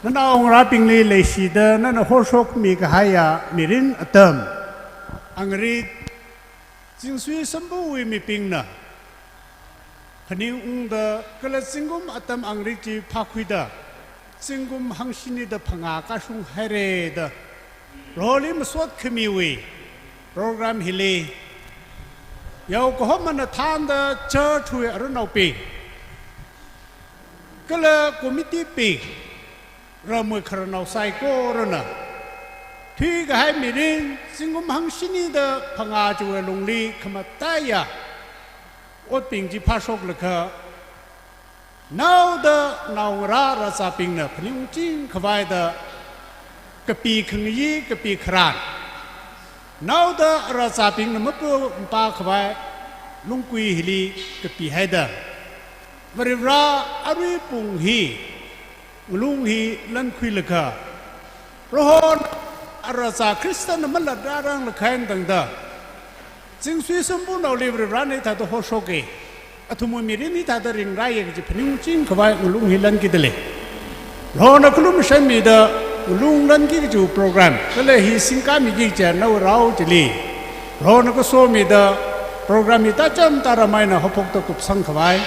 นั่นเอาองราปิงลีเลยสีเดนั่นโฮชกมีกหายามีรินอัตมอังรีจิงสุยสมบูรณ์มีปิงนะขณิงอุงเดก็เลยจิงกุมอัตมอังรีจีพักวิดาจิงกุมหังชินีเดพังอากาชุงเฮเรเดโรลิมสวดขมิวีโปรแกรมฮิลียาวก็มันทานเดเจอช่วยอรุณเอาปีก็เลยกุมิติปีเราเมื่อคราวนาไซโก้แล้วนะที่ก็ให้มีรินสิ่งกุมหังชินีเดพังอาจวยลงลีขมาตายาอดปิงจีพาชกเลยค่ะนาวเดนาวราซาปิงเนพนิวจิงขวายเดกะปีขงยีกะปีครานนาวเดราซาปิงเนมปูปาขวายลุงกุยฮิลีกะปีไฮเดวริราอาริปุงฮีลุงฮีลันคุยเลยค่ะเพราะฮอนอาราซาคริสตันมันละดารังละแคนต่างดาจึงสุยสมบูรณ์เอาเรียบร้อยในท่าตัวโฮโชเกะอัตุมมีรินี่ท่าตัวริงไรยังจะพนิวจิงขวายลุงฮีลันกิดเลยรอนักลุมใช้มีเดลุงลันกิจูโปรแกรมก็เลยฮีสิงคามีกิจนาเราจะลีรอนักโซมีเดโปรแกรมมีตาจำตารามัยนะฮพกตะกุบสังขวาย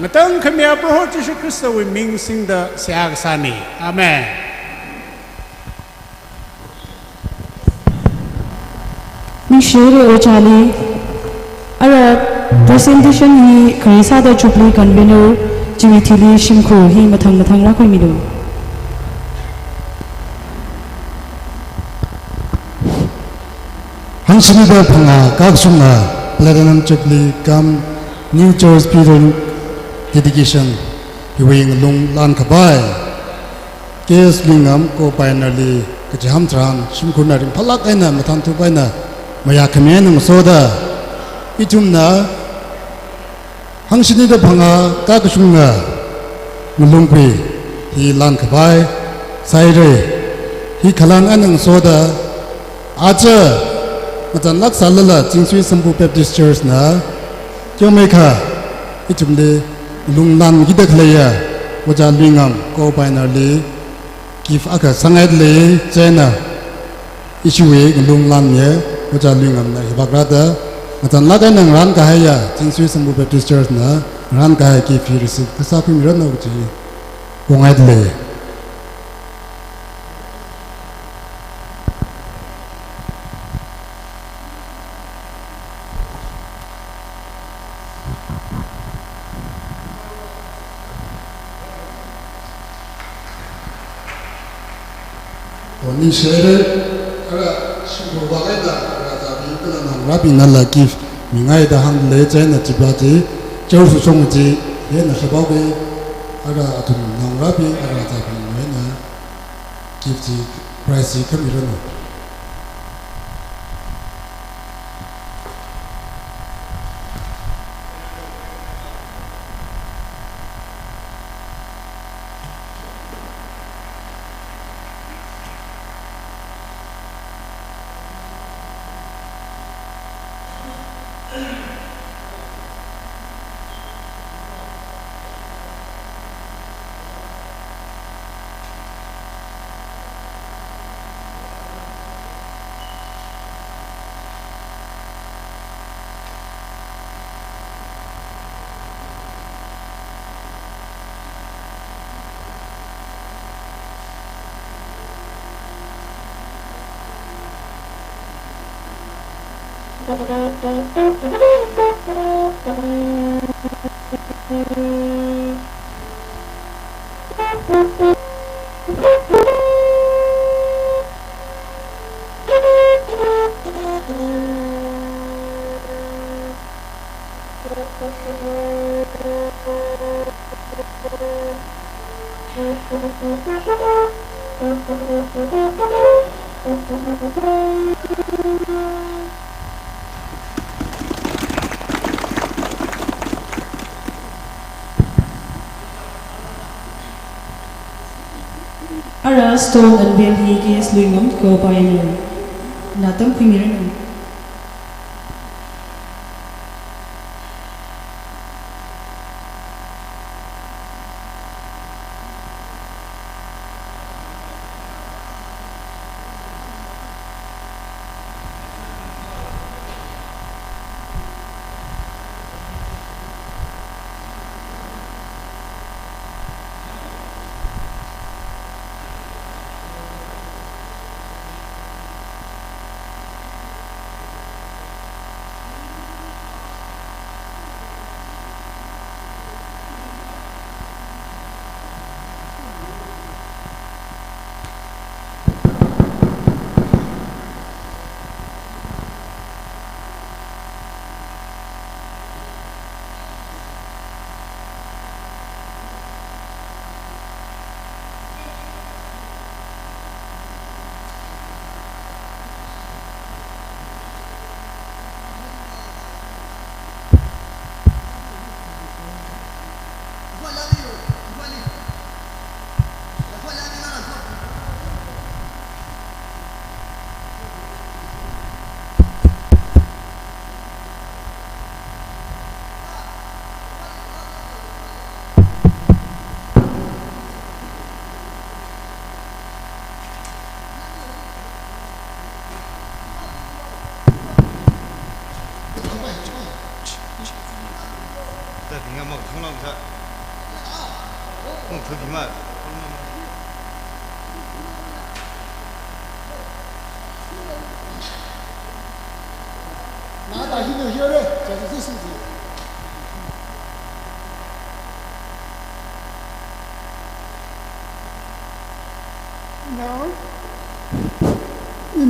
มาตั้งขมีพระโฮจิสุคริสต์วิมิงสิงเดเสียกสานีอาเมนมิเชลโอชาลีอะไร presentation ฮีคริสต์เดจุบลีกันเวนูจีวิธีลีชิมโคฮีมาทางรักคุยมิดูฮันชินีเดพังอากักซุงอาเพลนันจุบลีกัมนิวจอร์จพีเตอร์dedication hiwing lung lan khabai kes lingam ko finally ke jam tran simkhuna ring phalak aina mathan thu paina maya khmen ng soda ichumna hangsini da phanga ka kusunga mulung pri hi lan khabai sai re hi khalang anang soda acha matan lak salala jingsui sambu baptist church na kyomekha ichumde lung nan gidak leya waja lingam ko finally give aka sangai le chena issue lung lan ye waja lingam na hibagrada matan lagai nang ran ka haya jingsui sambu baptist church na ร้านกายกีฟิริสิกษาพิมพ์รันเอาจีวงไอเดลวันนี้เชื่อเลยอะไรสิ่งที่ว่ากันได้เราจะมีก็ต้องรับผิดนั่นแหละกีฟมีไงแต่หันเลี้ยงนะจีบจีเจ้าสุชงจีเห็นนะสบาย ada atun nang rabi ada tapi mana kifti price kami rano Ara stone and bell he gas luingam ko pioneer natam khingirano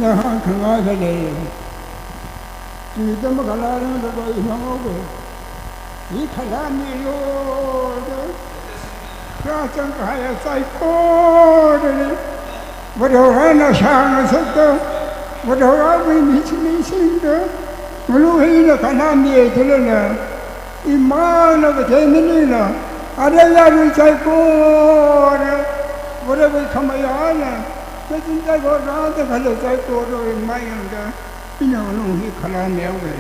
ina kanga dale tu dam kala na do ina obe ni khala mi yo de ra chang ka ya sai ko de bo do na shang sa to bo do mi ni chi de bo lu hi na kana mi de le na i ma na de ni ni na are ya ni sai ko de bo de khama ya na 진짜 그 나한테 가서 살고도 마이인데 그냥 놈이 갈아내고 그래.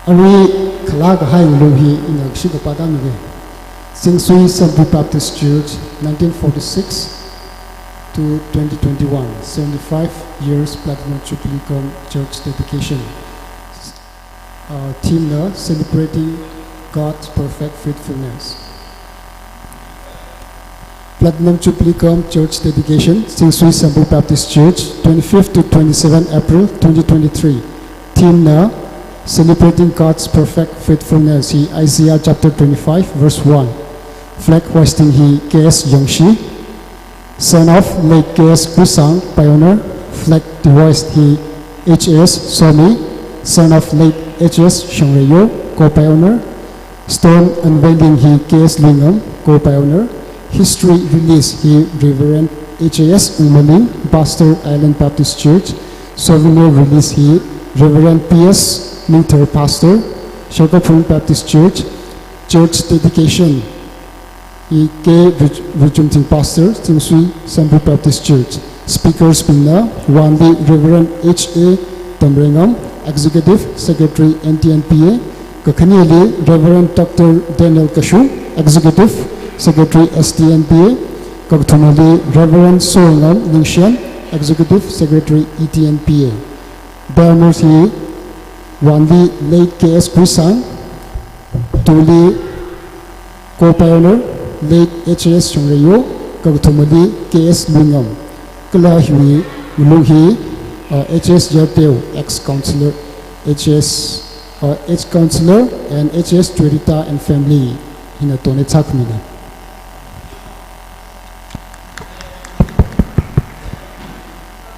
Ari Kala Kahai Luhi in Akshika Padamige. Sing Sui Sabu Baptist Church, 1946 to 2021, 75 years Platinum Jubilee Church dedication. Team na celebrating God's perfect faithfulness. Platinum Jubilee Church dedication, Sing Sui Sabu Baptist Church, 25th to 27 April 2023. Team na celebrating God's perfect faithfulness. He Isaiah chapter 25 verse 1. Flag hoisting he K.S. Yongshi, son of late K.S. Kusang, pioneer. Flag hoist he H.S. Somi, son of late H.S. Shangreyo, co-pioneer. Stone unveiling he K.S. Lingam, co-pioneer. History release he Reverend H.A.S. Umaling, pastor Island Baptist Church. Souvenir release he Reverend P.S. Minter, pastor Shakopung Baptist Church. Church dedication he K. Vijumting, pastor Sing Sui Sambu Baptist Church. Speakers Pinna Wandi Reverend H.A. Tamringam, Executive Secretary NTNPA. Kakhaniali Reverend Dr. Daniel Kashu, Executive Secretary STNPA. Kakthunali Reverend Soingam Ningshian, Executive Secretary ETNPA. Bernardi Wandi late K.S. Kusang, Tuli co-pioneer late H.S. Shangreyo, Kakthunali K.S. Lingam. Kalahui Mulunghi H.S. Yarteo, ex-councillor, ex-councillor and H.S. Churita and family in a Tone Chakmina.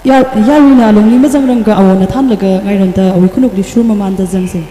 Yarina Longi Mazangranga Awana Tanlaga, Iranta, Wikunuk Shumamanda Zansi.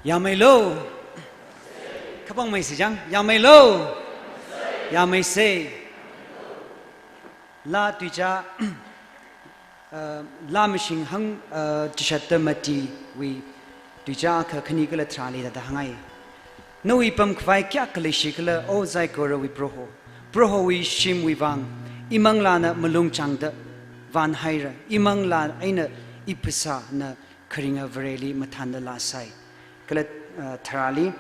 ya mai lo kapong mai si jang ya mai lo ya mai se la tu cha la machine hang tishat mati we tu cha ka khani kala trali da hangai no wi pam khwai kya kale shikla o zai ko ro wi proho wi shim wi wang imang la na malung chang da van haira imang la aina ipsa na khringa vreli mathan da la sai kala thrali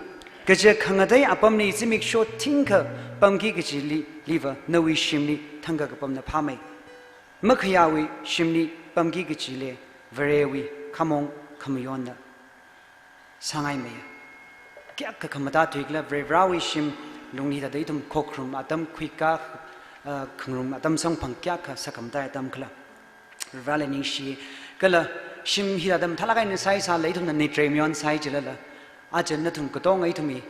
kaje khangadai apam ni simik sho thinka pamki kaji liver no wi shimni thanga ka pam na phamai makhayawi shimni pamki kaji le vrewi khamong khamyon na sangai me kya ka khamata thikla vrevrawi shim lungni da deitum khokrum atam khuika khungrum atam sang phang kya ka sakamta atam khla vrale ni shi kala shim hi adam thalagai ni sai sa leitum na nitremion sai jilala ajan na thum katong ai thumi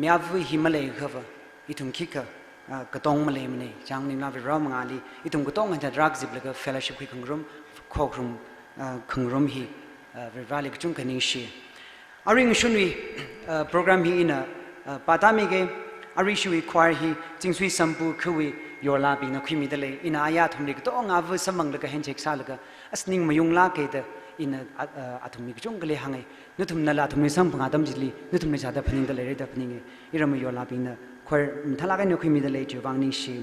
myavwi himalay khava itum khika katong malay mane jang ning na vra mangali itum katong ha drug ziblaga fellowship khi khungrum hi vrale chung kaning shi aring shunwi program hi ina patami ge ari shui choir hi jingsui sampu khwi yola bi na khimi dale ina aya thumli to nga vu samang laga henchek sa laga asning mayung la ke da ina athumi chung gale hangai nuthum na la thumni sam phanga dam jili nuthum na jada phaning dale re da phaning iram yola bi na choir thalaga na khimi dale ju wangning shi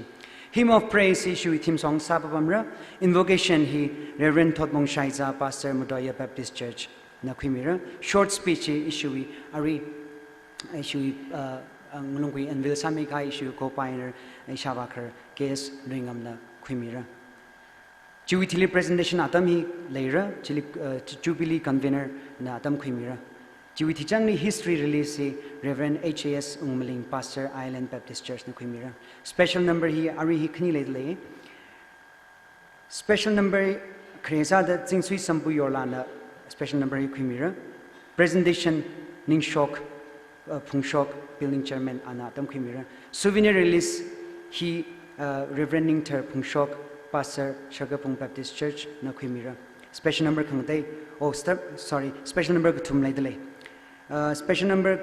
hymn of praise issue theme song sabamra invocation hi Reverend Thotmong Shaiza Pastor Modoya Baptist Church na khimira short speech issue ari issue ngulungui anvil samika issue co-pioneer Shabakar case ringam na khimira Jubilee presentation atam hi leira Jubilee convener na atam khimira Jubilee changni history release Reverend HAS Ungmaling Pastor Island Baptist Church na khimira special number hi ari hi khni le special number kreza da jingsui sambu yorlana special number khimira presentation ningshok phungshok building chairman ana tam khimira souvenir release he Reverend Ningthar Phungshok Pastor Shagapung Baptist Church na khimira special number khangdai special number thum lai dale special number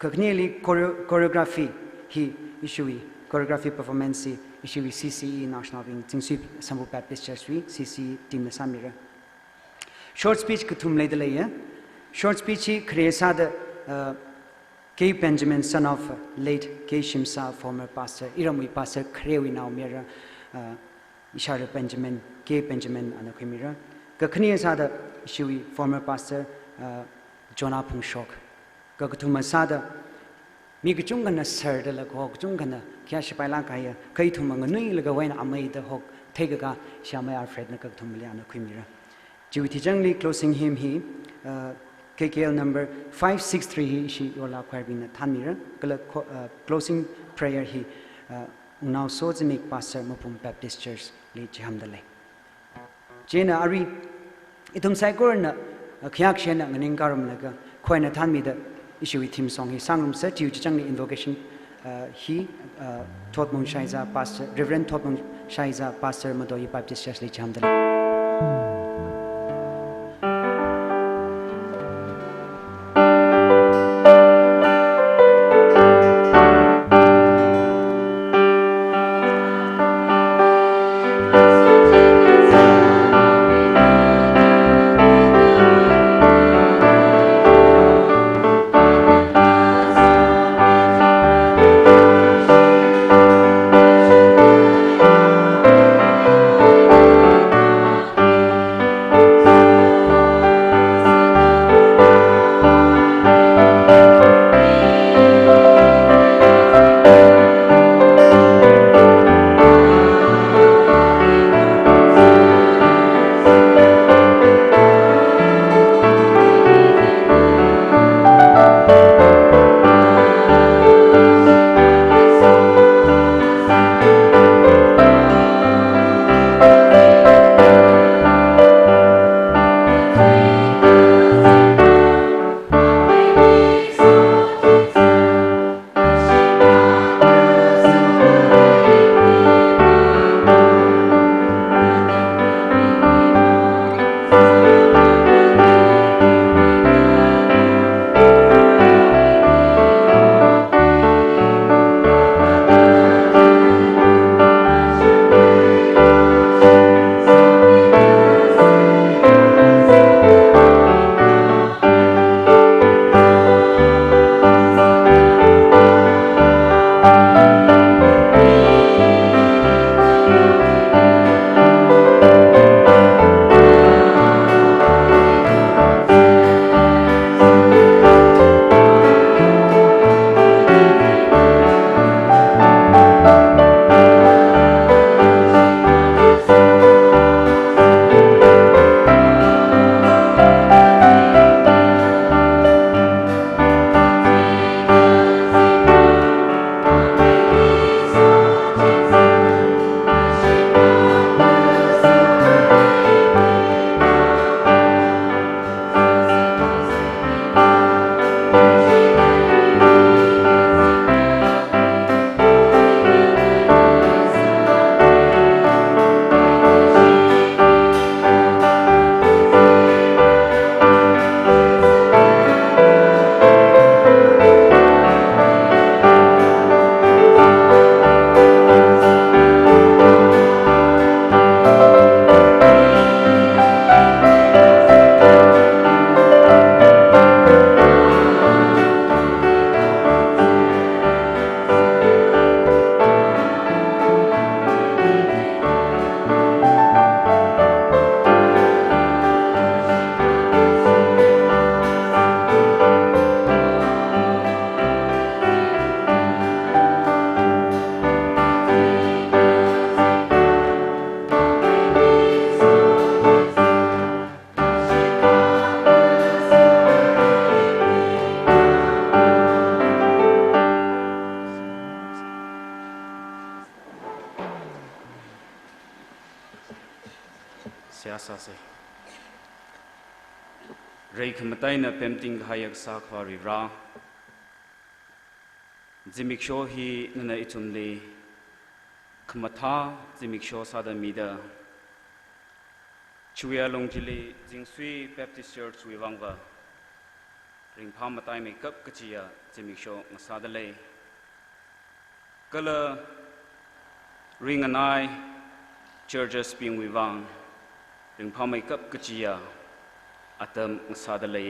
kagneli choreography he issue choreography performance issue CCE national wing jingsui sambu Baptist Church CCE team na samira short speech kuthum lai dale ya short speech kresa da K. Benjamin, son of late K. Shimsa, former pastor, Iramui pastor, Krewi now Mira, Ishara Benjamin, K. Benjamin, and Akimira. Kakani Sada, Shui, former pastor, Jonah Pungshok. Kakatuma Sada, Mikachungana Sir de la Hog, Jungana, Kashapalakaya, Kaitumanga, Lagawan, Amay the Hog, Tegaga, Shamay Alfred Nakatumiliana Kimira. Jiwitijangli closing him he. KKL number 563 she yola kwarbina thanmira closing prayer he now sojnik pastor Mapum Baptist Church li chamdale jena ari itum saikor na khyak shena nganing karam laga khoina thanmi da issue theme song hi sangrum sa tiu changni invocation he Thotmong Shaiza pastor Reverend Thotmong Shaiza pastor Modoyi Baptist Church li chamdale sa se rei khmatai na pemting hayak sa khwari ra jimik sho hi nana ichumli khmatha jimik sho sa da mi da chuya longjili jingsui baptist church wiwangwa ring pham matai me kap kachia jimik sho ngasa da le kala ring anai churches ping wiwang ring pham me kap kachia atam ngasa da le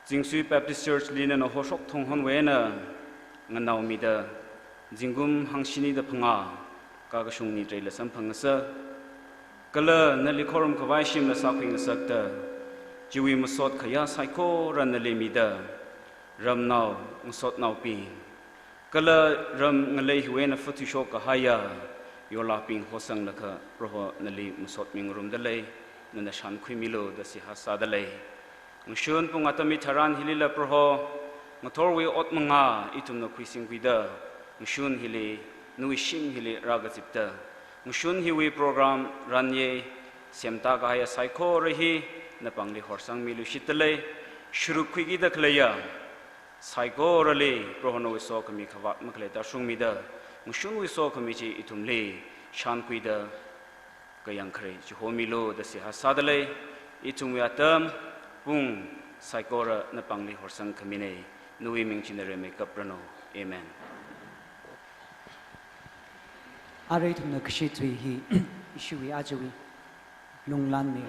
jingsui baptist church lina no hosok thong hon we na nganaw mi da jingum hangsini da phanga ka ga shung ni trela sam phangsa kala na likhorum khawai shim na sa khing sakta jiwi musot khaya saiko ran na le mi da ram naw musot naw pi kala ram ngalei huwe na futu shok ka haya yola ping hosang na kha proho na li musot ming rum da le na shan khui milo da si ha sa da le ngshun pung atami tharan hilila proho ngathor we ot manga itum na khuising guida ngshun hili nui shing hili raga chipta ngshun hiwi program ranye semta ga ya saiko rehi na pangli horsang milu shitale shuru khuigi da khleya saiko rale prohono we so kami khawat makle ta shung mi da ngshun we so kami chi itumle shan kuida kayang khre chi homilo da si hasadale itum ya tam pung saikora na pangli horsang kamine nui mingchinare makeup rano amen Aray tum na kashi tui hi ishuwi ajawi lunglan ni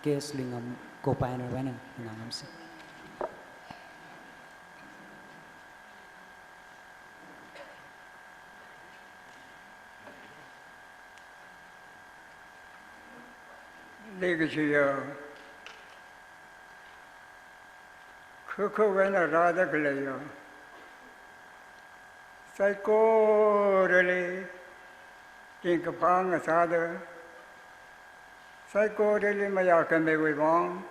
kes lingam kopayana wanan nangam se Legacy Koko wena rada galayo Saiko really Think upon a sada Saiko really mayaka me we wrong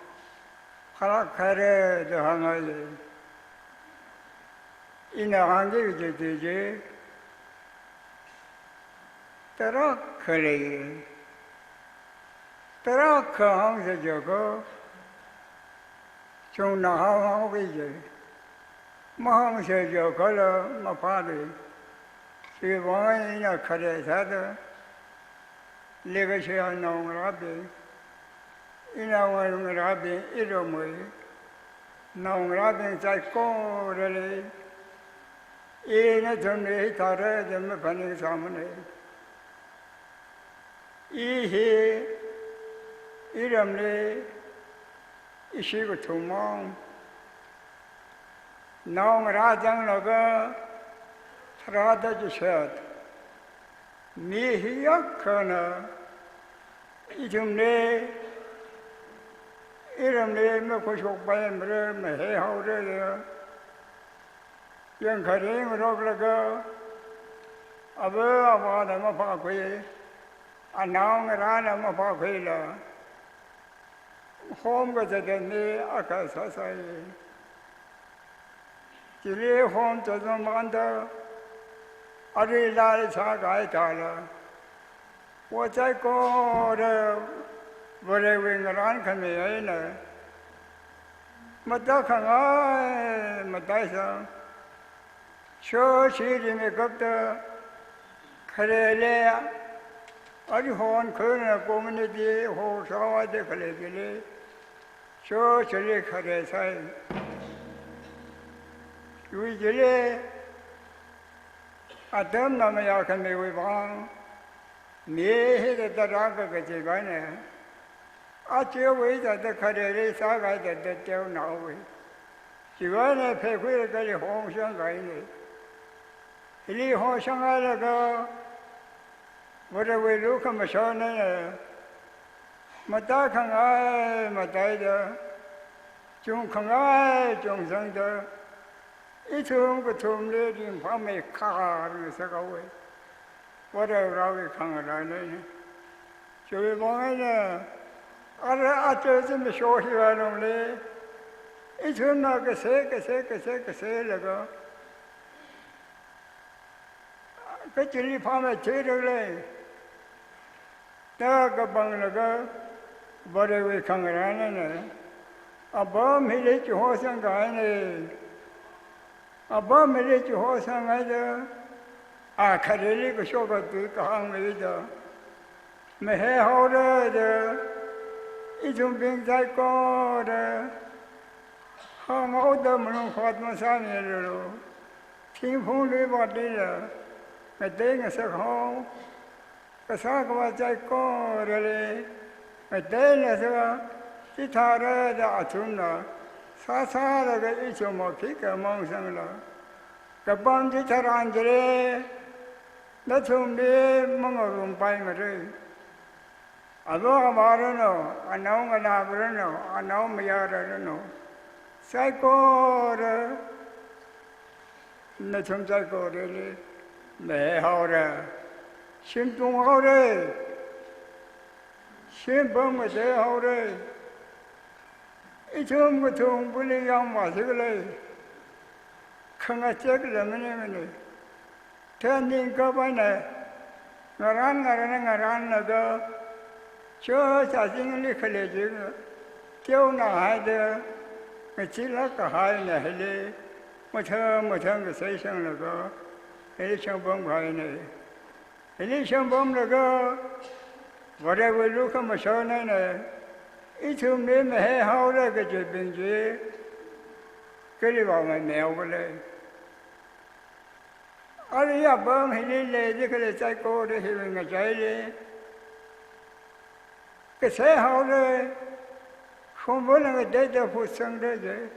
Harakare the hangali In a hangi jiji Tarakali Taraka hangs a jogo Chung na hao vijay Mahang se jo kala mapadi Si vay na khare sada Lega se anong rabi Inawang rabi iromoy Nong rabi say korele Ina tumne tare jemme paning samne Ihi iramle Ishigo tumong Nong rajang laga Trada jishat Mihiyakana Ijumne Iramle me kushok bayamre me he haure Yang kharing rok laga Abe abada ma pakwe Anong rana ma pakwe la Home ga jadani akasa sai Jili home jadon manda Ari lai sa gai tala Wo chai ko de Bole wingaran kami aina Mata khangai matai sa Sho shiri me kapta Khare le Ari hon khuna community ho sawa de khale gele Sho chale khare sai Yui jile Adam namaya kami wibang Mehe de daraka gaji gane Ache wei da khare le sa gai da teo na wei Jigane pe khui gali hong shang gai ne Ili hong shang gai la ga Wada we look at Mashana Matakangai, Mataida, Jung Kangai, Jung Zanda, Itum Gatum lady in Pame car and Sakaway. Whatever Ravi Kangarana. So we want other actors in the show here only. Itum not a say, lago. Petty Pame Taylor. 다가 방라가 버레위 강라네 아바 밀레 호상 가네 아바 밀레 호상 가자 아 카레리 그 쇼가 그 항메다 메해 호르데 이좀 빙자이 거래 항오다 물론 과도 사네로 팅풍을 버리라 메땡에서 호 그사가 자이 거래 메땡에서 기타르다 아춘나 사사르가 이좀 피가 멍상라 그밤지 잘안들에 나 좀비 멍어rum 바이머리 아도가 말하노 안나온가 나버노 안나온 미야라노 사이코르 나 좀 사이코르리 매하오라 심동하오래 심범을 대하오래 이 처음 동분이 양마시글래 큰가 째글라면은 대한민 거반에 나란 나가 저 자신을 걸려주고 깨어나야 지라가 하이네 헬리 뭐참 그 세상으로가 헬리청범 가이네 헬리청범로가 whatever look at my son and each of them how like a jibinji Kiliba my mail. Aria bum he lady could psycho to hearing a jail. Could say how the from one of the dead of who sung the day.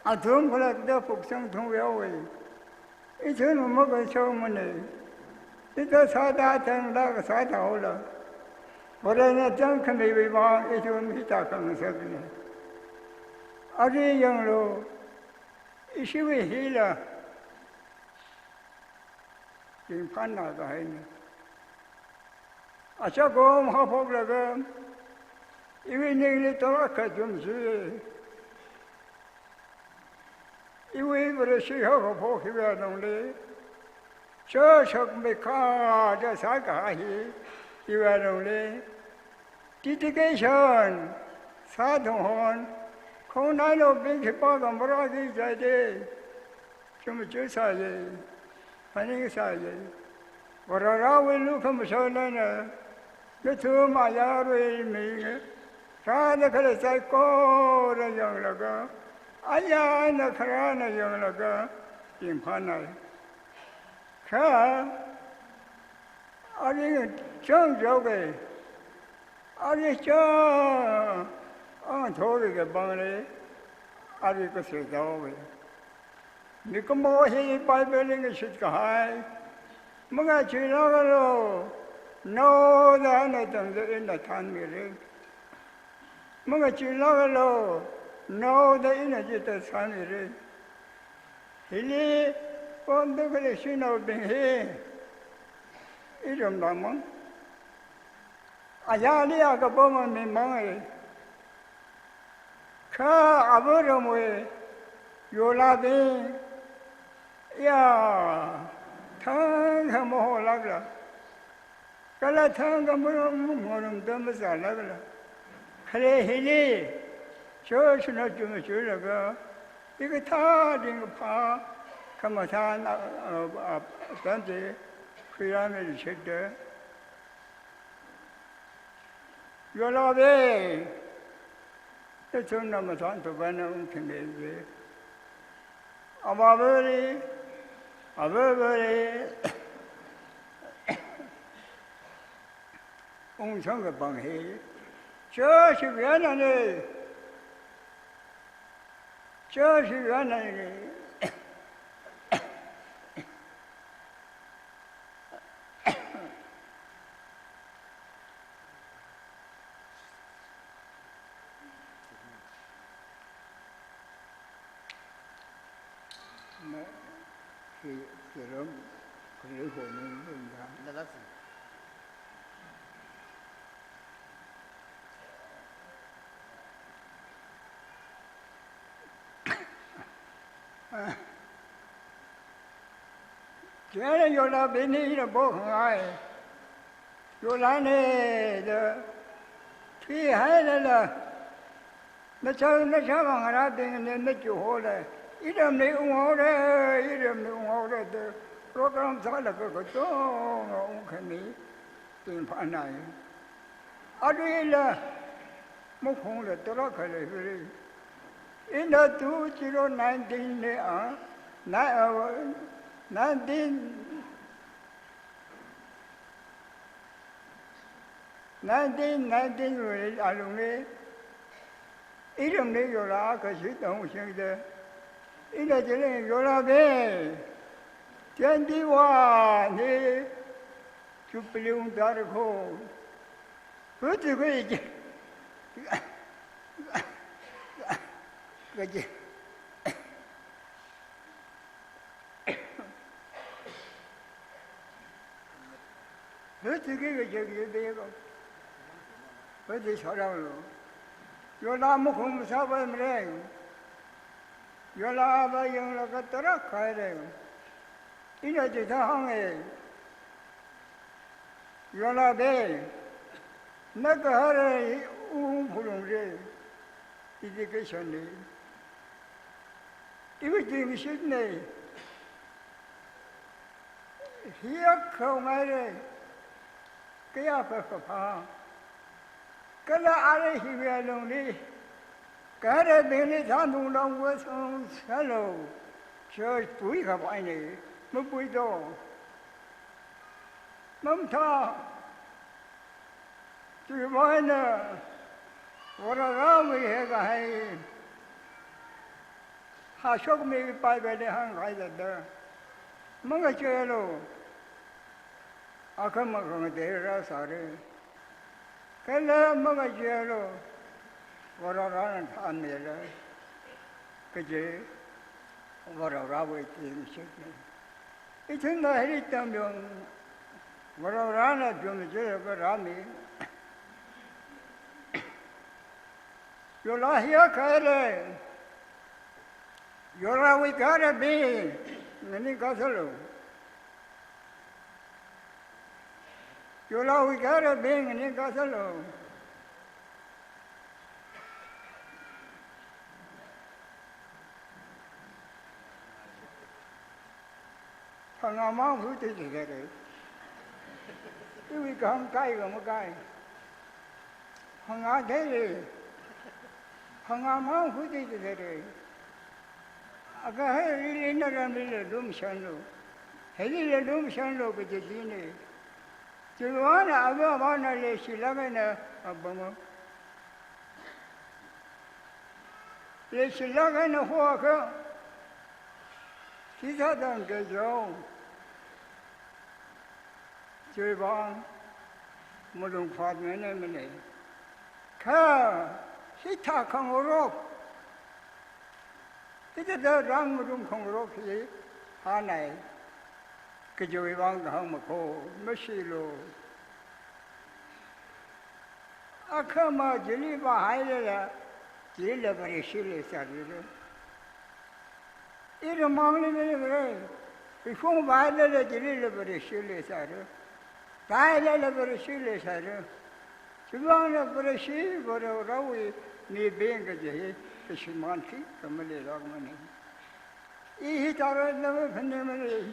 I don't like the folk sung to away. It's a mother show money. It does how that and like a side holder. But I not done can be wrong, it will meet up on the second. Ari young low, is she a healer? In Pana behind me. I shall go home, hop over the girl. Even nearly talk at them, see. You will see how a poke you are only. Church of me car, just like I hear. You are only. Dedication, Sadhon, Konano Big Hipog and Bragi Jade, Chumachusa, Panisai. What I will look at Mashana, the two my yard me, try the Kalasako, the young laga, Aya and the Karana young laga, in Pana. Ka, I didn't chung joke. I just told you about it. I just said, oh, you come over here by building a shit high. Mugachino, no, the anatomy in the time meeting. Mugachino, no, the energy that's funny. He from the village of being here. It don't know. Ayali agaboma me mai. Ka aburamwe yolade ya thang mo lagla. Kala thang morum damsa lagla. Khale hili church na jum chulaga. Iga tha ding pa kama tha na dante pyramid chedda. Yolade, the two numbers on to Venom can be. Ababuri, Chunga Bang here. Church of Yanani, Church of Yanani. You're not being in a book, I. 有来的，退海来了，那往那边那就好了，一点没用好的，一点没用好的，我刚才那个钟，我看你真烦呐，啊对了，没空了，多少开了是。In the 2019 19 alumni iram ne yola ka shi tong sing de ina jele yola be tian di wa ne chu pliung dar kho hu ti ge cái hết thì cái gì đấy không hết thì sao đâu rồi làm một hôm sao vậy mà đấy rồi làm bây giờ là cái tơ khai đấy ít là chỉ thằng hăng ấy rồi làm đấy nó cái hơi này phụ lòng đấy education này everything is in there. Here không ai đây, cái áp phải phá, cái là ai hi về luôn đi, cái này bên này thằng đông đông với thằng hello, chơi tuổi gặp ai này, mới bùi đó, mắm tha, tụi bay nè, vừa ra mới hết cái hay. Hashok me pai bele hang gai da manga chelo akam makang de ra sare kala manga chelo wara ran than me la ke je wara ra we tin shit ne ithin na heri tam yong wara ra na jom je ka ra me yo la hiya khaire Yola we gotta be, nani kasalo. Yola we gotta be, nani kasalo. Pangamang huti jere. Iwi kam kai ga makai. Hanga dele. Pangamang huti jere. Aga hai ri na ram le dum shanlo heli le dum shanlo ke ji ne jiwana aba ma na le shilaga na abama le shilaga na ho ka sisa dan ke jo jiwan mulung phat me ne ka sita khang ro cái đó răng mà đúng không rõ gì hà này cái chơi vang không mà khô mới xì lô à không mà chỉ đi vào hai là chỉ là phải xì lê sao được ít là mang lên rồi cái không phải là chỉ là phải xì lê sao được cái là phải xì lê sao được chỉ vang là phải xì vào rồi ni bên cái gì cái sự man khí cái mà lấy ra mà này, ý ta nói là cái vấn đề mà này,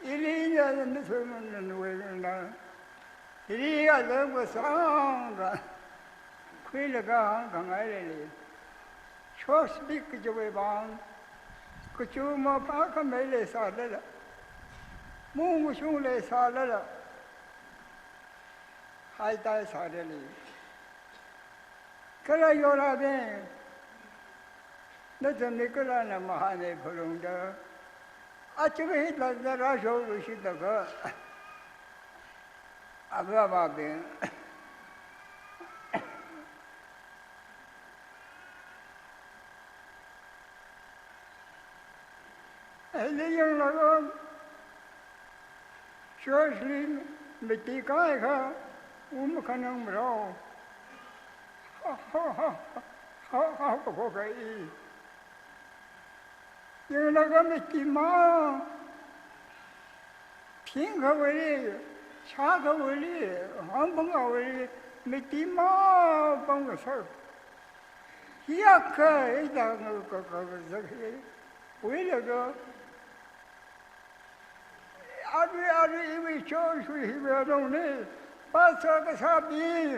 ý lý là nó thôi mà nó nuôi nó, ý lý là nó có sáng rồi, khi là cái hàng ngày này, cho speak cái chỗ bằng, cái chỗ mà phá cái mấy lấy sao đấy là, mua một số lấy sao đấy là, hai tay sao đấy là. Cái này là bên, nó chẳng biết cái là mà hai này phải luôn đó, à chứ biết là ra số rồi xin được cơ, à bà bên, lấy những là con, sửa slim, mình tí cái ha, khả năng mà đâu. Có cái nhưng nó có mấy tí mà thiên không phải đi 차가 원리 한번가 원리 미티마 방서 히야카 이다가 저기 왜래가 아주 이미 조수히면은 빠져가 사비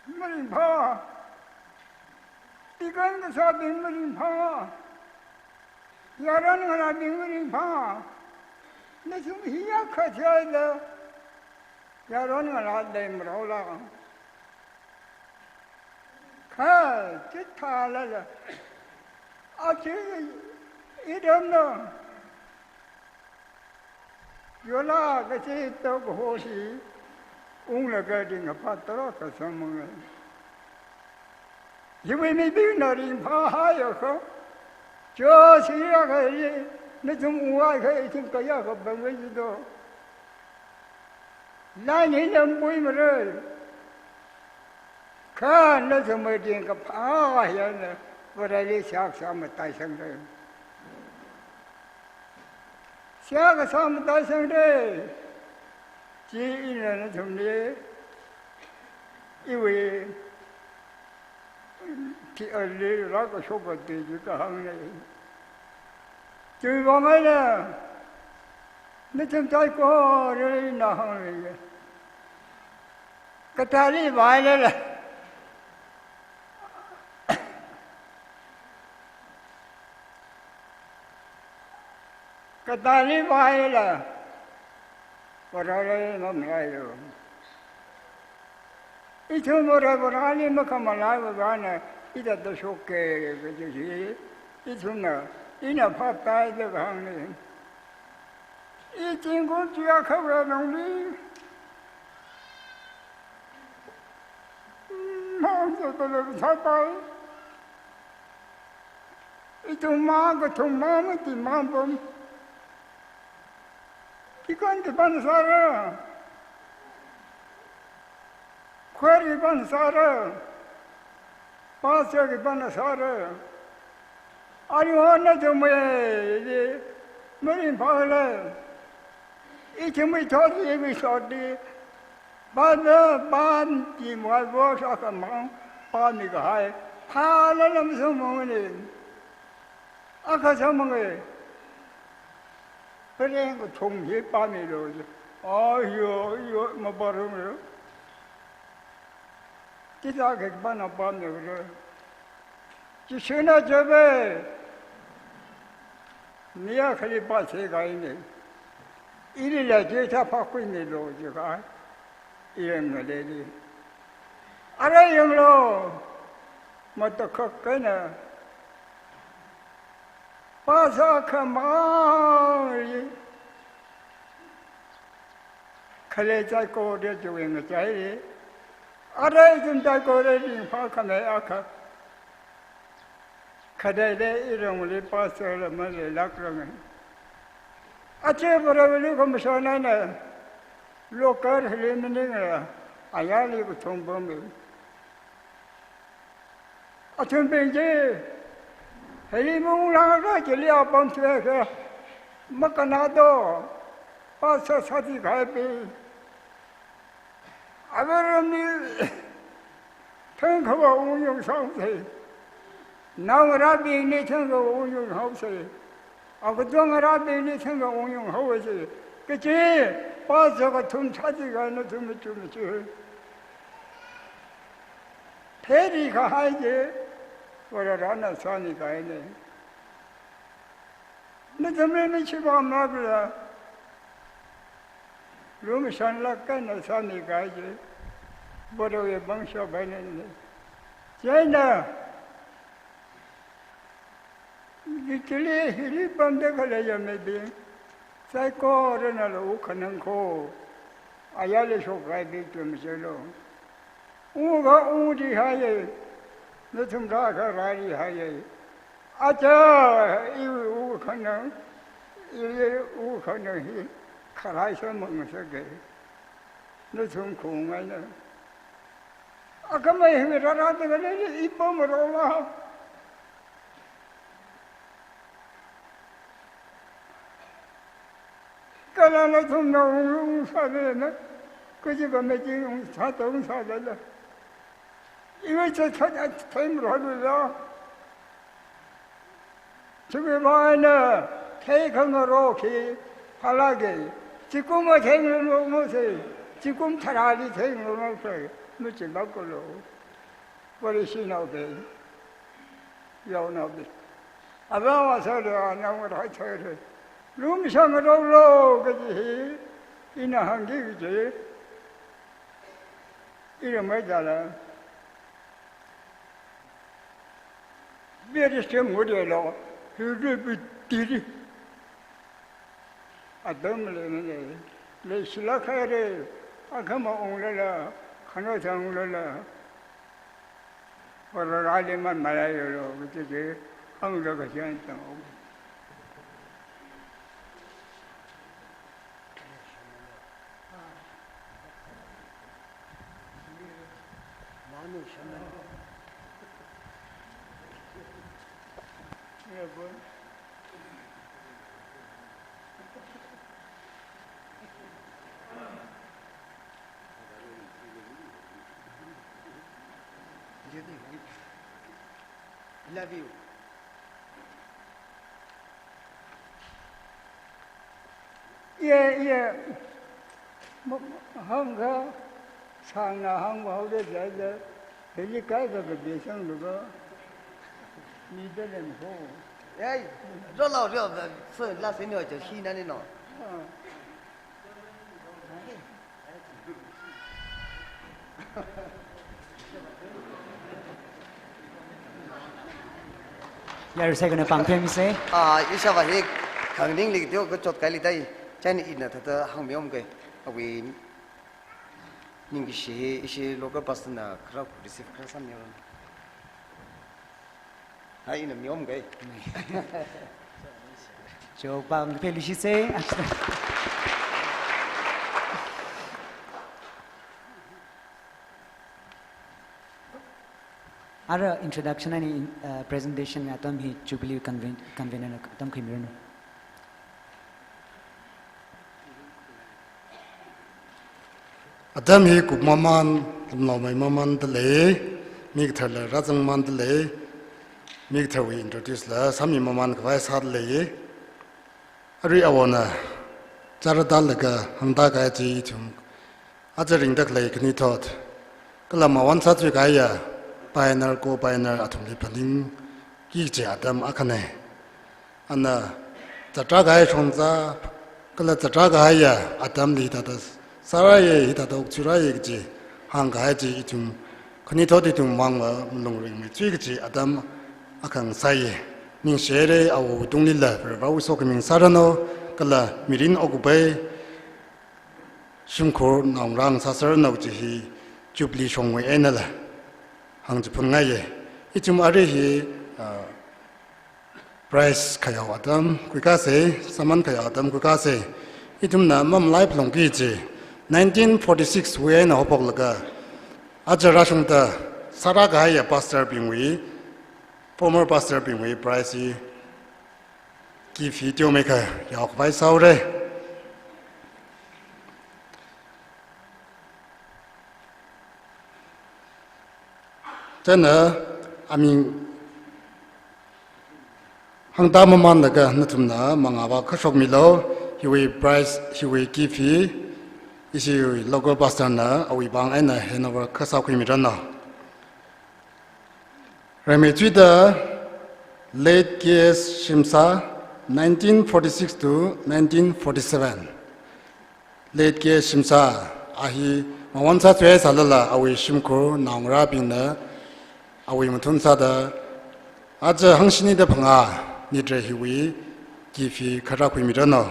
머리 봐 이건 그 사비 머리 봐 야라는 거나 머리 봐 내 지금 희약하지 돼 야라는 거나 내 물어라 가 기타라라 아주 이름은 요라 같이 또 호시 웅라가딩 아파트로 가서면 이번에 비나린 파하여서 저 시야가리 내좀 우아가 있으니까 야가 방금도 나는 보이면은 그 내좀 어디인가 파하여는 뭐라리 시작하면 다시한다 시작하면 다시한다 지인은 좀네 이외 얼리라고 쇼거되지가 하네 저번에는 내좀 짧고를 나하네 그 다리 말래라 그 다리 말래라 뭐라래 놈이라요 이 처음으로 보라니 뭐 가만하고 가네 이다도 쇼게 그지 이 존나 이나 파타이 되가 하네 이 친구 주약하고 농리 마음도 사발 이 동마가 동마는 뒷마음 이건 그 살아 퀘리 반 살아 파스기 반 살아 아니 어느 점에 머리 발래 이 점이 저기 있었디 반은 반지 말고 잠깐만 반이가 해 팔려면서 먹으니 아까 저먹에 그래 그 종이 밤이로 아유 이거 뭐 바르면 기다게 반나 밤에 그래 지시나 저배 미야 칼리파 제가 있네 이리라 제자 받고 있네 로지가 이런 거래리 알아 영로 뭐또 그거나 바사카마리 칼레자 고려 중에 거 자이 알아 좀 달고래리 파카네 아카 카데레 이름을 바사를 말을 락랑은 아체 버려버리 검사나네 로컬 흘리는 아야리고 통범이 아천 뱅제 헬리몽라가 jellia 본트에서 막나도 빠서 사지 갈비 아버님이 평가와 운영 상태 나무라비니 평가 운영 하우세 아그동라비니 평가 운영 하우세 그치 빠서가 좀 차지가 안 좀 페리가 하이게 뭐라나 사니까 이네. 내 때문에 치고 나그라. 룸 산락간 사니까 이제 뭐라에 방셔 바네네. 제나 이틀에 히리 밤데 걸려야 메비. 사이코르나로 우크는 고 아야레 쇼가이 좀 저로. 우가 우리 하에 너 좀 가가 라리 하에 아자 이 우커는 이 우커는 카라이서 먹으면서 너 좀 공하냐 아까 뭐 해라라도 그래 이쁨으로 와 까라나 좀 나오는 사대나 그지가 매진 사동 사대나 이거 저 타임으로 하려다 저게 뭐하나 태강으로 기 하라게 지금은 생으로 못해 지금 차라리 생으로 못해 며칠 바꾸려 버리시나오게 야오나오게 아바와서려 나무를 하쳐야 rum상으로 그지 이나 한게 그지 이름 뭐잖아 베리스 모델로 그르비티리 아담레네 레실라카레 아카마 옹라라 카노상 옹라라 오라라리만 말아요 그지 한국어가 괜찮다 Love you. 예. 한가 상나 한국하고 자자 여기 가서 그 배상도가 니들은 뭐 Ê, rất lâu rồi, sợ là sẽ nhờ chờ khi nên nó. Giờ sẽ còn bằng thêm gì? Ý sao vậy? Khẳng định lịch tiêu có chốt cái lịch đây, cho nên ít là thật hàng miếng cái, vì những cái gì local person là khá receive khá sẵn nhiều. Hay là miếng cái. Cho bằng thêm gì sẽ? Ara introduction ani presentation atom hi Jubilee convener atom khimir no Adam hi kup maman lo mai maman de le mi thar la rajang man de le mi thar we introduce la sami maman ka vai sat le ye ari awona charada la ka handa ka ji chum ajaring dak le kni thot kala ma wan sa chu ka ya Pioneer go pioneer atumli paling ki je Adam akane anna chatra gai chongza kala chatra gai ya Adam li ta saraye hita da ukchuraye ji hang gai ji itum kni thodi tum mang long ring me chi ji Adam akang sai ning shere awu dungli la ba wu so kming sarano kala mirin ogubai shimkhor nawngrang sasar nau ji hi Jubilee chongwe enala 항주 분가에 이쯤 아래히 price 가요 adam 그가세 사만 가요 adam 그가세 이쯤 남맘 라이프 롱기지 1946 외에 어복르가 아저라숑다 사라가야 pastor 빙위 former pastor 빙위 price 기 비디오 메이커 역바이 사우레 저는 아미 항다만 나가 나tum나 망아바 커쇼미로 히웨 프라이스 히웨 기피 이시 로컬 파스타나 아위방 에나 헤노버 커사쿠미라나 레메트위다 late case 심사 1946 to 1947 late case 심사 아히 원사 죄 살라 아위 심코 나옹라빙나 아위 무튼사다 아저 항신이데 방아 니드레 히위 기피 카라쿠미라노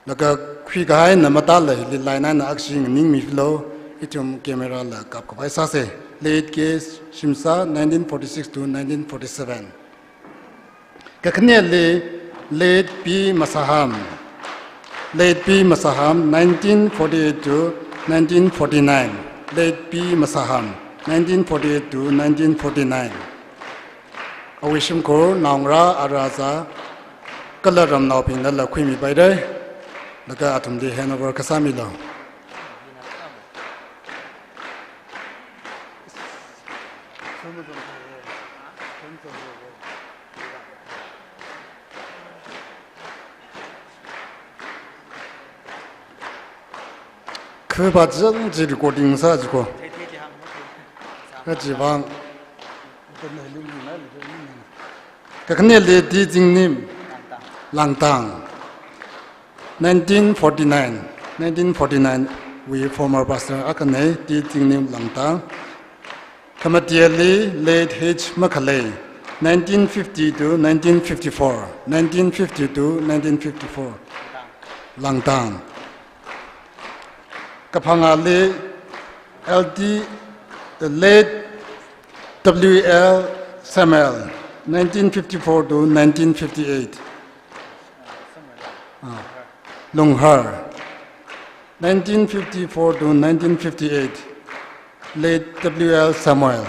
나가 퀴가이 나마달레 릴라이나나 악싱 닝미플로 이좀 카메라라 갑고바이사세 late case 심사 1946 to 1947 kakhnele late p masaham 1948 to 1949 late p masaham 1948 to 1949 awishimko naungra araza kalaram nauping la khwimi baide แล้วก็อาทุมดีแฮนโอเวอร์ก็สามีเราคือ把这几个国定啥子个，那地方，这个年里地经呢，浪荡，1949 we former pastor akane di tingnim langtang kamatiali late H Macaulay 1950 to 1954 langtang kapangali LD the late WL Samuel 1954 to 1958 Longhar 1954 to 1958 late WL Samuel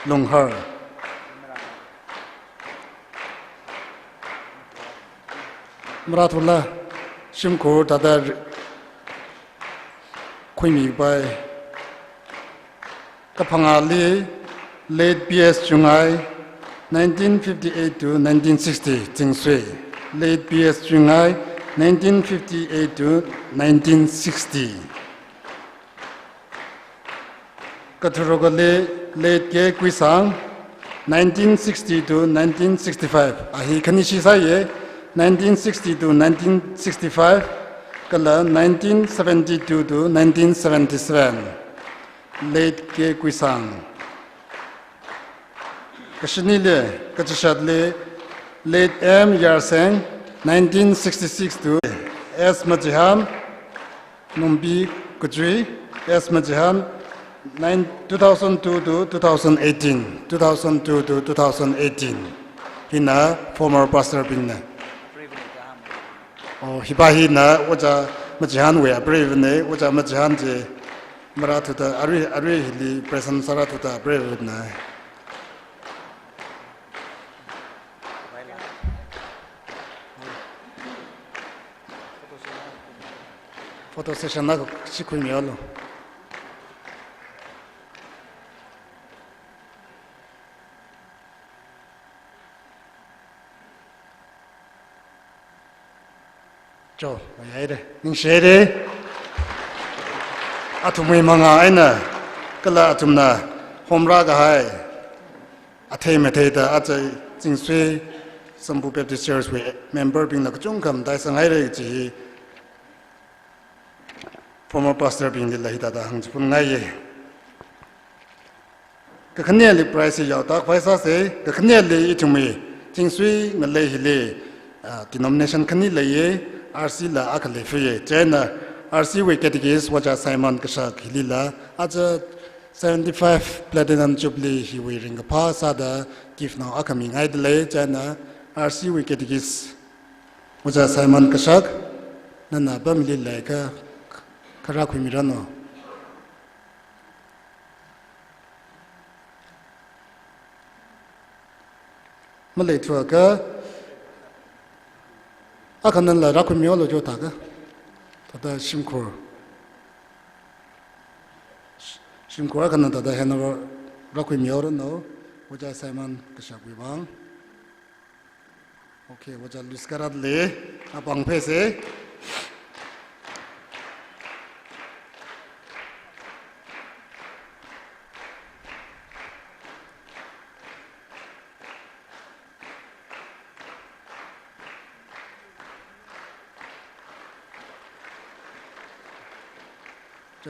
Longhar Maratullah Shimko Tadar Kwimi by Kapangali late PS Jungai 1958 to 1960 Jingsui late PS Jungai 1958 to 1960. Katurogale late Ge Kwisang 1960 to 1965. Ahi Kanishisaye 1960 to 1965. Kala 1972 to 1977. Late Ge Kwisang. Kashinile Kachishadle late M Yarseng 1966 to S. Majiham, Numbi Kujri, S. Majiham, 2002 to 2018, 2002 to 2018. Hina former pastor Binna. Oh, Hibahina, Waja Majihan, we are brave in the Waja Majihan, Maratuta, Ari Hili, President Saratuta, brave in the photo session na sikui miolo jo ayre ning shere atumui manga aina kala atumna homra ga hai athei methei da achai jingsui Sambu Baptist Church we member being na chungkam dai sangai re ji former pastor being the lahita da hang pun ngai ka khne le price yaw ta phaisa se ka khne le itumi jingsui ngale hi le denomination khni le ye RC la akale fe chena RC we categories waja Simon kasha khilila aja 75 platinum jubilee hi we ring pa sa da give now akami ngai le chena RC we categories waja Simon kasha nana bamli le ka Karakui Mirano. Malay Tuaka Akanan la Rakumiolo Jotaga Tata Shimkur Akanan Tata Hanover Rakumioro no, Waja Simon Kashakwibang. Okay, Waja Luskarat Le, Abang Pese.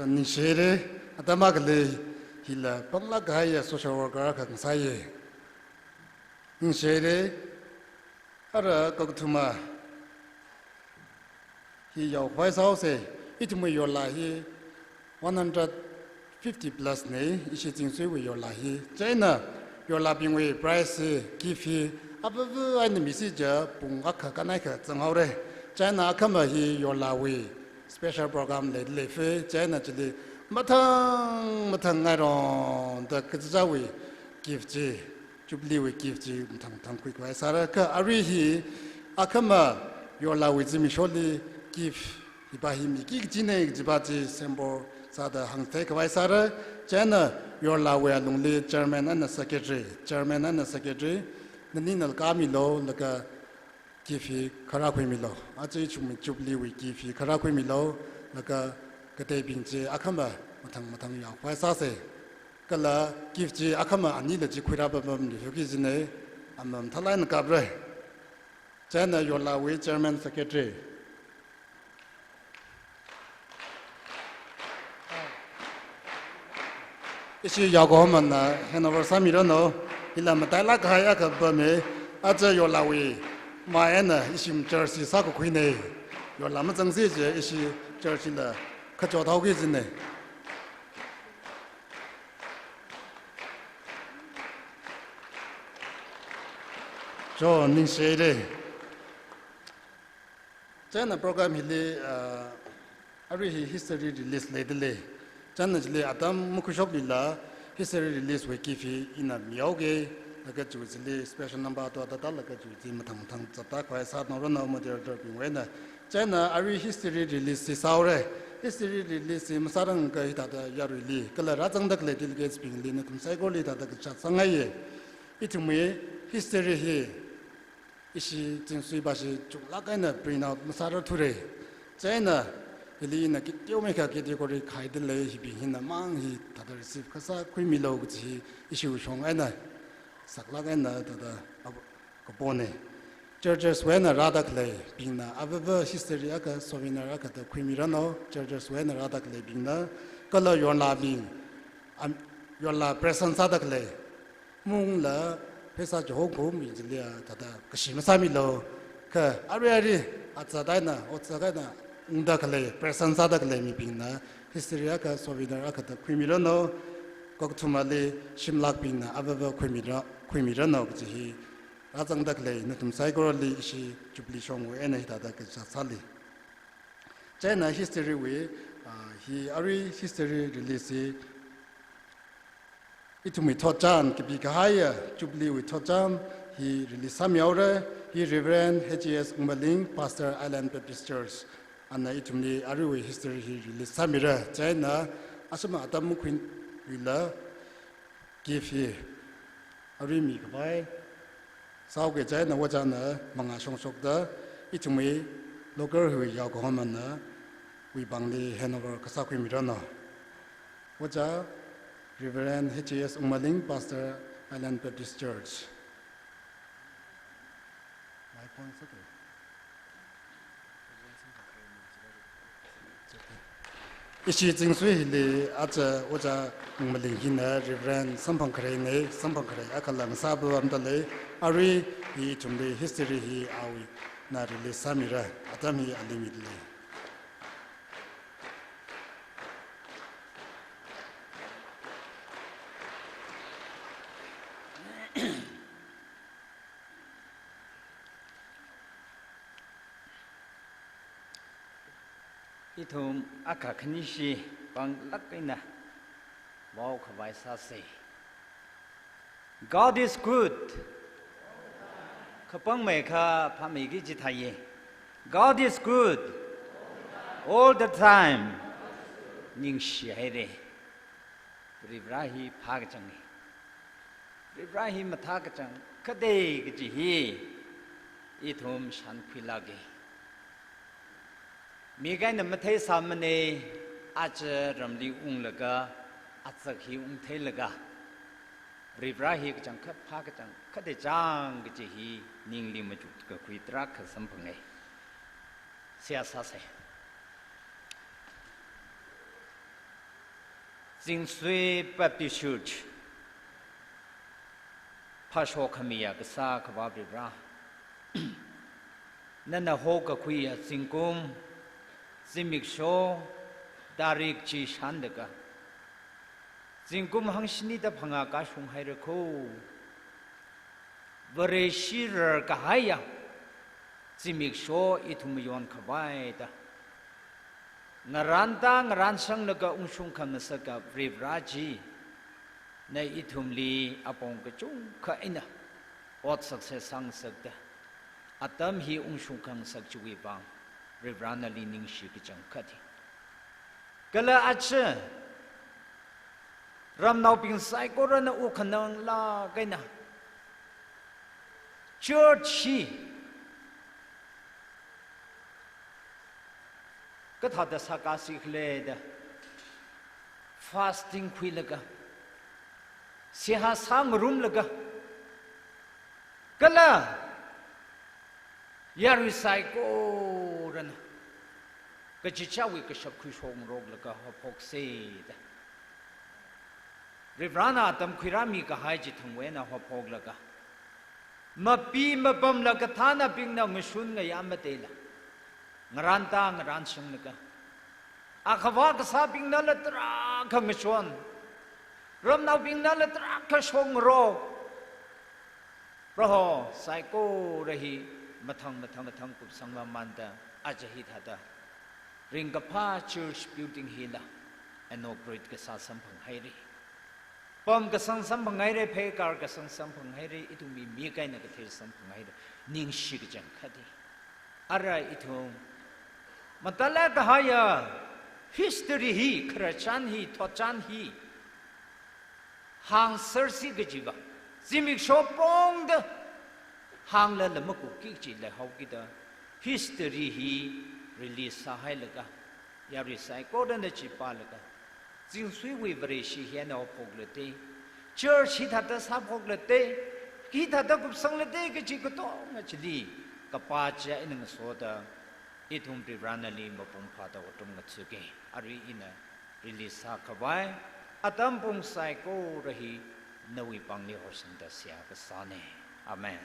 Nishere, Atamakle, Hila, Pamlakaya, social worker, Kansaye. Nishere, Ara Kokutuma. He your voice house, it may your lahi 150 plus nay, ishing with your lahi. China, your lapping way price, give he, Abu and Missija, Pungaka Kanaka, Zanghore. China come he your lawi. Special program le le fe China chili matang iron the Kazawi give ji Jubilee we give ji tang quick way Saraka Arihi Akama your la with me surely give Ibrahim Gigine Jibaji Sembo Sada Hang Take Vaisara, Jana, your la we are lonely Chairman and the Secretary, Chairman and the Secretary, the Ninal Kamilo, like a Kifi Karakwimilo, Achi Jubli, we give you Karakwimilo, like a Kate Binji Akamba, Matang Yao, Vaisase, Kala, give Ji Akama, and Nila Jikwirabam, the Yukizine, and Talan Gabre, Jana, your la we Chairman Secretary. Ishi Yagoman, Hanover Samirano, Ilamatala Kayaka Bame, Aja Yolawi, Maena, Ishim Jersey Sako Queen, Yolamazan Zija, Ishi Jersey, Kachotogizine. John Ninshade. China program he history release lately. Janajli Adam Mukushobila, history release we give in a Mioge, like a Juicy special number to Adala, like a Juicy Matang Zataka, Sat Norano, moderator Pinwena. China, Ari history release is our history release in Sarang Gaita Yarili, Kalarazang the delegates being Linux Sagoli that the Chatsangaye. It me history here. Ishi Tinsui Bashi, Chulakana, bring out Masara Ture. China. Elina Kitomeka category Kaidele, he being a man, he that received Kasa, Quimilo, which he issued from Anna, Saklagana, the Capone. Churches when a Radakle, being a Ababa history, Aka, Sovinaraka, the Quimirano, churches when a Radakle, being a color your la being, your la present Sadakle, Moon la, Pesa Jokum, Izilia, Tata, Kashimasamilo, Ka, Ariari, Atsadana, Otsagana. Undakale, presence adakale mi pingna, Hysteria, Sovinaraka, the Quimirano, Goktumale, Shimlak pingna, Ababa Quimirano, he, Razandakle, Natum Saigorali, she, Jublishong, and Sali. China history way, he Ari history release it to me Tojan, Kibikahaya, Jubli with Tojan, he released Samiora, he Reverend H.S. Umaling, Pastor Island Baptist Church. And itumni Ariwe history he released Samira, China, Asama Adamu Queen Villa, give he Arimi Kabai, Sauge China, Wajana, Mangashong Sokda, itumni local who Yagohamana, we bangli Hanover Kasaki Mirano. Waja, Reverend H.S. Umaling, Pastor Island Baptist Church. My point is okay. Ishi Jingsui, Aja, Oja, Malingina, Reverend Sampankare, Akalam Sabu Amdale, Ari, he to me history he awi, Narili Samira, Atami Alimidli. Itum akaknishi bang lakina walk by sase. God is good. Kapang meka pamigi jitaye. God is good all the time. Ning shihede. Ribrahi pagjangi. Ribrahi matagajang kade gjihi. Itum shanpilage. Migai na matay samane aja ramli laga atsakhi te laga ribrahi ka jang pha ka jang khade jang ge hi ningli majut ka kui trak sampangai siasa se Jingsui Baptist Church Pasho Kamiya ka sa ka ba ribra nana ho ka kui ya singkum Zimik show, Darik Chi Shandaka. Zingum Hangshini the Pangaka Shung Hairako. Very sheer Kahaya. Zimik show itumion Kabaida. Naranta, Ransang Naga Unshung Kanasaka, Brave Raji. Na itumli upon Gachung Kaina. What success sang Sagda. Atam he Unshung Kan Sakjuibang. ริบรานาลีนิงชีกิจังคัดก็เลยอาจจะรำนาปิงไซโกรณอุคนังลากันนะเชิดชีก็ถ้าจะสักการสิเลดfasting คุยละกันเสียหาสังรุมละกันก็เลยยาริไซโกรณก็จะเจ้าวิกษัตริย์คุยชงโรกละกันฮอพกเซดริบรานาตำคุยรามีก็หายจิตทั้งเวนะฮอพกละกันมาปีมาปั๊มละกันท่านาปิงน่ะมาชุนกับยามเตละงรันตางรันชงละกันอาขวากษาปิงนั่นละตราขมชวนรำนาปิงนั่นละตราขชงโรเพราะไซโกระหีมาทางกุบสังวามันตาอาจจะฮิตฮัดริงกับผ้า church building ฮิละinaugurate กับสาสัมพังให้รีปอมกับสัมพังให้รีเพการกับสัมพังให้รีอิทุมีกันนักเทศสัมพังให้รีนิ่งชิกจังคดีอะไรอิทุมันตะเล็กหายา history ฮีคราชันฮีทอจันฮีหางเซอร์ซีกจีบะจิมิกชอปองเดหางละละมกุกิจีละฮาวกิดา history ฮี release สาให้ละกะยาริไซโกดันเดจิปาละกะจิงซุยวิบริชีเฮียนเอาพกละเต church ฮิทัตสาพกละเตฮิทัตกุบสังละเตกจีก็ต้องอจลีกับปาเจอินังโซดาอิทุมปริบรานาลีมาปุ่มพาตาวตุงกัดสุเกอารีอินะริลิสาขวายอาตัมปุ่งไซโกระฮีนวิปังนิโฮสันตาเสียกษาเนอาเมน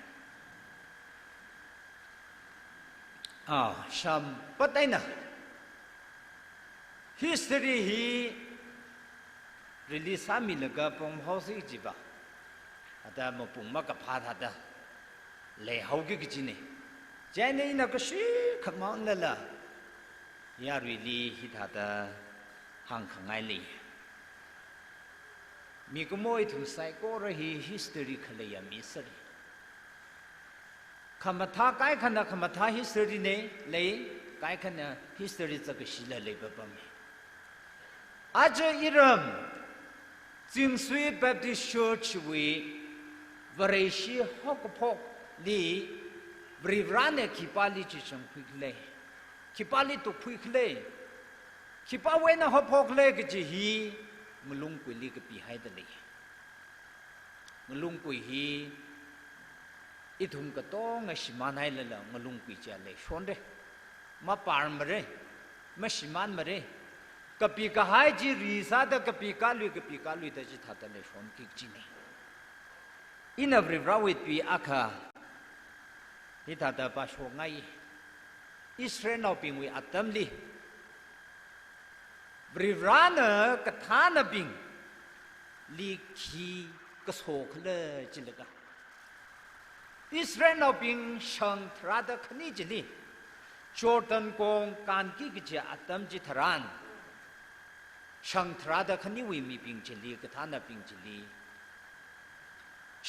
ชัมปัตไตนะ history ฮีริลิสามิลกะปุ่มเฮาสิจิบะอาตัมปุ่งมะกับพาทัดเลเฮากิกจิเนใจนี้นักชีขมอนนั่นละยาริลีฮิตาตาหังขังไงลีมีก็มวยถึงไซโกระฮี history ขเลยมีสรีขมาท่าไกขณะขมาท่า history เนี่ยเลยไกขณะ history จะก็สิละเลยแบบนี้อาจจะอิรัมจึงสวีแบบ Baptist Church วิวเรชีฮอกพกลีบริวารเนี่ยขีปาลิจิจังคุยเลยขีปาลิตุคุยเลยขีปาเวนะฮอพกเลยก็จะฮีมลุงกุยลีก็ปีให้ตะลีมลุงกุยฮีอิทุมก็ต้องไงสิมันให้เลยละมลุงกุยจะเลยชนเด้มาปาร์มเร่มาสิมันมาเร่ก็ปีก็ให้จีรีซาดก็ปีกาลุยแต่จิตหัดเลยชนกิจนี่อินาบริวารวิทปีอาคาฮิตาตาปาชงไงอิสราเอลปิงวิอัตมลีบริวารนะกฐานปิงลีคีกโศกเลยจิลกะอิสราเอลปิงช่างทราดขณีจิลีจอร์แดนกงการกิกเจอัตมจิทรานช่างทราดขณีวิมีปิงจิลีกฐานปิงจิลี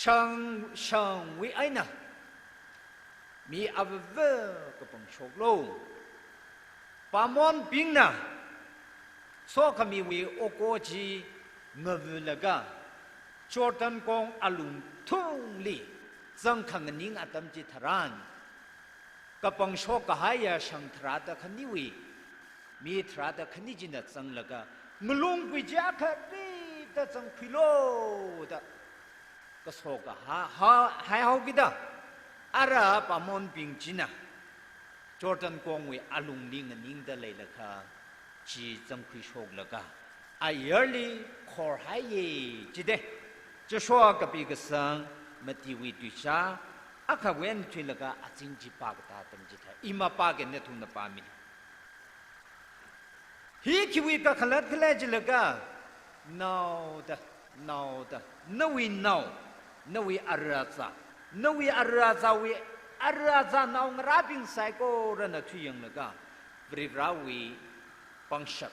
ช่างวิไอนะมีอาเวก็ปังโชกโลปามอนปิงนะโซขมีวิโอโกจีเงวลกะจอร์แดนกงอลุงทุ่งลีจังขังนิงอัตมจิทรานกปังโชกหายาช่างทราตะขณิวิมีทราตะขณิจินจังลกะมลุงกุจาคดีตะจังพิโลตะก็โซกหาหายเฮากิดาอาราปามอนปิงจินะจอร์แดนกงวิอาลุงนิงนิงตะเลยละค่ะจีจังคุยโชกละกะอาเยอลีขอหายจิเดจะชัวกับปีกสังมาทีวิตุชาอาคาเวนทุลกะอาจิงจิปากตาตัมจิตาอิมาปากเนทุนปามิลฮีคิวิกะขลัดขลัดจิลกะนาวดนวินวิอาราซานวิอาราซาวิอาราซานาวงราบิงไซโกรันทุยังลกะบริราวิปังชัก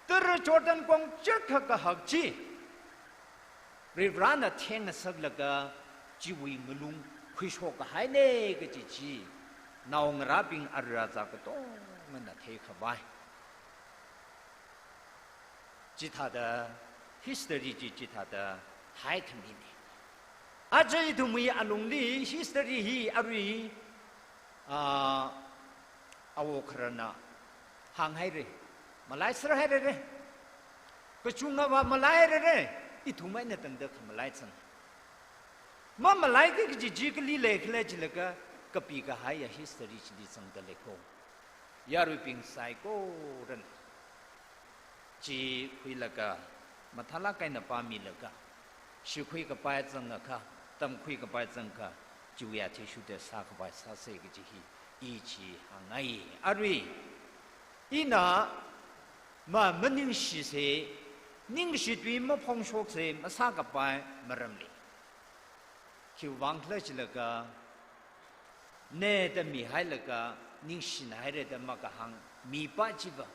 ตระจอดันกงจักกะหักจีบริรานะเทงสักลกะจีวิมลุงคุยโชกหายเนกจี naung rabing arraza ka to na thei khabai jitha da history jitha da hai thmini ajai thumi alungli history hi ari awo kharana hang hai re malai sra hai re ko chunga wa malai re ithumai na tang da malai chang ma malai ke ji kli lekh le jilaka kapi ka hai history chi sang da lekho yaru ping sai ko ran chi khui laka mathala kai na pa mi laka shi khui ka pa chang ka tam khui ka pa chang ka chu ya che shu de sa ka pa sa se ge ji hi i chi hangai arui ina ma maning shi se ning shi tui ma phong shok se ma sa ka pa maram li ki wang khle chi laka ne de mi hai laka ning shi na hai re de ma ka hang mi pa chi ba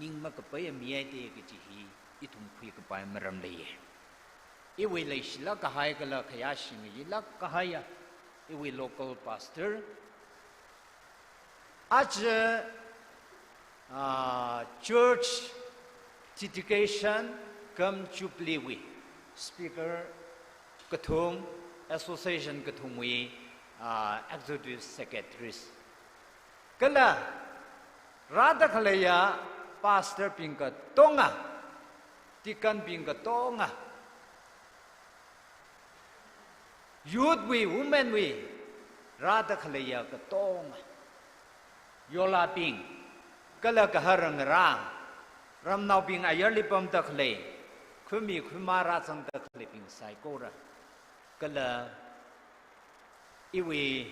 ning ma ka pa ya mi ai de ge ji hi i thum khui ka pa maram le ye I will la kahai kala kayashing la kahaya I will local pastor as church dedication come chupliwi speaker kathum association kathumwi executive secretaries kala rada khalaya pastor pinka tonga tikan pinka tonga youth we women we rada khalaya ka tong yola ping kala ka harang ra ram nau ping ayarli pam ta khle khumi khumara sang ta khle ping sai ko ra kala iwi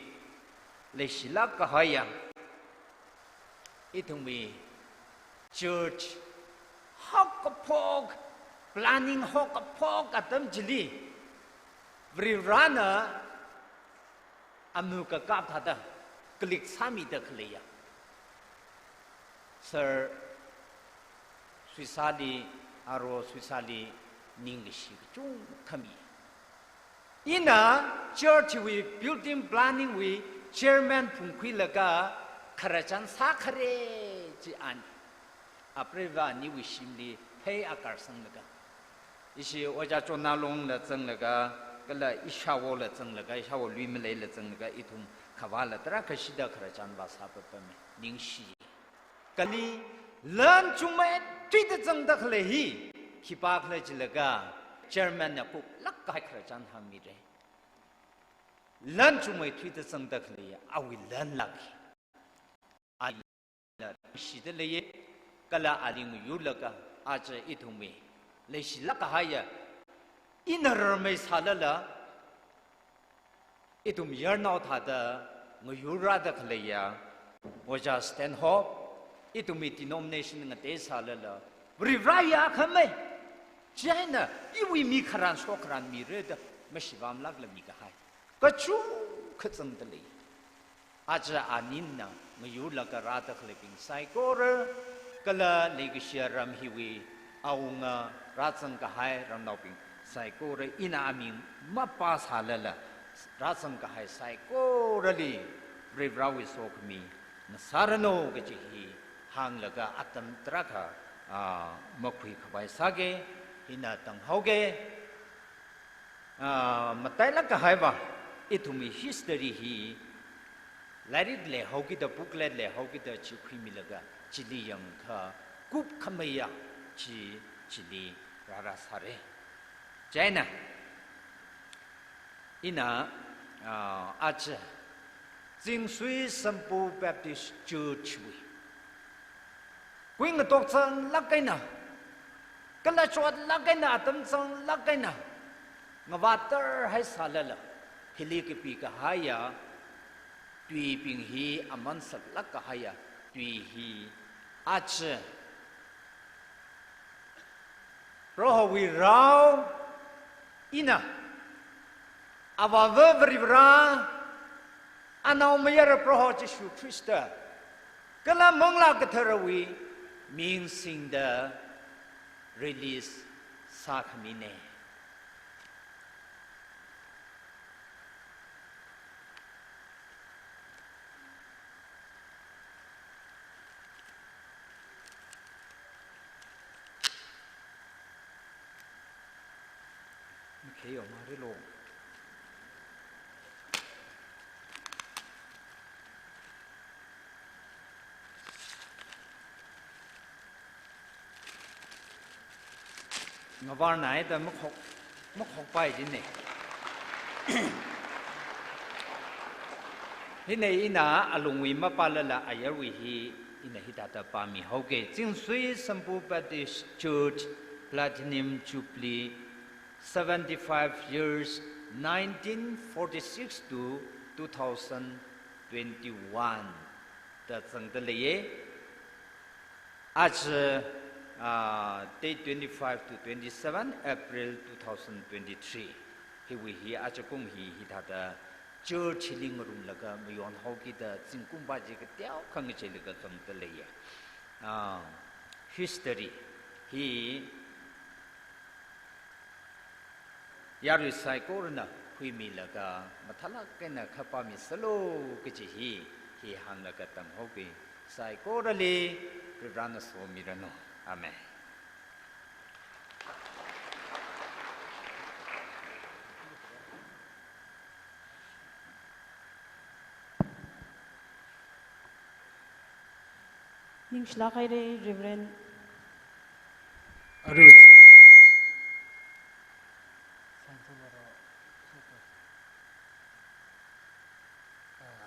le shila ka haya itumi church hok planning hok atam jili Vrana amuka kapata klik sami da kleya sir Swisali aro Swisali ningishi chung kami ina church we building planning we chairman phungkhui laga kharachan sakhare ji an apreva ni we shimli pay akar sang laga ishi oja chona long la chang laga kala ishawo la chang laga ishawo luim le la chang laga ithum khawala tra khashida kharachan ba sa pa me ningshi kali lan chumai twit chang da khle hi khipa khle jilaga chairman na ku lak kai kharachan ham mi re lan chumai twit chang da khle ya awi lan lak ai la shi de le kala aling yu laga acha ithumi le shi lak haya inner me salala itum yarnau thada nguyura da khleya moja stand hop itumi denomination ngate salala rivraya khame china iwi mi kharan sokran mi red mashibam lag la mi ka hai kachu khatsam dali aja aninna nguyula ka rata khleping saikor kala legishia ram hiwi aunga ratsang ka hai ramnau ping Saiko re ina aming mapas halala rasam ka hai saiko rali brevrawi sokmi nasarano gaji hang laga atam traka makhui khabai sage ina tang hoge matai la ka hai ba itumi history hi larit le hogi da booklet le hogi da chikhui milaga chili yang kha kup khamaya chi chili rara sare China ina acha Jingshui Sampu Baptist Church we Queen tok chang lakaina kala chot lakaina atam chang lakaina ngawater hai salala hili ke pi ka haya tui ping hi aman sak lak ka haya tui hi acha roho we rao ina avava vribra anau mayar proho Jesu Krista kala mangla katharawi ming sing the release sakhamine thấy ở mà lộ ngà vào này ta mất học bài gì này thế này ina alungwi mapalala ayarwi hi ina hitata pami hoge Jingshui Sampu Baptist Church Platinum Jubilee 75 years 1946 to 2021 da zang de le date 25 to 27 April 2023 he we hi kung hi hitata church ling room laga mayon hoki da jingkum ba ji ka tiao khang che laga tam ta le ya history hi yaru sai ko na hui mi laga mathala ke na khapa mi salo ke ji hi hang laga tam hoki sai ko ra le prana so mi ra no amen Ning shlakaire Reverend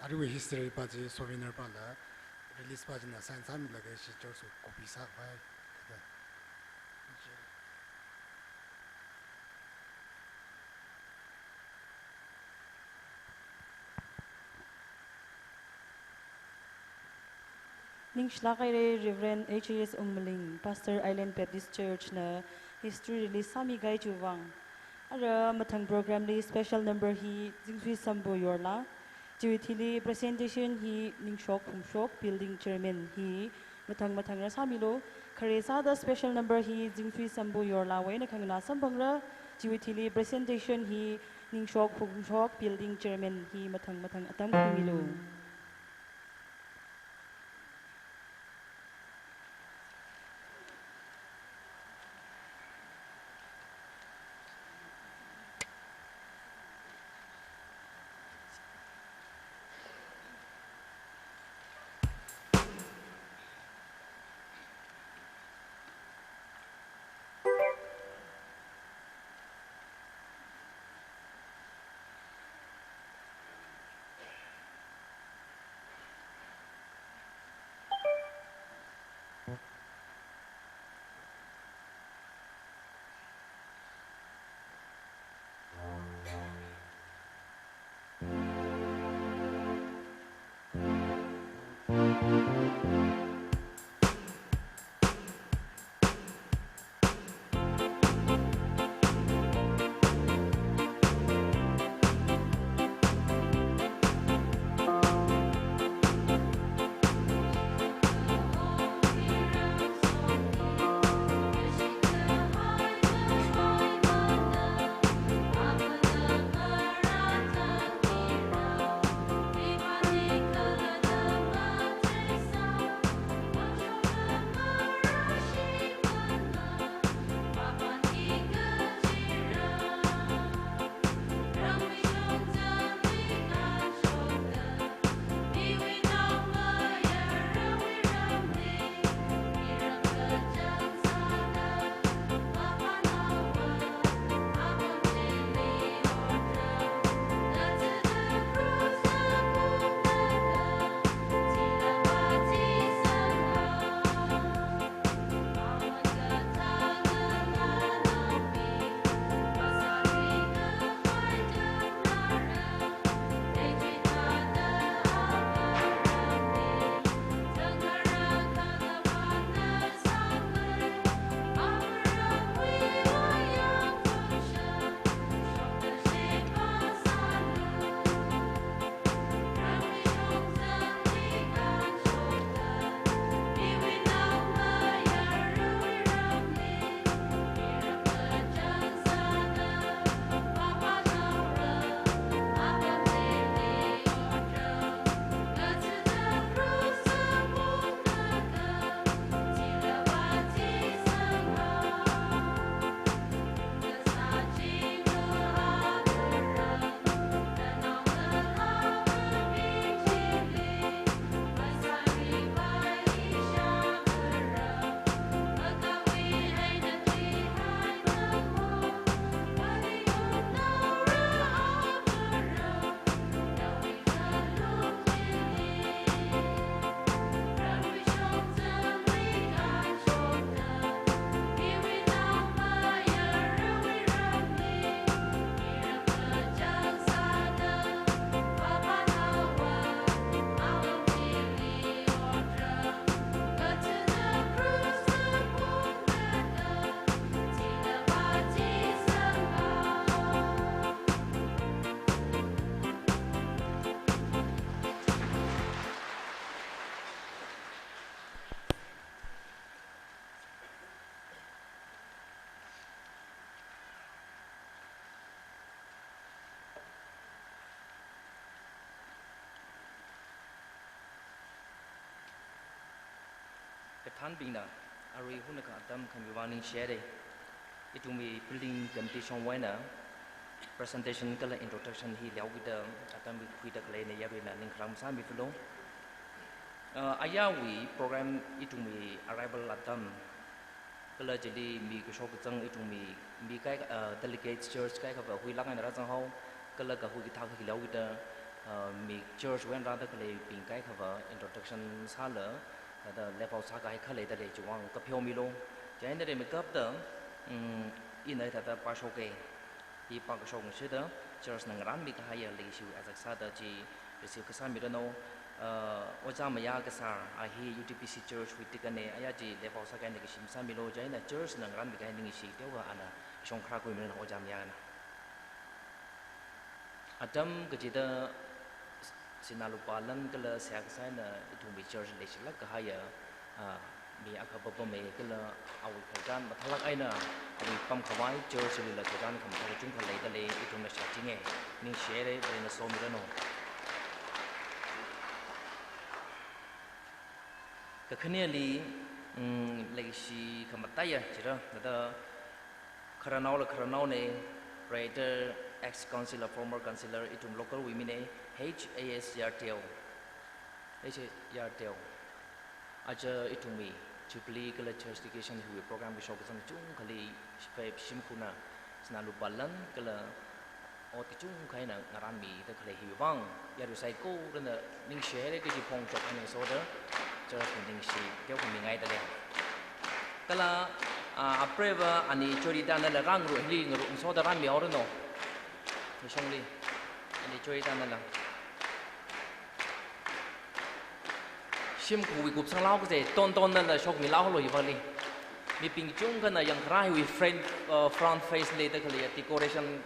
Ariwe history paji souvenir pala release paji na san sam lage shi josu copy sa bai Ning shlakaire Reverend H.S. Umling Pastor Island Baptist Church na history release sami gai chuwang ara mathang program li special number hi Jingshui Sambu Yorla Jiwithili presentation hi Ningshok Phungshok building chairman hi mathang ra samilo kharesa da special number hi Jingshui Sambu Yorla waina khangna sambangra Jiwithili presentation hi Ningshok Phungshok building chairman hi mathang atam khimilo Than being a Ari Hunaka Adam can be running share. It will be building competition winner. Presentation color introduction he liao with the Adam with the clay in Yarina in Kram Sami Filo. Ayawi program it will be arrival Adam. Color jelly, me shock zang it will be delegates church kai of a Huilang and Razan Hall. Color Kahu Taki liao with the me church went rather clay being kai of a introduction sala. The level Saka Kale that you want Kapio Milo. Janet make up the in the Pashoke. He Park Shong Shida, Church Nangaran make higher issue as a Sada G. Receive Casamirano, Ozamaya Gasar, I hear UTPC Church with Tikane, Ayaji, level Saka and Kishim Samilo, Jaina Church Nangaran beginning she, Dova Anna, Shon Krakuman Ozamiana. Adam Gajida Sinalupalan, Gala Saksana, it will be church like a higher. Me a couple of me, I will Kajan, but like I know, we come Kawai, church, like Kajan, come to the Junka later, it will be shutting it. Ning share it in the Somirano. Kakaniali, like she come a tire, the Karanole, writer, ex councillor, former councillor, it will local women, HAS Yartel. Yartel. Aja itu mi, cipli kalau church education hui program besok kesana cung kali supaya simkuna senalu balan kalau oti cung kaya na ngaran mi itu kali hiwang ya rusai ko dan ning share ke jipong cok ane soda church ning shi dia kami ngai tadi kalau apreva ani cerita na rang ru hili ngru soda ran mi orang no nisong li ani cerita na Sim ku gup sang lau ke ton nan la shok mi lau lo yibali mi ping chung kana yang rai wi front face later kali decoration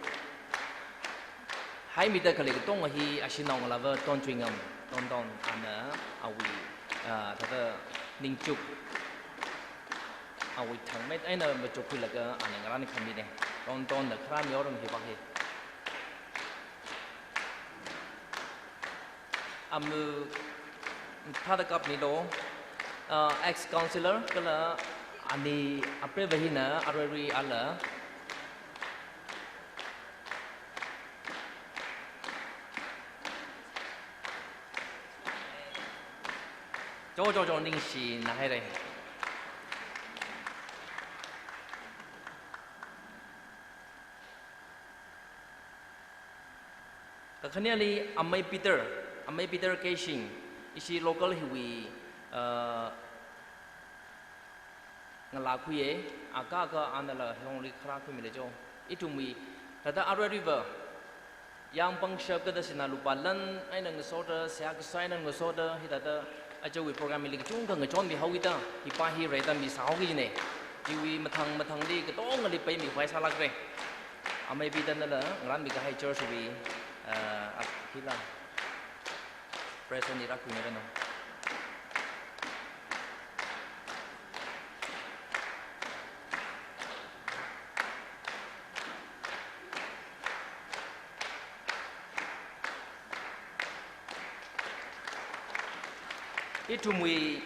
hai mi ta kali tong hi asinong lava ton chwingam ton ana awi ta ning chuk awi thang met ai na ma chuk la ka ana ngara ni khami ne ton la khram yo rom hi ba he Pada kap ni do ex councillor kala ani apre bahina arwari ala jo ning si na hai re kakhania li amai Peter Casing isi local hui ngalakuye aga anala hongli khra khu mile jo itumi tata arwa river yang pangshap kada sinalupalan ai nang soda sak sai nang soda hitata ajawi program mi chung ka ngchon mi hawita hi pa hi reta mi sawi ne jiwi mathang li ka tong li pai mi khwai salak re amai bi dan la ngran mi ka hai church wi hila Present Iraq punya kan? Itu mui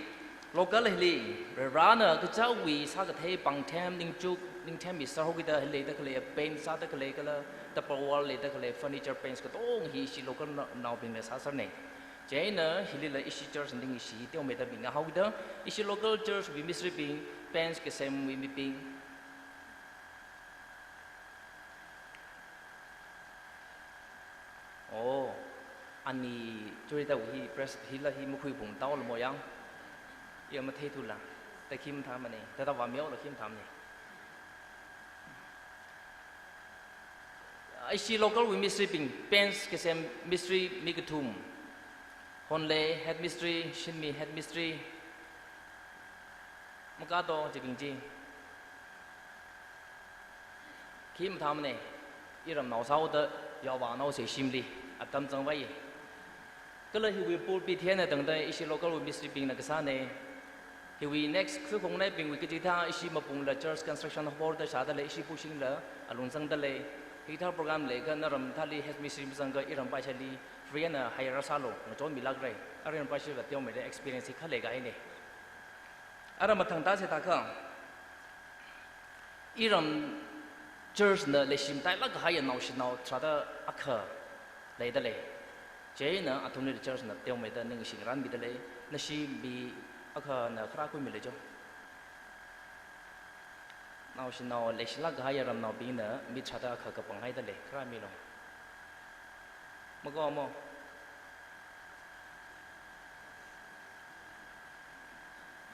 local heli, rana kecau wi sahaja hei pangtem ning tem bisa ho kita heli tak kali paint sahaja kali kala tapal wall le tak kali furniture paints ketong hi si local now bing sasar ne. Jaina hilila isi church nding isi teo meta binga hawida isi local church we misri ping pens ke sem we mi ping oh ani cerita wi press hila hi mu khui bung tao lo moyang ia ma the tu la ta kim tham ne ta wa miao lo kim tham ne isi local we misri ping pens ke sem misri migatum Honle headmistress, Shinmi headmistress, Makato Jigingji. Kim Tamne, Iram Nausau the Yawano say Shimli at Tamzang Way. Color he will pull bit here and the issue local will be sleeping like a Sane. He will next Kukong Napping with Kitita, Ishimapung, the church construction of board, the Shadale, Ishi pushing the Alunsang Dale. Hita program le Ganaram Tali headmistress Zanga Iram Pachali. Riana higher salo, not only lagre, Arian Pashi that the experience Kalega in it. ara mathang ta se ta kha iram church na le sim tai la ga ya nau shi nau tra da akha le da le je na athuni church na teu me da ning sing ran bi da le na shi bi akha na khra ku mi le jo nau shi nau le shi la ga ya ram nau bi na mi tra da akha ka pang hai da le khra mi lo ma go mo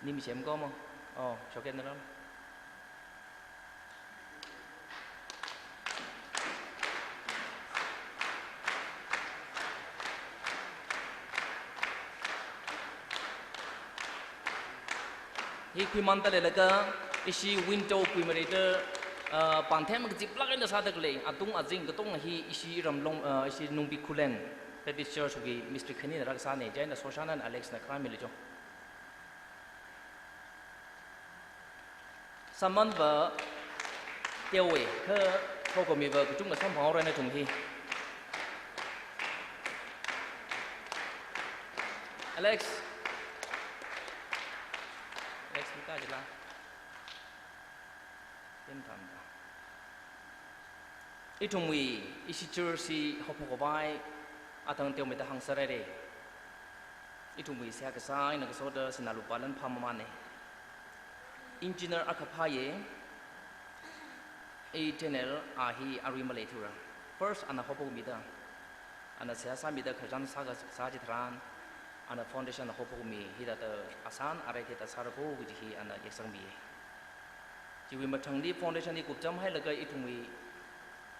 ni mi xem có không? Cho cái đó. Hi quy man ta le ka isi window quy mà đây pan thêm cái zip plug nó sao đượcเลยatung azing cái tung hi isi ram long isi nung bi kulen Baptist Church gi Mr. Khani ra sa ne jain na Soshanan Alex na kram le jo Saman vợ tiêu ủy khơ khâu của mình vợ của chúng là tham họ rồi này thùng hi Alex chúng ta chỉ là tên thần ít thùng mì ít jersey học học bài à thằng tiêu mình ta hàng sợi đây ít thùng mì xe cái sai nó cái số đó xin lục ba lần phàm mà này engineer akapaye eternal ahi arimale thura first ana hopo mida ana siasa mida khajan saga sajitran ana foundation hopo mi hida ta asan are ta sarko gi ana yesang bi jiwi mathang di foundation ni kupjam hai laga itumi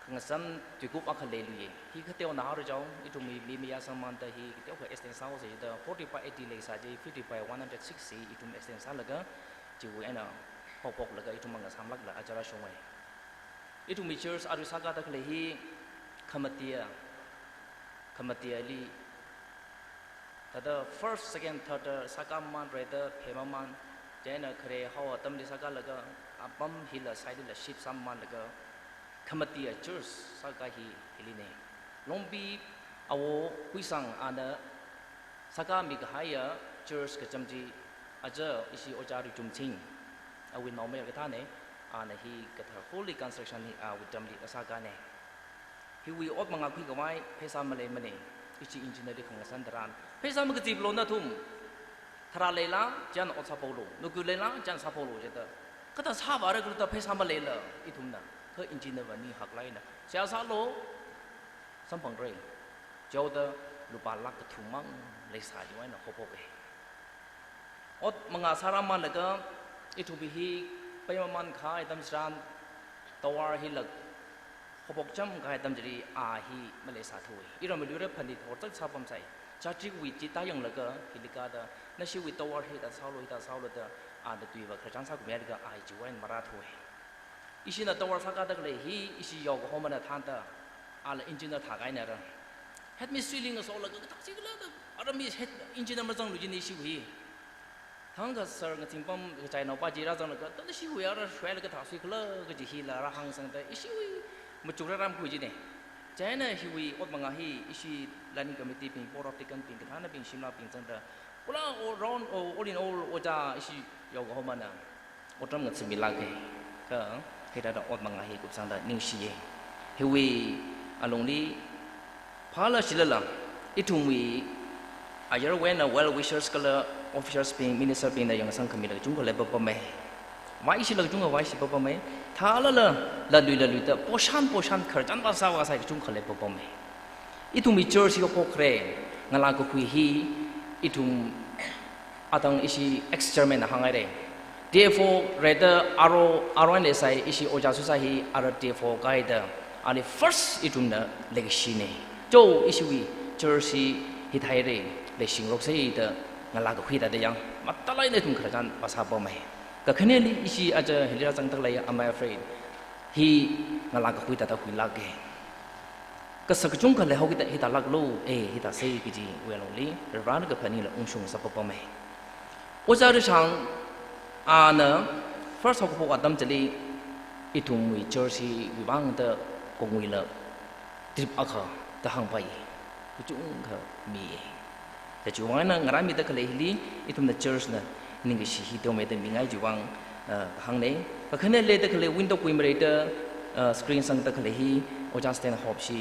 khangasan tikup akhale lui hi khateo na ro jaw itumi bi mi asaman ta hi kiteo kha extension se da 4580 le sa ji 55 160 itum extension laga jiwi ana hopok laga itu manga samlak la acara shongwai itu church adu saga ta khle hi khamatia li tada first second third saka man rather phema man jaina khre hawa tam li saka laga apam hila side la ship sam man laga khamatia church saka hi hiline lombi awo kuisang ana saka mi ga haya church ka chamji aja isi ojaru chumching awin normal ka thane ana hi ka tha fully construction hi with damli asaka ne hi wi ot manga khi gawai phesa male mane ichi engineer de khang san daran phesa ma ka jib lo na thum thara lela jan ot sa polo nuku lela jan sa polo je ta ka ta sa ba ra ka ta phesa male la i thum na kha engineer wa ni hak lai na sia sa lo sam phang re jaw da lupa lak ka thumang le sa ji wai na hopo be ot mga saraman laga itu bihi payman khai tam sran tawar hi lag hopok cham khai tam jari a hi male sa thui iram lure phani thor tak sapam sai chachi wi chi ta yang laga hilika da na shi wi tawar hi da saulo da a da tui wa khachan sa ku me ga ai ji wan mara thui isi na tawar sa ka da le hi isi yog ho mana than ta al engineer tha gai na ra het mi swiling so laga ta si la da arami het engineer ma jang lu ji ni shi wi thang ga sar nga timpam ga chai no pa ji ra jang ga ta shi hu ya ra shwai la ga tha sui kla ga ji hi la ra hang sang ta isi wi mu chu ra ram khu ji ne chai na hi wi ot manga hi isi learning committee ping board of taken ping ka na ping simla ping chang da ula o round o all in all o ja isi yo ga ho ma na o tam nga simi la ke ka he da ot manga hi ku sang da ning shi ye hi wi along li pha la shi la la itung wi ayar when a well wishers kala officers being minister being the young sang kami la chung ko le pa me wai shi la chung wai shi pa me tha la lui ta poshan khar chan ba sa wa sai chung ko le pa me itum mi church ko pokre ngala ko kui hi itum atang isi experiment hangai re therefore rather aro ne sai isi oja su sai hi ara therefore guide ani first itum na legacy ne jo isi wi church hi thai re le sing rok sai da ngala ko khida de yang matalai ne thum khran basa pa mai ka khane li isi aja hilira chang tak lai am afraid hi ngala ko khida ta khui la ge ka sak chung ka le ho ki ta hi ta lak lo hi ta sei ki ji we lo li ran ka phani la ung shung sa pa mai o ja ri chang ana first of all adam chali itum wi church wi bang ta ko ngui la trip akha ta hang pai ku chung ka mi ta chu wana ngara mi ta kale hili itum na church na นิ่งก็สิฮิตไม่ได้มีง่ายจีวังหังนี้ก็แค่นี้เลยแต่เขาเลยวินโดว์คุยมาเลยแต่สกรีนสังแต่เขาเลยฮีโอจาสเตนฮอปชี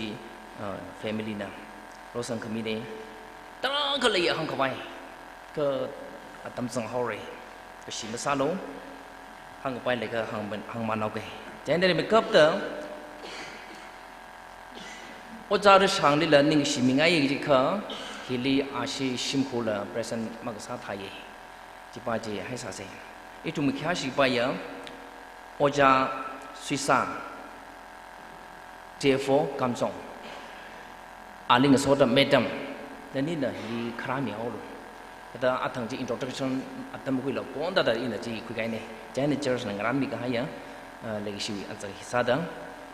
แฟมิลี่นะเราสังคมนี้ตั้งเขาเลยหังเข้าไปก็ตั้มสังเขาเลยก็ชิมซาโลหังเข้าไปเลยก็หังมันเอาไปแต่ในเมื่อกับเตอโอจาร์ช่างนี่แหละนิ่งชิมง่ายอย่างที่เขาฮิลีอาชีชิมคูละเพรสเซนต์มักษาไทยจีบาจีให้สาเซอีทุกมิแค่สิบายโอจาสวิสานเจฟโอกำจงอาลิงสอดเมดัมแต่นี่นะฮีครามีเอาลูแต่อัตถังจีอินโทรดักชั่นอัตถังคุยแล้วปอนด์แต่อินจีคุยกันเนี่ยใจเนี่ยเจอสิ่งงานมีกันให้เลยชีวิตอันจะฮิสาดัง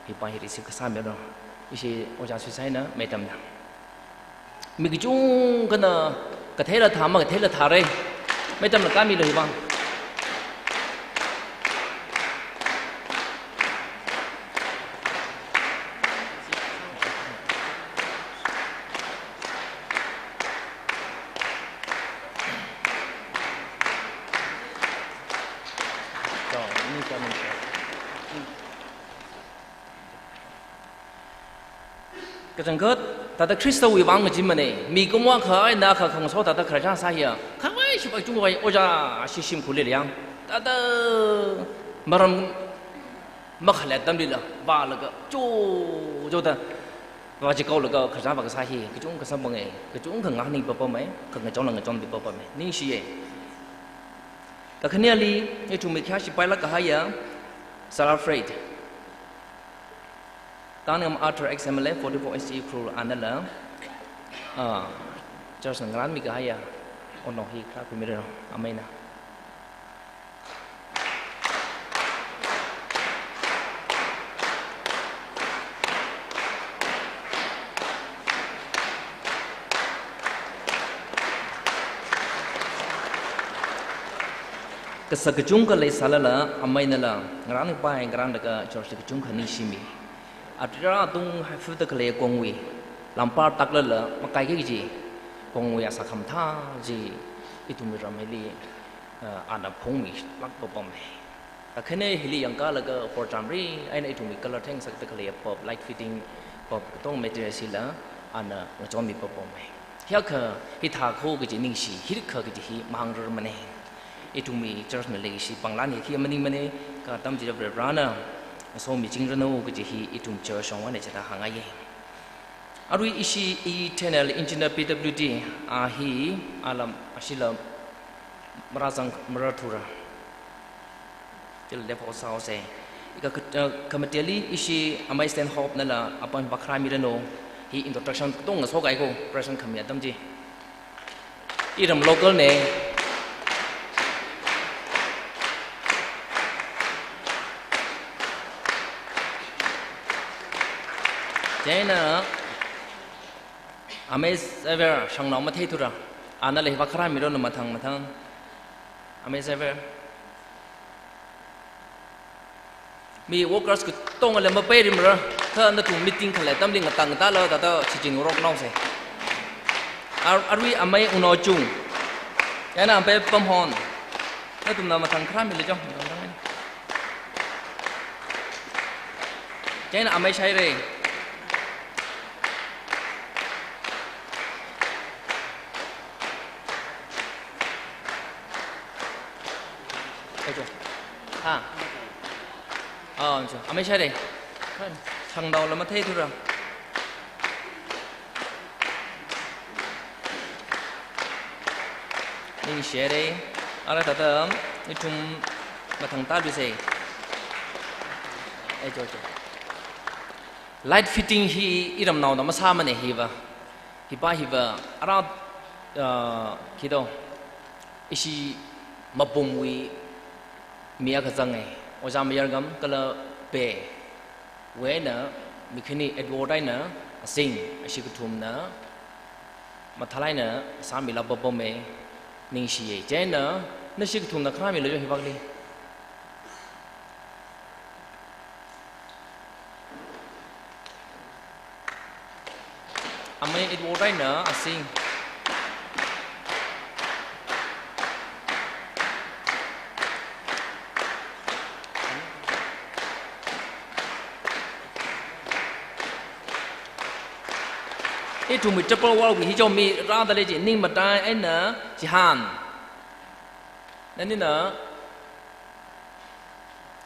ฮิปาฮิริสิกษาเมื่อนั้นอีสิโอจาสวิสานนะเมดัมนะมีกิจงกันนะกระเทละทำมากระเทละทาร์เร่เมดัมนะการมีเลยบ้างก็จังเกิดแต่คริสต์วิวังมันจิมันเนี่ยมีกุมว่าเขาไอ้นาเขาของเขาแต่คริสต์สายเขาไม่ใช่ไปจุงไว้โอจาชิชิมคุเรียงแต่มารำมาขลัดตั้มดีละบ้าแล้วก็จู่แต่ว่าจะเกาแล้วก็คริสต์ว่าก็สายก็จุงก็สมบังเองก็จุงข้างงานนี่ป๊อปไหมข้างในจอนหลังจอนดีป๊อปไหมนี่สิเองก็ขณะนี้ไอ้จุงมีแค่สิไปแล้วก็หายซาลาเฟรดตอนนี้ผมอัลตร้าเอ็กซ์เอ็มเอล44 SG ครูอันนั้นแล้วเจ้าสังกัดมีกันยังโอ้โหฮีครับคุณไม่ได้หรออาไม่นะก็สักจุงก็เลยสาระละอาไม่นั่นละงานนี้ไปงานเด็กเจ้าสักจุงคนนี้ชิมีอัตราตรงให้ฟื้นตัวเลยกงวีลำปาตักเลยละมาไกลกี่จีกงวีอาศัยคำท่าจีอิตุมิรามิลีอันดับพงมีลักปปอมแต่แค่นี้ฮิลียังก็แล้วก็พอจำรีไอ้ในอิตุมิก็เราแทงสักตัวเลยปอบไลท์ฟิตติ้งปอบต้องเมทีเรียลสิละอันนั้นจอมมีปปอมเฮียคือฮิตาโคกี่จีนิ่งสิฮิตคือกี่จีมังรมันเองอิตุมิเจอร์สเมลีสิปังลานเฮียมันนี่มันเองก็ตั้มจีจะเบรบร้านสมัยจริงๆเราก็จะฮีอิทุมเจอช่องวันนี้จะได้หางไงอารุอิชิอีเทนเนลอินจิเนียร์ PWD ฮีอาลัมอาชิลมราซังมราทูระจะเรียกภาษาเซ่ก็คำเดียวอิชิอามัยสเตนฮอปนั่นแหละอาปันบักครามิเรโนฮีอินโทรดักชั่นต้องกับโซกไอโก้เพรสเซนต์คำนี้ตั้มจีอีรำโลกลเนี่ยเจ้าน่ะอเมซเอเวอร์ช่างน้องมาเทตุระอันนั้นเลยว่าครามีรถมาทางอเมซเอเวอร์มีวอร์กเกอร์สก็ต้องอะไรมาเปิดมั้ยถ้าอันนั้นถูกมิ팅ขลังตั้มลิงตั้งตาแล้วแต่ชิจิงรอกน้องเสียอารุยอเมย์อุณโอจุงเจ้าน่ะไปปั๊มฮอนแล้วตุ้มน้ำมาทางครามีเลยจ้ะเจ้าน่ะอเมย์ใช้เลยไม่ใช่เลยทางเราแล้วมาเททุระนี่เสียเลยอะไรแต่นี่ทุ่มมาทางตาดูสิไอ้โจ้ไลท์ฟิตติ้งฮีอีรำนาวน้ำมาซ้ำมันเนี่ยฮีวะอะไรคิดดูอิชิมาปุ่มวีมีอะไรจังไงโอจามยาร์กัมก็เลยเป๋เว้นมีแค่นี้เอ็ดวอร์ดได้นะสิ่งสิ่งทุ่มนะมาทลายนะสามีเราบ่มเองนิ่งเสียเจนะนั่นสิ่งทุ่มนะครามีเลยจะเห็นบ้างดิไม่เอ็ดวอร์ดได้นะสิ่ง ít chúng mình triple wall vì cho mình ra đây chỉ ninh mà trái ấy nè chỉ hàn nên nè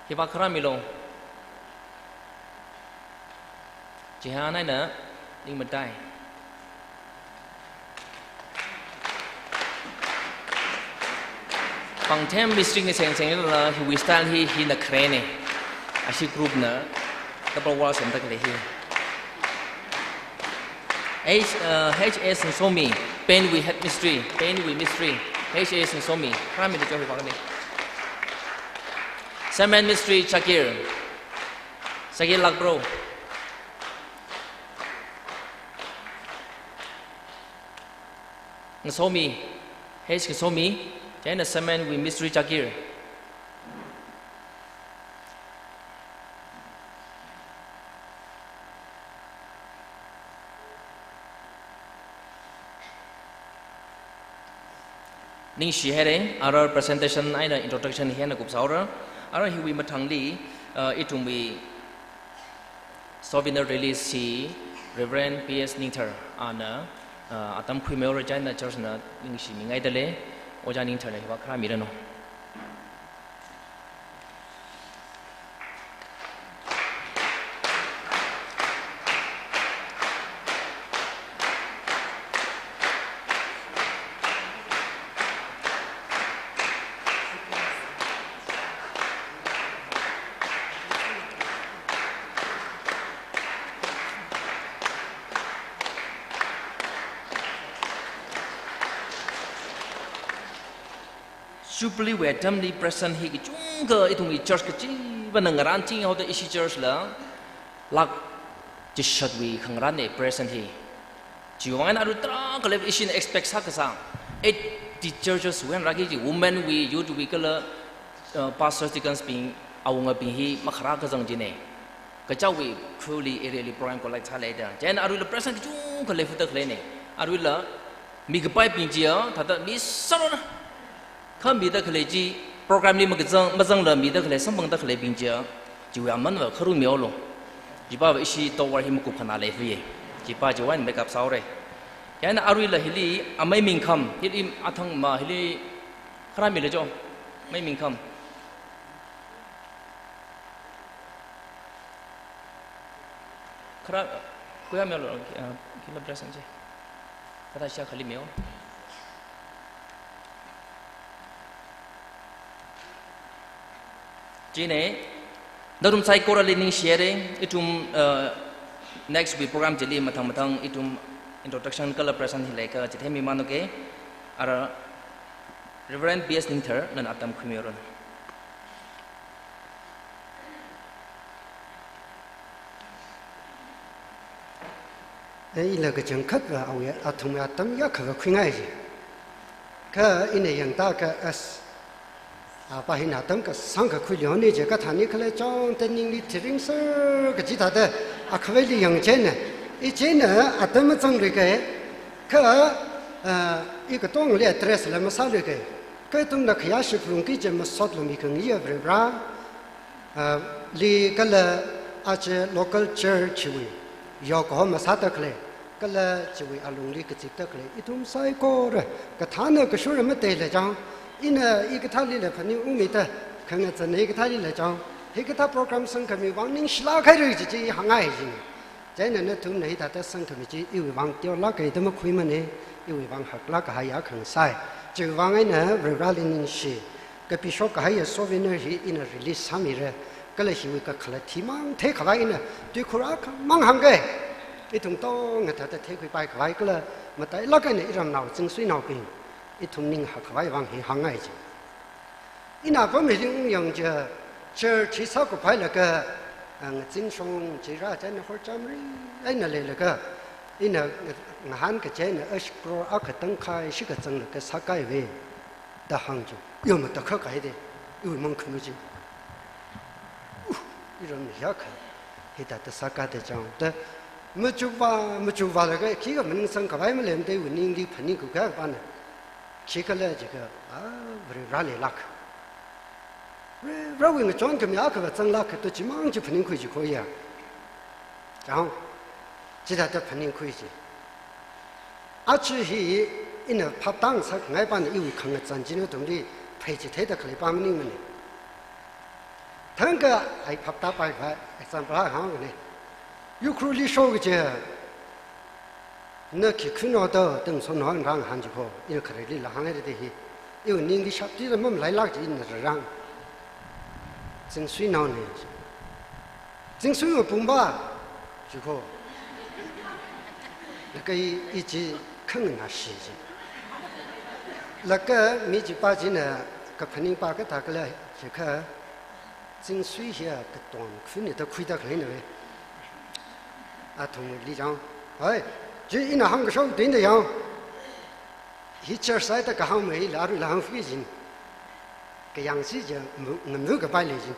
thì bác khám mi luôn chỉ hàn này nè ninh mà trái bằng thêm mystery này xem là we stand here in the crane ashi group nè double wall xem tất cả đây HS and Somi, pain we had mystery, pain we mystery, HS and Somi, khám mình cho mọi người. Semen mystery Shakir Lakbro. Somi, HS Somi, then the semen we mystery Shakir. Ning shi here our presentation ai na introduction here na kup saura ara hi we mathang li itung we souvenir release si Reverend PS Ningthar ana atam khrimeo China church na ning shi mingai dale oja Ningthar le wa khra mi rano Jubilee we tamli present hi ki chunga itung church ka chi banang ran chi ho the isi church la lak chi shot we khangran ne present hi jiwan aru tra ka le isi expect sa ka sa it the churches when ragi ji women we you to we kala pastor deacons being awunga bi hi makhara ka jang ji ne ka chaw we truly really program ko like tha le da jen aru le present chung ka le fu ta kle ne aru la mi ka pai pin ji ya tha ta mi sa na kham mi da khle ji program ni ma zang la mi da khle sam bang da khle bin ja ji wa man wa khru myo lo ji ba ba isi to war hi mu ku khana le fi ji pa ji wan make up saw re ya na arui la hili amai min kham hili athang ma hili khra mi le jo mai min kham khra ko ya myo lo ki la present je kata sha khali myo Jine, darum sai kora learning sharing itum next week program jeli matang itum introduction kala present hileka jithemi manoke ara Reverend PS Ningthar nan atam khumioron ai la ka chang khat wa au ya athum ya tam ya kha khwingai ka ine yang ta ka as bà hiện nay tấm cái sang cái khuya này chỉ có thằng này cái trong tên ninh đi thiền sư cái chỉ ta đó cái về đi yang trên này ý trên này tấm trong cái cái东này address là mà sao cái tấm là khai sử dụng cái gì mà sót là mình cần nhiều về ra li cái là local church vậy giờ có mà sao được cái là chỉ vì alung li cái gì được ít tấm sai cô rồi cái thằng này cái số là mất tiền là chăng ina cái thằng này là phần nhiều người ta khang là chân cái thằng này là chăng cái thằng program sang cái mình vang ninh sla khai rồi chỉ hàng ngày gì thế nên nó thùng này ta sang cái mình chỉ yêu vang tiêu lá cái đó mà khui mà này yêu vang học lá cái hay ở khang sai chỉ vang ấy nè về ra lên ninh sĩ cái bị sốc cái hay souvenir hi ina release sang mi rồi cái là hiểu cái khai thì mang thế khai ina tuy khura mang hàng cái thùng to người ta thế cái bài khai cái là mà tại lá cái này làm nào chính suy nào bình ít thùng ninh học vài vang hi hàng ngày chứ, ina có mấy những yang chờ chỉ sau cái phải là cái chính song chỉ ra trên hồ chăm ri, ấy là cái ina ngàn cái trên ở scroll ở cái tầng khai sĩ cái tầng là cái sa cái về, đã hàng chứ, yêu mà ta khó cái đấy, yêu mong không chứ, yêu mà hiểu cái, thì ta sa cái đấy chẳng, ta mà chụp vào là cái khi cái mình sang cái phải mà làm đấy, mình ninh đi phần ninh cái bạn này. Chỉ có là cái về ra lệ lạc, ra người chọn cái miếng cái vật chân lạc tôi chỉ mang chỉ phần ninh khui chỉ khui à, chẳng, chỉ là tôi phần ninh khui chỉ, 阿只是因为拍档才爱办的，因为看个战争的同里配置太的可以帮你们呢。ทั้งก็ไอ้พับตาไปไปไอ้สัมปราหางเนี่ยยุครุ่งโชกเจอเนี่ยคิดขึ้นเอาตัวตึงสนองร่างหันจุโคยิ่งขยันลีละหังให้ได้ที่ยิ่งนิ่งที่ชับที่เราไม่ไหลลักจีนร่างจึงสุยนอนเนี่ยจึงสุยมาปุ่มบ้าจุโคแล้วก็อีจีขึ้นหน้าสีจีแล้วก็มีจีป้าจีเนี่ยกับพนิงป้าก็ตากเลยเชื่อเขา真水些个短，去年都亏得很了喂。同李长，就一那行个手对的样，一截晒得个行没，拉入行费劲，个样子就没个摆来劲。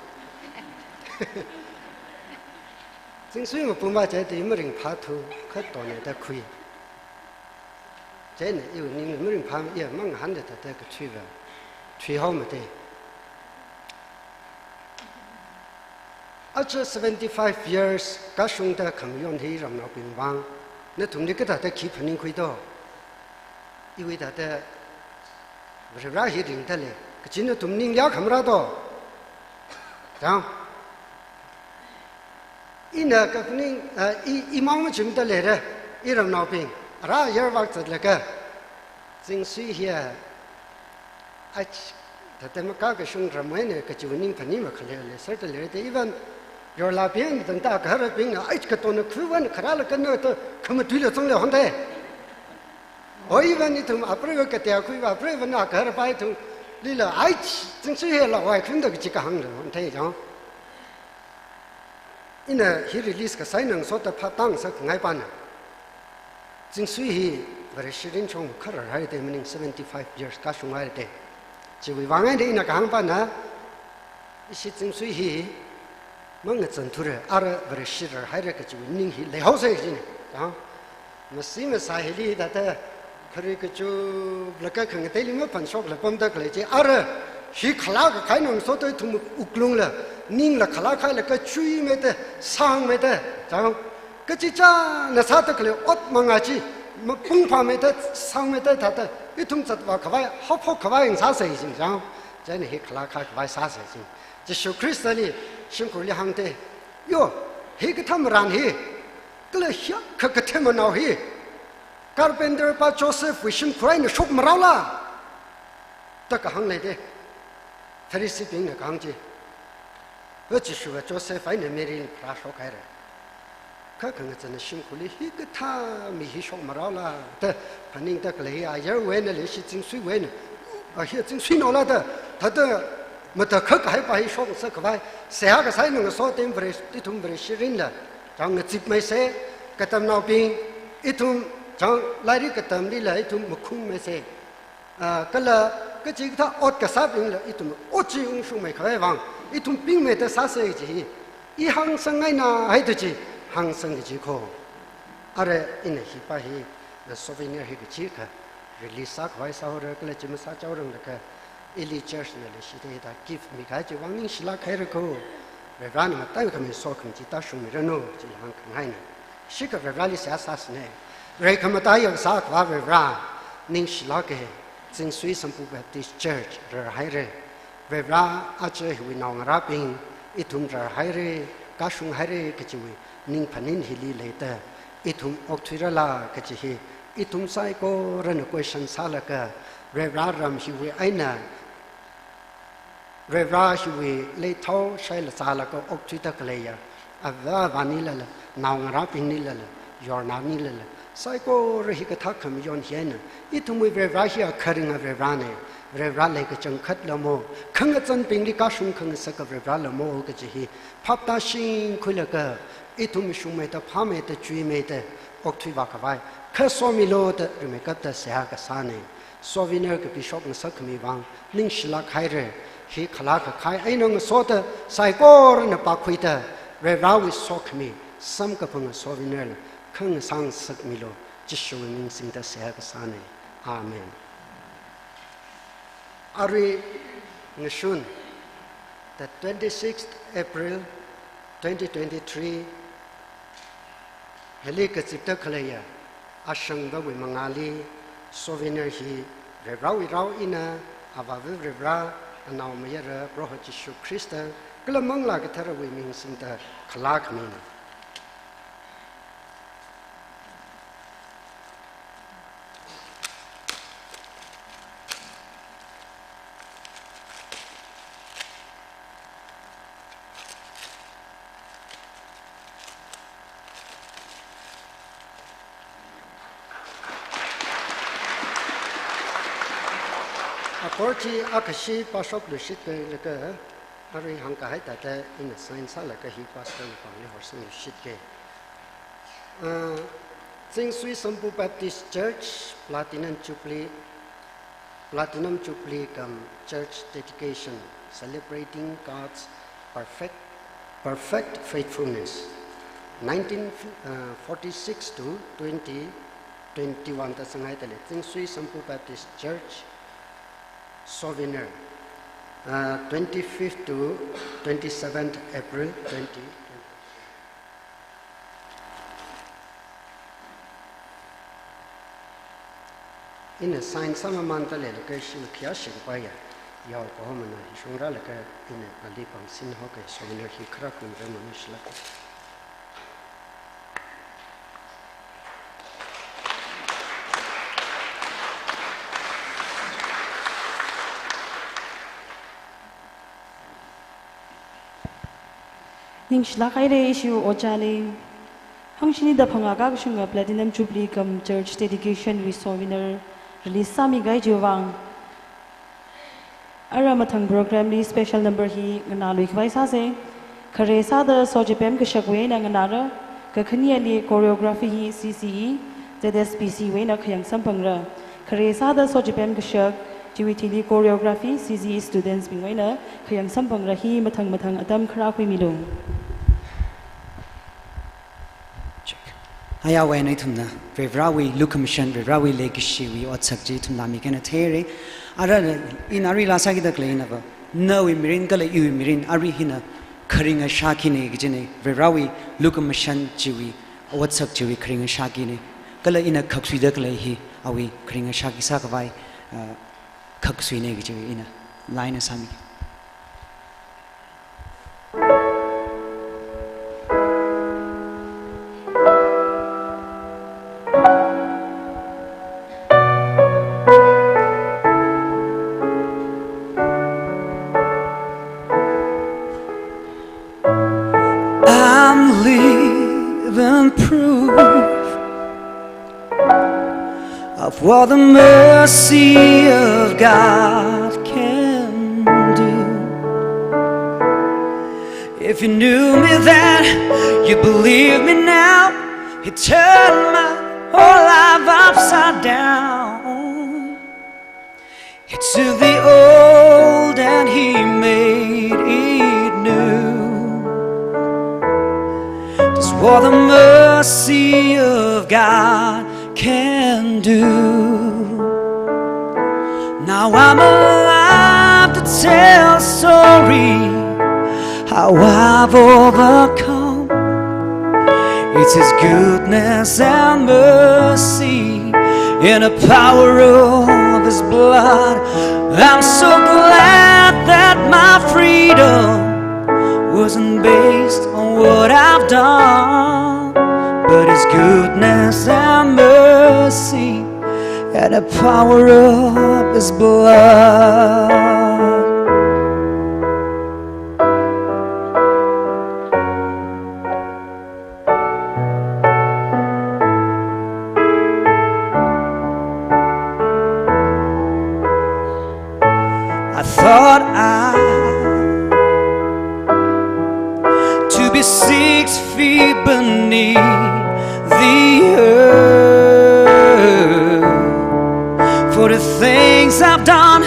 真水我不嘛在对没人拍头，可短的得亏。真的有你没人拍也蛮喊的，他得个吹了，吹好没得。After 75 years, ก็ช่วงแต่คำย้อนที่เราเป็นวางนั่นตรงนี้ก็แต่คิดพันนิคุยต่ออีวิแต่บริษัทที่ดิ่งทะเลก็จีนตรงนี้ยากคำราต่อจังอีน่ะกับนี่อีมังมันจุ่มทะเลเลยอีเราหน้าเป็นอะไรเยอะวักจัดเลยก็จึงสุยเฮียไอ้แต่เมื่อกี้ก็ช่วงรำไว้เนี่ยก็จีนนิ่งพันนิมาขเลยเลยสุดเลยแต่อีวันยอลาเพียงตั้งแต่การเป็นไอ้กตัวนึกคือวันขราลกันเนอะตัวขมันตุยเลยตรงเลยหันเดโอ้ยวันนี้ถึงอัปเริกเตียคุยว่าอัปเริวันนักการไปถึงนี่แหละไอ้จึงสุยเราไว้ขึ้นตัวจิกหังเลยหันเดจังอินะฮิริลิสก็ใส่หนังสดพัดตั้งสักไงปานน่ะจึงสุยบริษัทนี้ชงขราให้เดมันนิ่ง75 years ก็ชงให้เดจีวิวังไงเดอินะก็หังปานนะอิสิจึงสุยมันก็จันทุเรอะไรบริษัทให้เรื่องจีวินิ่งหิเลยเขาเสียจริงจังมาสิมาสายลีแต่คดีก็จูแล้วก็ขังเตลิมพันชกแล้วผมตะเลยจีอะไรหิขลาก็ใครหนุ่มสดทุ่มอุกลุงเลยนิ่งแล้วขลาใครแล้วก็ช่วยไม่ได้สร้างไม่ได้จังก็จีจ้าเนี่ยสัตว์ก็เลยอดมังอาจีมันปุ่งพาไม่ได้สร้างไม่ได้แต่อีทุ่มจัดว่าเขาไว้เขาพกเขาไว้ยังสาเสียจริงจังจะนี่หิขลาใครเขาไว้สาเสียจริงจะชูคริสต์นี่ชิมคุยหังเตยโย่เฮก็ทำร้านเฮก็เลยเฮียก็เทมันเอาเฮการเป็นเดอร์ป้าโจเซฟวิชิมคุยเนี่ยชกมาเราละแต่ก็หังเลยเด้ทาริสิบิงเนี่ยก็หังจีจะชูว่าโจเซฟไอ้เนี่ยไม่ได้พระชกใครเลยก็คงจะเนี่ยชิมคุยเฮก็ท่ามีเฮชกมาเราละแต่พันนิงแต่ก็เลยอายุเว้นเลยสิจิงสุยเว้นเฮียจิงสุยนอละแต่มันจะเข้าไปไปชกสักวันเสียก็ใส่หนึ่งโซ่เต็มบริษัทที่ทุ่มบริษัทรินละจังจิบไม่เสียก็ทำนอปิงอีทุ่มจังไล่ที่ก็ทำนี่แหละอีทุ่มมุคุ้มไม่เสียก็เลยก็จริงถ้าอดก็ทราบปิงละอีทุ่มอดจีอุ้งชุ่มไม่เคยวางอีทุ่มปิงไม่ได้สาเสียจีอีหังสังไงน่ะให้ตัวจีหังสังจีโคอะไรอินหิปะฮีโซฟิเนียฮีก็จีค่ะรีลิสสักไว้สาวเรื่องก็เลยจิมสักเจ้าเรื่องละก็Eli Church 呢，是的，他 give 米开就往宁西拉开了口，为啥呢？但有他们说空气大兄弟人喏，就很可爱呢。是个为啥哩啥啥事呢？为他们大有啥话为啥？宁西拉个真水上不 Baptist Church 这还是为啥？阿这为闹阿兵，一同这还是家兄还是个就为宁盘宁迄里来的，一同奥推了啦个就係一同晒個人個身啥了個，為啥人係為愛呢？为啥是为来讨晒了啥了个屋推得个来呀？晚你了了，闹阿兵你了了，要哪你了了，晒个人个他可没用钱呢，一同为啥是要客人啊为啥呢？为啥来个正客了么？看个真兵的家兄看个是个为啥了么？个就是拍打辛苦了个，一同兄妹的怕妹的追妹的屋推话个外，可说米罗的人们个的啥个啥呢？所以那个比说个啥可没忘，宁是拉开着。he ขลาขายไอ้น้องสอดใส่ก้อนปากคุยแต่เรื่องราววิสอกมีซ้ำกับพงศวินเนลขังสังสักมิโลจิชวิมิงสิงแต่เสียกษานีอาเมนอารีนชุน the 26th April 2023 เฮลิกจิตตะเคลีย อาชังว่าวิมังอาลีโซเวเนอร์ฮีเรราวิราอินาอาวาวิเรราอันเอาไม่เรพระเยซูคริสต์ก็ละมังลากเทระวิมิงสินเตขลากมินพอที่อาคชีพาสกลุสิตก็เลยก็อะไรหังกายแต่อินสัยน์สักเลยก็ฮีพาสก์ฟังเลยหัวสิ่งลุสิตก็ซิงสวิสซัมบูแบปติสต์เชิร์ชพลาตินัมจูบลีกัมเชิร์ชเดดิเคชั่น celebrating God's perfect faithfulness 1946 to 2021 แต่สังเกตเลยซิงสวิสซัมบูแบปติสต์เชิร์ชSouvenir 25th to 27th April 2020. In a sign sama mantale le kai shil kya shil pa ya yaw ko mana shungra le ka in ali pang sin ho ke souvenir hi khra kun re manish la ning shlakai re issue ochale hangshini da phanga ga shunga platinum jubilee kam church dedication with souvenir release sami gai jowang ara mathang program li special number hi ngana loi khwai sa se khare sa da sojepem ka shakwe na ngana ra ka khani ali choreography hi CCE ZSPC we na khyang sampang ra khare sa da sojepem ka shak jiwithili choreography CCE students bing we na khyang sampang ra hi mathang atam khara khoi milung Aya we na thumna Vevrawi Lukamshan Vevrawi Legacy we otsakji thumna mi kana there ara in ari lasa gi da kleina ba no mirin kala yu mirin ari hina kharinga shaki ne gijene Vevrawi Lukamshan jiwi otsak jiwi kharinga shaki ne kala ina khaksui da klai hi awi kharinga shaki sa ka bai khaksui ne gijiwi ina line sami What the mercy of God can do. If you knew me then, you believe me now. He turned my whole life upside down. He took the old and he made it new. That's what the mercy of God can do. Now I'm alive to tell a story how I've overcome. It's His goodness and mercy in the power of His blood. I'm so glad that my freedom wasn't based on what I've done, but His goodness and mercy and the power of His blood. I thought to be 6 feet beneath the earth, for the things I've done,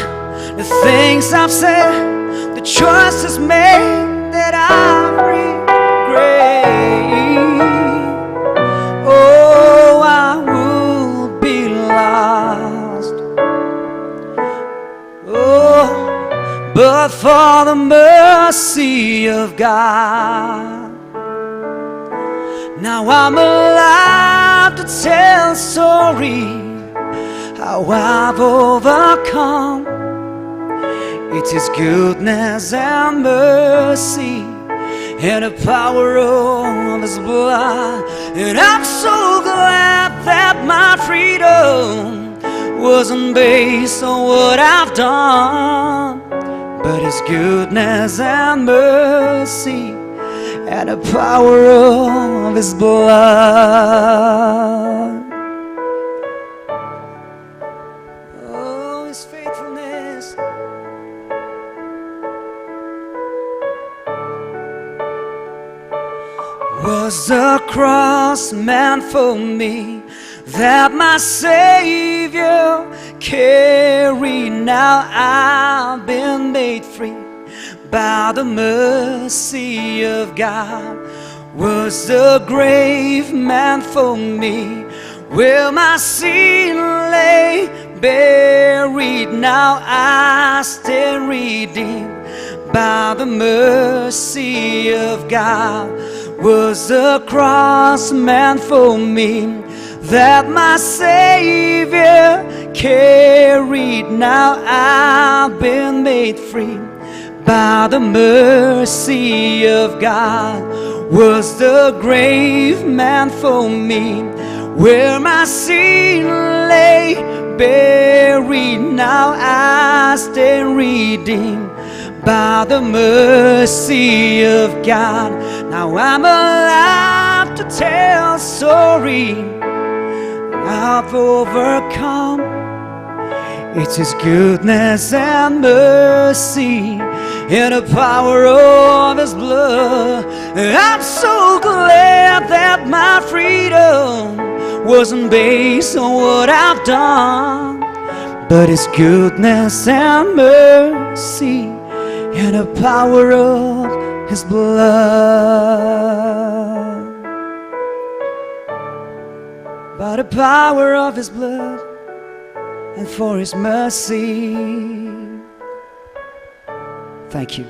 the things I've said, the choices made that I regret. Oh, I would be lost, oh, but for the mercy of God. Now I'm alive to to tell a story how I've overcome. It is goodness and mercy and the power of His blood. And I'm so glad that my freedom wasn't based on what I've done, but His goodness and mercy and the power of His blood. Oh, His faithfulness. Was the cross meant for me that my Savior carried? Now I've been made free by the mercy of God. Was the grave meant for me where my sin lay buried? Now I stand redeemed by the mercy of God. Was the cross meant for me that my Savior carried? Now I've been made free by the mercy of God. Was the grave meant for me where my sin lay buried? Now I stand redeemed by the mercy of God. Now I'm alive to tell a story I've overcome. It's His goodness and mercy and the power of His blood. And I'm so glad that my freedom wasn't based on what I've done, but His goodness and mercy and the power of His blood. By the power of His blood and for His mercy. Thank you.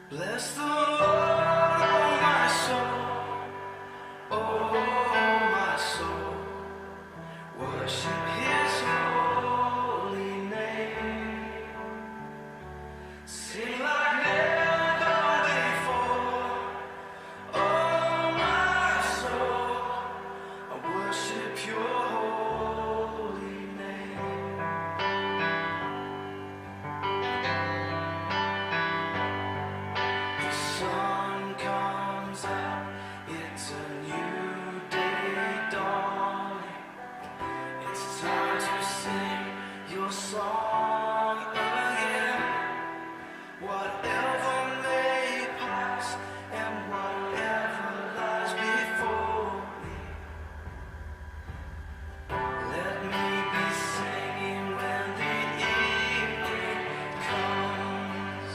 Bless the Lord, oh my soul, worship His holy name. Sing like never before, oh my soul, I worship Your holy name. The sun comes out, it's a new day dawning. It's time to sing Your song again. Whatever may pass and whatever lies before me, let me be singing when the evening comes.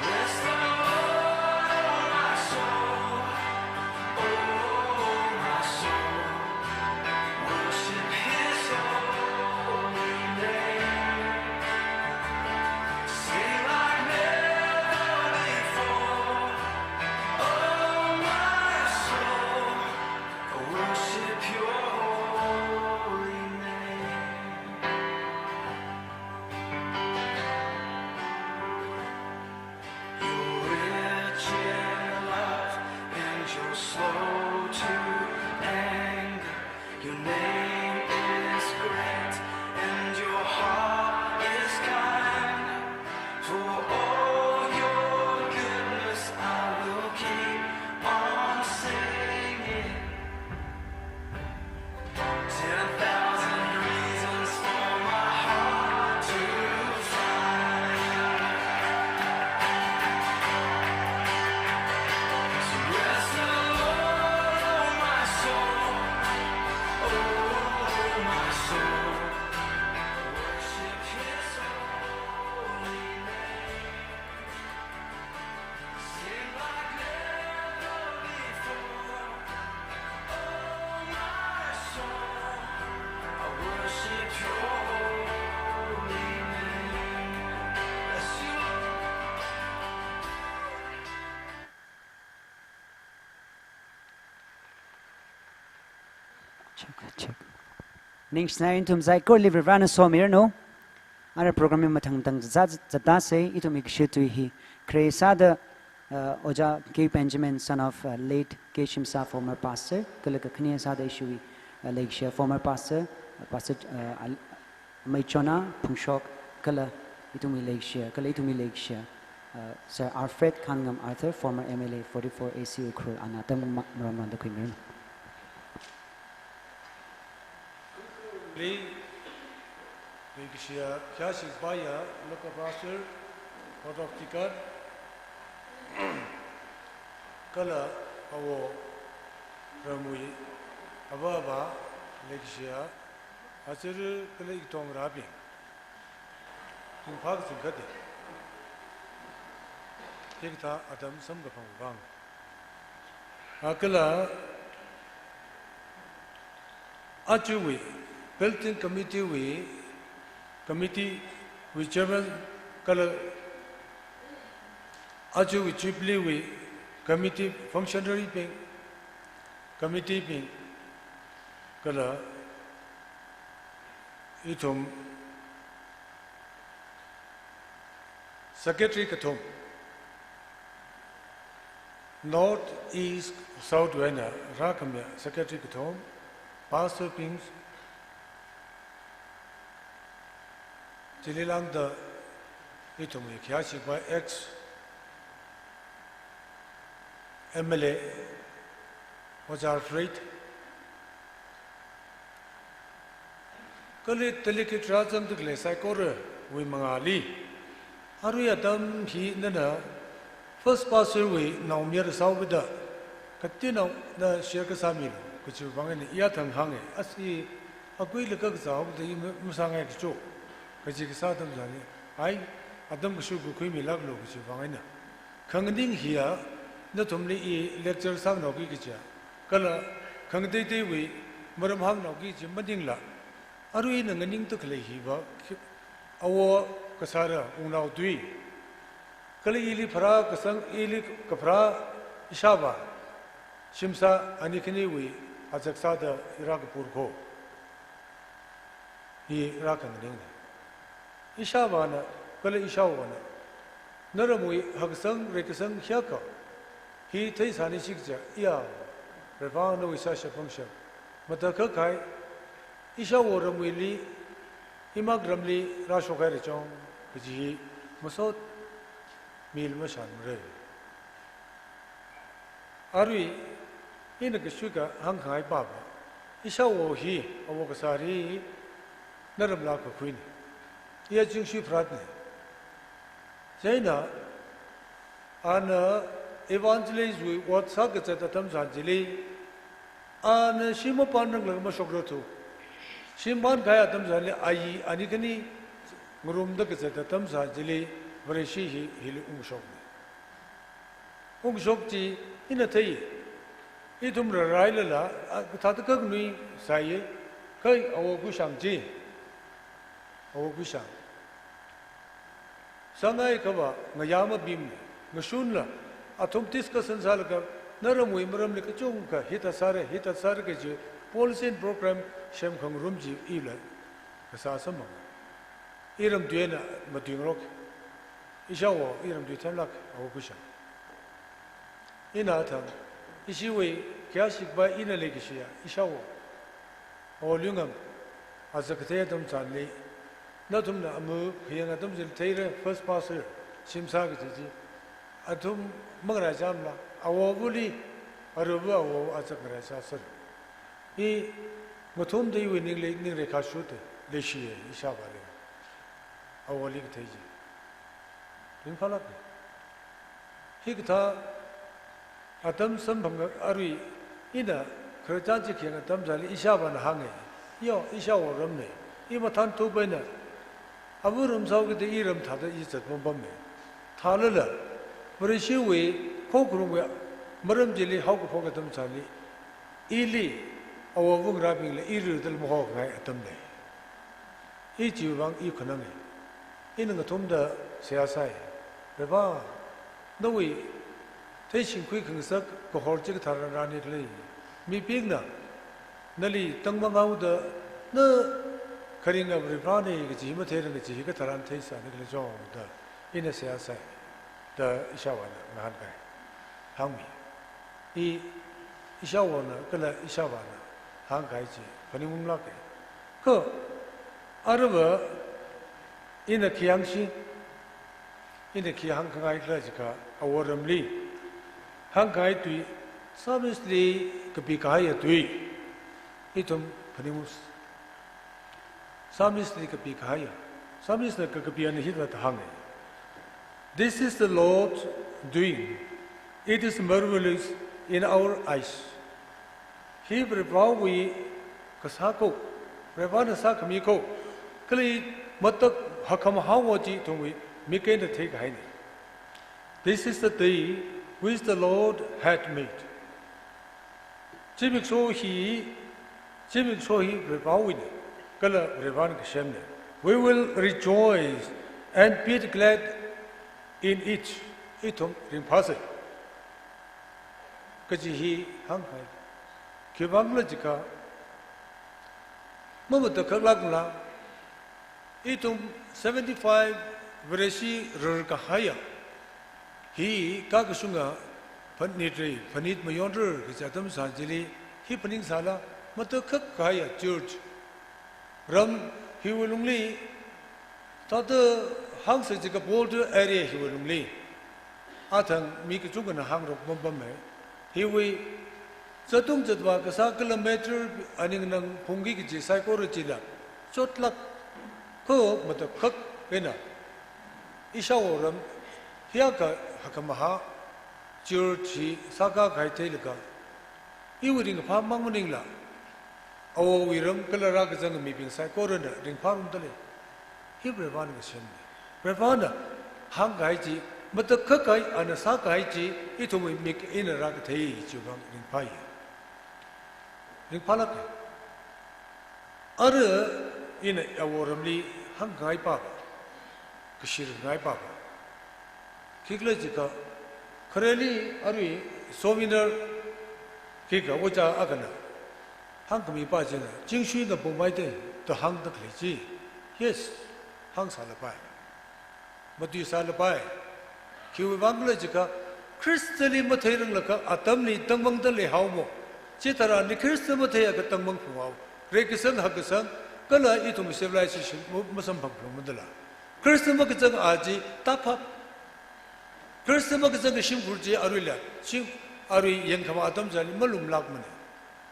Bless the Lord, oh my soul, worship His holy name. check. Ning snain tum zai ko liver vana somir no. Ara program में मथंग तंग ज़दा से इतो मिक्शे तो ही crassa the ओजा के Benjamin son of late के Shimsha former pastor कल कखनी सा the इशुई late share former pastor Maichona Pungshok kala itu mi lake share Sir Alfred Kangam Arthur former MLA 44 ACU crew anatam maramanda kuimin Shia Kashik Baya local pastor Port of Tikar Kala Awo Ramui Ababa Lake Shia Asir Kalik Tong Rabi in Parks and Gadi Tikta Adam Sambapang Bang Akala Achuwi built-in committee with chairman Kala Achuwi chiefly with committee functionary being committee being Kala Itum Secretary Katum North East South Wena Rakamya Secretary Katum Pastor Pings Jililang the Itumi Kiashi by ex MLA was our freight. Kali Teliki Trazam the Glesakore, we Mangali. Ariatam he nana first passer we now near the south with the Katino the Shirkasami, which you bang in Yatan Hangi, as he agreed the Kaksa, the Musanga Joe. Kajikisatam Zani, I Adam Shuku Kimi Laglo, which you find. Kangding here, not only lecture some no Gicha, Kala, Kangdate we, Madam Hang no Gichi, Madingla. Are we in a ning to Kale Hiva? Our Kasara, Unau Dui. Kali Ili Para, Kasang Ili Kapra, Ishaba, Shimsa, Anikiniwi, Azaksada, Irakapurko. He Rakan. Ishavana, Kala Ishawana. Naramui, Hagsang, Rekasang, Hyaka. He takes Hanishikja, Ya, Revano is such a function. Matakakai, Ishawaramili, Imagramli, Rashokarachong, which he Masot Mil Mashan Ray. Are we in a Kashuka, Hankai Baba? Ishawo he, Awokasari, Naramlaka Queen. Ia jingshi pratne. China, an evangelist we what sagat at the Tamzanjili, an Shimapan Mashogrotu. Shimban Kaya Tamzali, Ayi, Anikani, Murum the Gazette at Tamzanjili, Vareshi, Hill Umshokni. Umshokti in a tay. Itumra Raila, Tatakagni, Saye, Kai, our Gushamji. Our Gusham. Sangai Kava, Mayama Bim, Mashunla, Atom Tiska Sansalaka, Naramui, Maram Likachunka, Hitasare, Hitasarakaji, policy program, Shem Kong Rumji, Ila, Kasasama. Iram Duena, Matingrok, Ishawa, Iram Dutanlak, our Gusham. In Atam, Ishiwe, Kiashik by Ina Legishia, Ishawa, or Lungam, as a Katetum Sanli. Natum na amu hiyang atum zil teire first passer simsa giti atum mangrajam la awabuli arubu awu asakrasa sir I mutum dei winning rekha shute leshi ishabale awali giteji infalak higta atam sambang arui ina khrajanji kheng atam jali ishaban hange yo ishawo ramne imatan tu bena Aburum Sauga the Iram Tata is at Bombay. Talala, Marishiwe, Kokrum, Maram Jelly, Hawkapogatum Sali, Ili, our Wung Rapping, Iru del Mohawk at Tumday. Each you wrong economy. In the Tumda, Siasai, Reva, no way, taking quick and suck, Kohorjik Taranit Lay. Me Pigna, 那里登邦高的那可能个不发呢个几么天个几个特兰天上那个种的，因为谁谁的一下完了哪个行米，一下完了，个了一下完了，行改起，反正我们那个，可阿拉伯因为起航心，因为起航开了这个我们里，航开对，上面是个比开也对，一种反正。Samis ni kapi kaya. Samis na kakapian ni hita tahangai. This is the Lord doing. It is marvelous in our eyes. He prepawi kasako. Prepana sakamiko. Kali matak hakam hawaji tungwi mikain the take haini. This is the day which the Lord had made. Jimik so he prepawi. We will rejoice and be glad in it. Itum rimpase. Kajihi hangkai. Kibangla jika. Mamatakagla. Itum 75 Vereshi Rurkahaya. He Kakasunga Panitri, Panit Mayondra, Kisatam Sanjili, he Paning Sala, Matakakaya Church. Ram, he will only thought the house is a bolder area, he will only. Atang, Mikachuk and a hang of Bombame. He will Satung Jadwa, a kilometer, and in Pungi, Psychorachilla. Short luck, cook, but a cook, winner. Ishawaram, Hiaka, Hakamaha, Churchi, Saka, Kaitelika. He would in a palm manguningla. Oh, we rum Kalaragazang meeting Psychorana, ring Parundale. He Brevana Shem. Brevana, Hangaiji, but the Kakai and a Sakaiji, it will make in a ragged age in Pai. Ring Palaka. Other in a warmly Hangai Papa, Kashir Gai Papa. Kiklajika, Kareli, Ari, Soviner, Kika, Waja Agana. Hang kami pajina, Jingshui the Bombay to hang the clergy. Yes, hang salabai. But you salabai. Kiwanglajica, Christally Matering Laka, Atamni, Tamang the Lehaumo, Chitara, the Christian Matea, Tamang Pumau, Rekisan Hakasan, Kala itum civilization, Musampam Mandala. Christian Makazan Aji, Tapa. Christian Makazan Shimkurji Arilla, Shim Ari Yankama Atamzan, Malum Lakmani.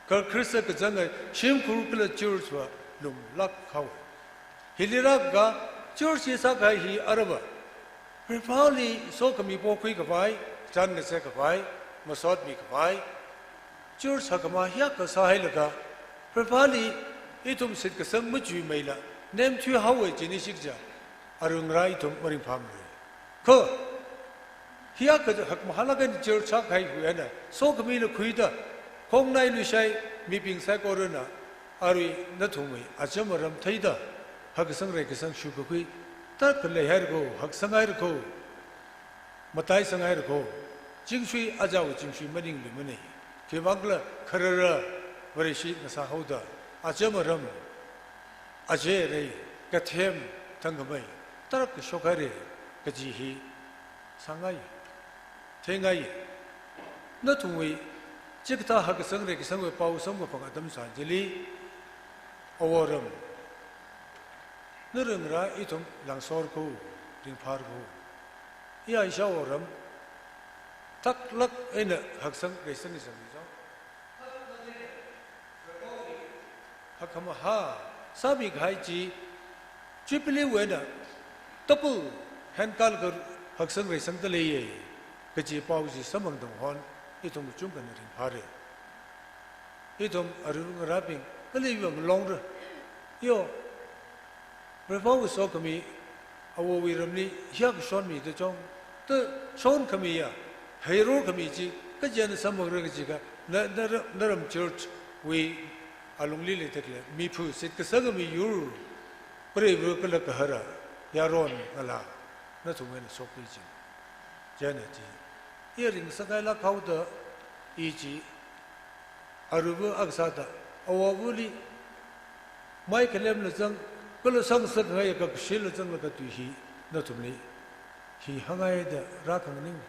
Krista Kazanga, Shim Kurukula Church were Lum Lak Kawa. Hiliraga, Church is Sakai Araba. Prepali Sokami Pokui Kavai, Chan Sekavai, Masot Mikavai, Church Hakama Hiaka Sahilaga, Prepali Itum Sitkasam Muju Mela, named to Hawaii Jinishija, Arungra Itum Marin Family. Ko Hiaka Hakmahalagan Church Sakai Huena, Sokamila Kuida. Kong Nai Lushai, Miping Sakorana, Ari Natumi, Achamaram Taida, Hagasang Rekasang Shukui, Takale Hergo, Haksangairko, Matai Sangairko, Jingshui Ajaw, Jingshui Maning Limini, Kivangla, Karara, Varishi Nasahoda, Achamaram, Ajere, Gatem, Tangamay, Tarak Shokare, Gajihi, Sangai, Tengai, Natumi. Chikta Hakasang Rekisang with Pausam of Adam Sanjili, Owaram Nurungra itum Langsorko, Rimpargo. Ya Shawaram Tak luck in a Haksang Resanism. Hakamaha, Sabik Haiji, Tripoli Weda, Double Handkalgar Haksang Resang the Lay, Kaji Pausi Samang the Hon. Itum Jungan in Pare. Itum Arun rapping, a little longer. Yo, Revolve Sokami, our Wiramni, Hiak shone me the Jong, the Shon Kamia, Hero Kamiji, Kajan Samagragajiga, Naram Church, we along Lily Tekle, Mipu, sit Kasagami, Uru, Brave Rukalakahara, Yaron, Allah, not to win a Sokiji, Janet. Hearing Sakala Kauda, e.g. Arubu Aksata, awabuli mai kelem le jang kul sang sak ngai ka shil jang la ka tu hi na tumni hi hangai da ra khang ning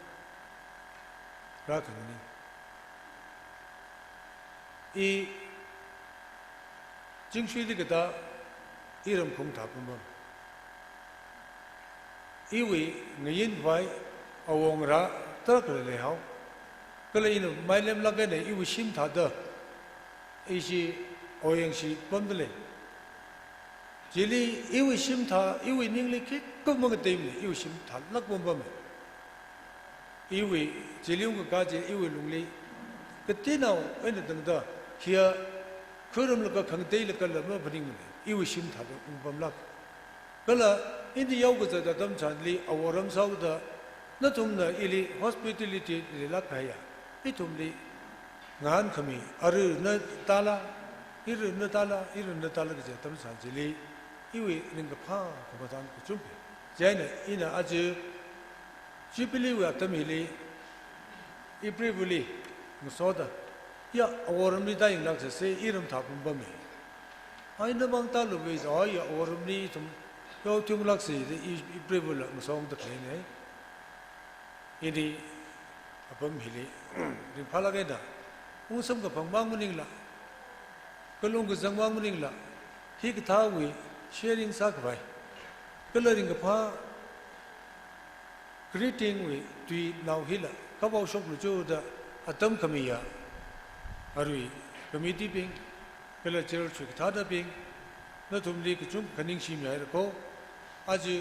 i jing shui de da iram khong tha pum i wi ngayin vai awong ra ta ka le hao ka le ino mai lem la ga ne i wi sim tha da i si oyang si pom de le jili i wi sim tha i wi ning le ki ko mo ga tem i wi sim tha lak bom bom i wi jili ng ga je i wi lung le ka ti nao ai na dang da hia khurum la ka khang te la ka la ma bring le i wi sim tha da bom lak ka la indi yau ga da dam chan li awaram sau da na tum na ili hospitality le la ka ya i tum li ngan khami aru na tala iru na tala ga je tam chan jili i wi ning ga pha ko ba dan ko chum jai na ina aju Jubilee wa tamili ipribuli musoda ya awaram li dai lak se iram thapum bami ai na bang ta lu we zo ya awaram li tum yo tum lak se ipribul musong da ne ini apam hili rin phala ga da usam ga phang bang muning la kalung ga jang bang muning la hi ga tha we sharing sa ka bai coloring ga pha greeting we tui now hila kabau shok lu jo da atam kamiya arui committee ping kala church chu tha da ping na tum li ku chung kaning sim ya ko aju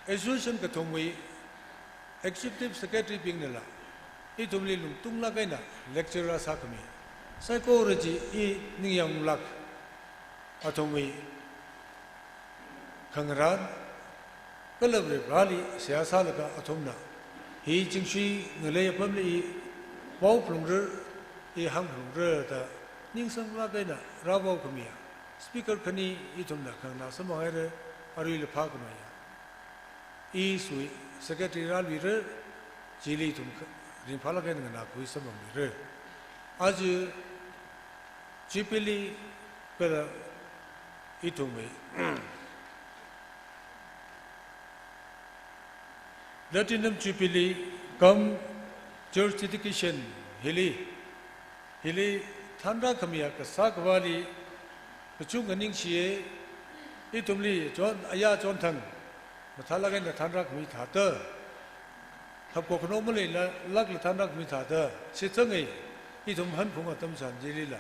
association ka thom we executive secretary ping la I tum li lung tung la gaina lecturer sa kami psychology I ningyang lak atom we khangran kalabri rali siyasa laka atomna hi jingshi ngale pamli bau plungre I hang plungre da ningsang la gaina rabau kamiya speaker khani I tumna khangna samahare arui le pha kamaya I sui secretary rali re jili tum rin phala gaina na kui samang re aju Jubilee pera itume Platinum Jubilee come church education hili thanda kamiya ka sakwali kuchung aning chie itumli jon aya jon thang mathala ga na thanda kami thata thap ko khno mole lak la thanda kami thata si changai itum han phung atam san jili la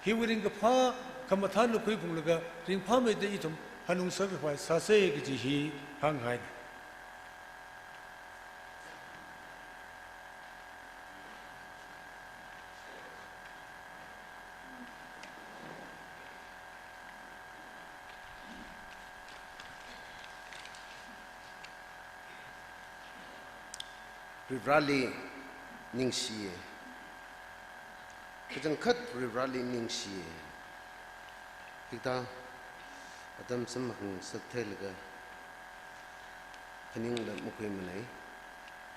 hiwring ka pha kamathan lu khui phung laga ring pha me de itum hanung sacrifice sa se gi ji hi hang hai Rally Ningshi Kajang Kat Rally Ningshi Hita Adam Samahang Satelaga Pening the Mukimane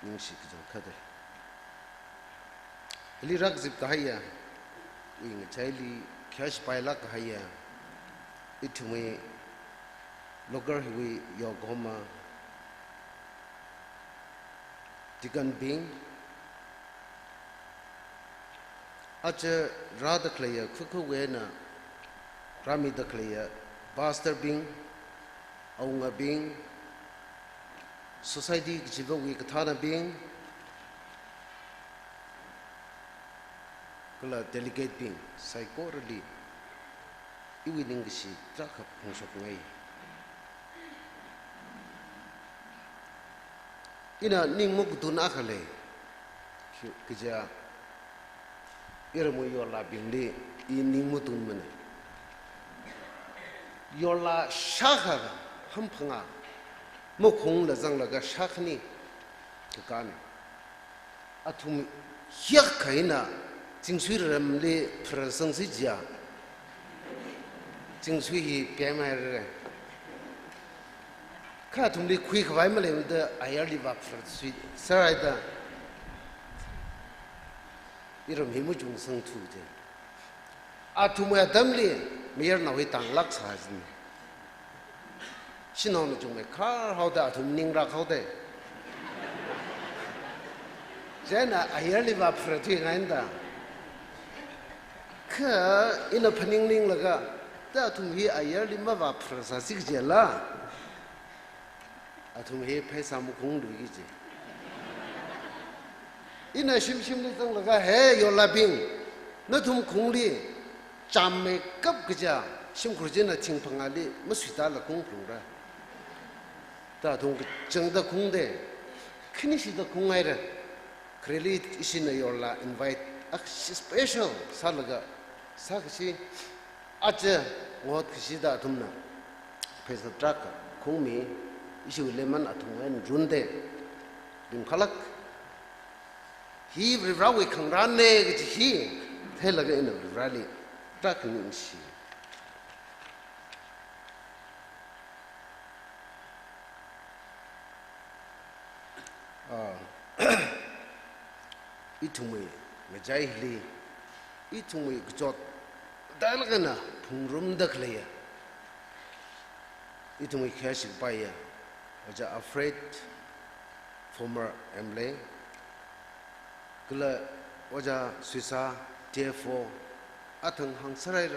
Ningshi Kajang Kade Eli Rakzip Kahaya Wing a Chili Cash by Lak Haya Itume Logar Hui Yogoma Tigan Bing Acha Radha Klaya Kuku Wena Rami the Klaya Pastor Bing Aunga Bing Society Jivawi Katana Bing Kula Delegate Bing Psychorally Iwiningishi Traka Pungshokungai Ina ning mukdun akale kija iramu yola bingli I ning mutun mane yola shakha hampanga mukong la zang laga shakhni kane atum yak kaina jingsui ramle prasang sijia jingsui hi pemare Katumli quick Vimale the Ayali Vapford Sweet Sarada Iram Himujung Sang Tude atumwe damli mir na wi tang lak sa jin sinong chung me khar how da atum ning ra how de jena ayali va prati ngainda ka ina phaning ning laga da atum hi ayali ma va prasa sik jela atum hi phaisa mu khung du gi je ina shim shim ni tang laga he yo la bing na thum khung li cham me kap gja shim khurje na ching phangali ma suita la khung khung ra da thum chang da khung de khini si da khung ai ra kreli isina yo la invite a special salaga sakshi acha ngot kisi da thum na phaisa trak khung mi isu lemon athum en runde dim khalak hi rawi khangran ne gi hi thelaga in rally trak ning si itumwe ngajai hli itumwe gjot dalgana phungrum dakleya itumwe khashik paya waja afraid former emle kula waja suisa therefore athang hangsarai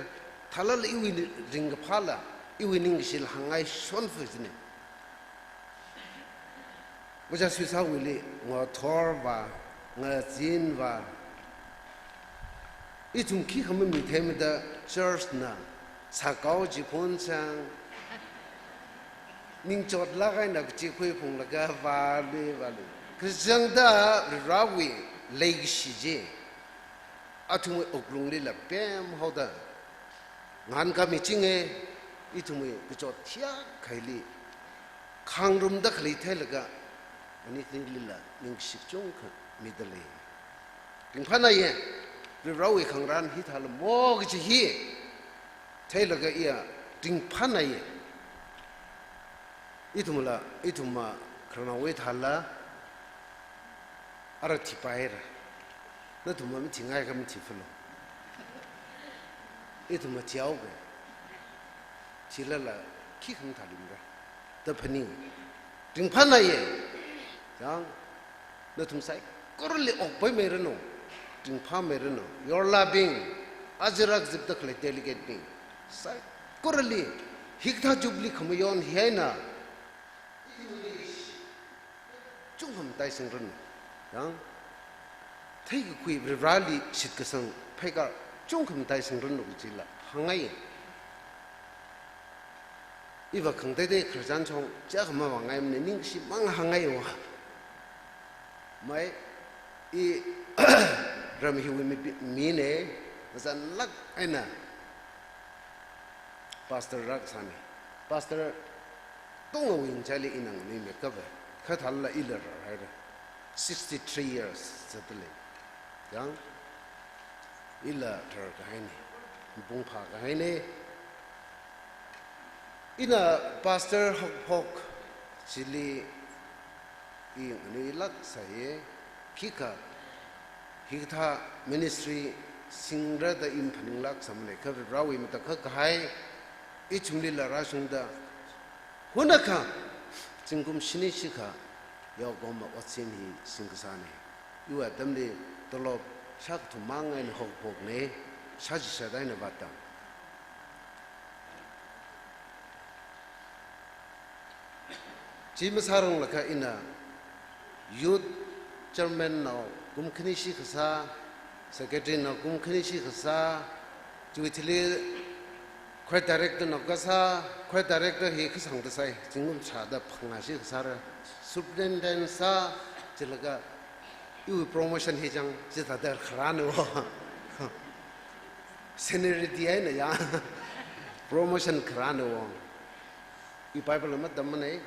thalal iwi ring phala iwi ning sil hangai son fujne waja suisa wili ngo thor ba nga zin ba itum ki kham mi them da church na sakao ji phon sang ning chot la gai na chi khoi phung la ga ba le krishang da rawi leig shi je atum oklung le la pem hoda ngan ka mi chinge itum ku chot thia khaili khangrum da khali the la ga ani thing lila ning shik chung kha midale king phana ye rawi khangran hi thal mo gi hi thela ga ya ting phana ye itumla ituma khana we thala arati paira na tuma mi tingai ka mi tiflo ituma chiao ge chilala ki khang thalimra ta phani ting phana ye yang na tum sai korli ok pai me reno ting pha me reno your loving ajrak zip tak le delegate ni sai korli hikta jubli khamayon hiaina chung tai sing ren yang thai ku kui rali sit ka sang phai ka chung tai sing ren no jila hangai iwa khang dai dai khran chong ja khama wa ngai ne ning si mang hangai wa mai i ram hi wi mi ne zan lak aina pastor rak sane pastor tong wing chali inang ni me ka ba kha thal la ilar ra 63 years zatle yang ila thar ka haini bung pha ka haini ina pastor hok chili ni lak saye kika hikta ministry singra da in phaning lak samle ka rawi mata kha khai ichumli la ra sungda hunaka jingkum shini shikha yo goma watsin hi singsane yu adamde tolob shak tu mangai ne hok hok ne shaji sadai ne bata jimasarong laka ina youth chairman no kumkhini shi khasa secretary no kumkhini shi khasa juithili khoi director no kasa khoi director hi khasang da sai jingum chada phanga shi khasara superintendent sa chilaga yu promotion hi jang jita dar khrano seniority ai na ya promotion khrano i bible ma damane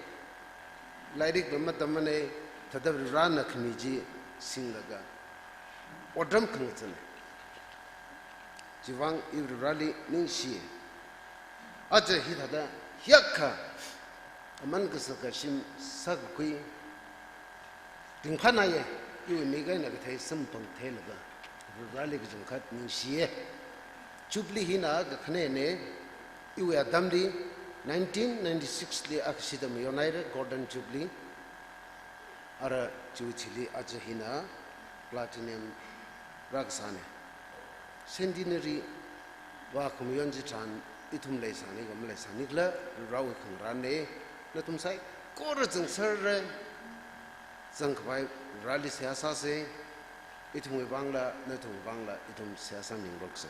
lairik ma damane thadab ran khmiji singlaga odam khangchane jiwang i rally ning shi aja hi thada yakha aman ka shim sak kui ting phana ye yu mi ga na thai sam pang the laga rally ki jung khat ning shi jubilee hina ga khane ne iwe adamdi 1996 li aksidam united golden jubilee ara juchili ajahina platinum raksane centenary wa kumyonji chan itum leisani gam leisani gla rawi khangrane na tum sai kor jeng sar jeng khwai rally siyasa se itum bangla na tum bangla itum siyasa mingrok se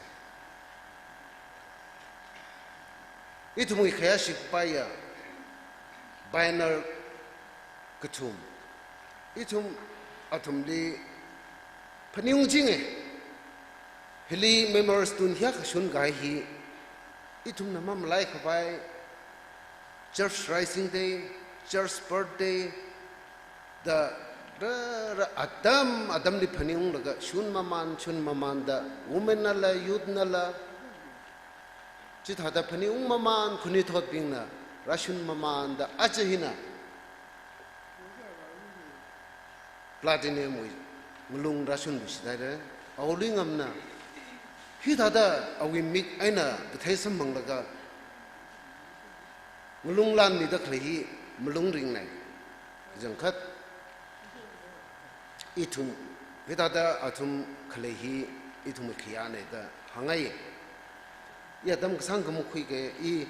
itum khaya shikpaya banner katum itum atum li phaniung jinge hili memories tun hya khashun gai hi itum namam lai khabai church rising day church birthday the adam li phaniung laga shun maman da women nala youth nala chithada phaniung maman khuni thot bingna rashun maman da ajahina platinum wi ngulung rashun bisidare awling amna hidada awi mik aina bthaisam manglaga ngulung lan mi da khlehi mulung ring nai jangkhat itum hidada atum khlehi itum khiyane da hangai ya dam sang gam khui ge I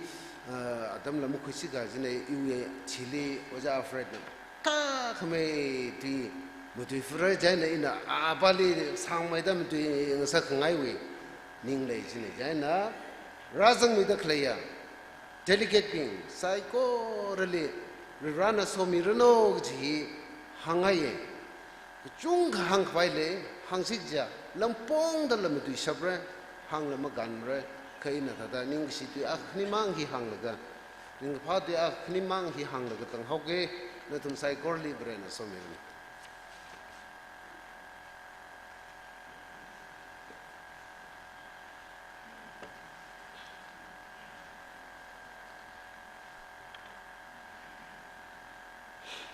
adam lam khui siga jine iwe chili oja afraid ta khame ti mutu fura jana ina abali sang mai dam tu ngasa khangai we ning lei jine jana razang mi da khleya delegate ping psycho rele rana somi rano ji hangai chung hang khwai le hang sik ja lampong da lam tu sabra hang lam gan re kaina thada ning si tu akhni mang hi hang laga ning pha tu akhni mang hi hang laga tang hoge na tum psycho libre na somi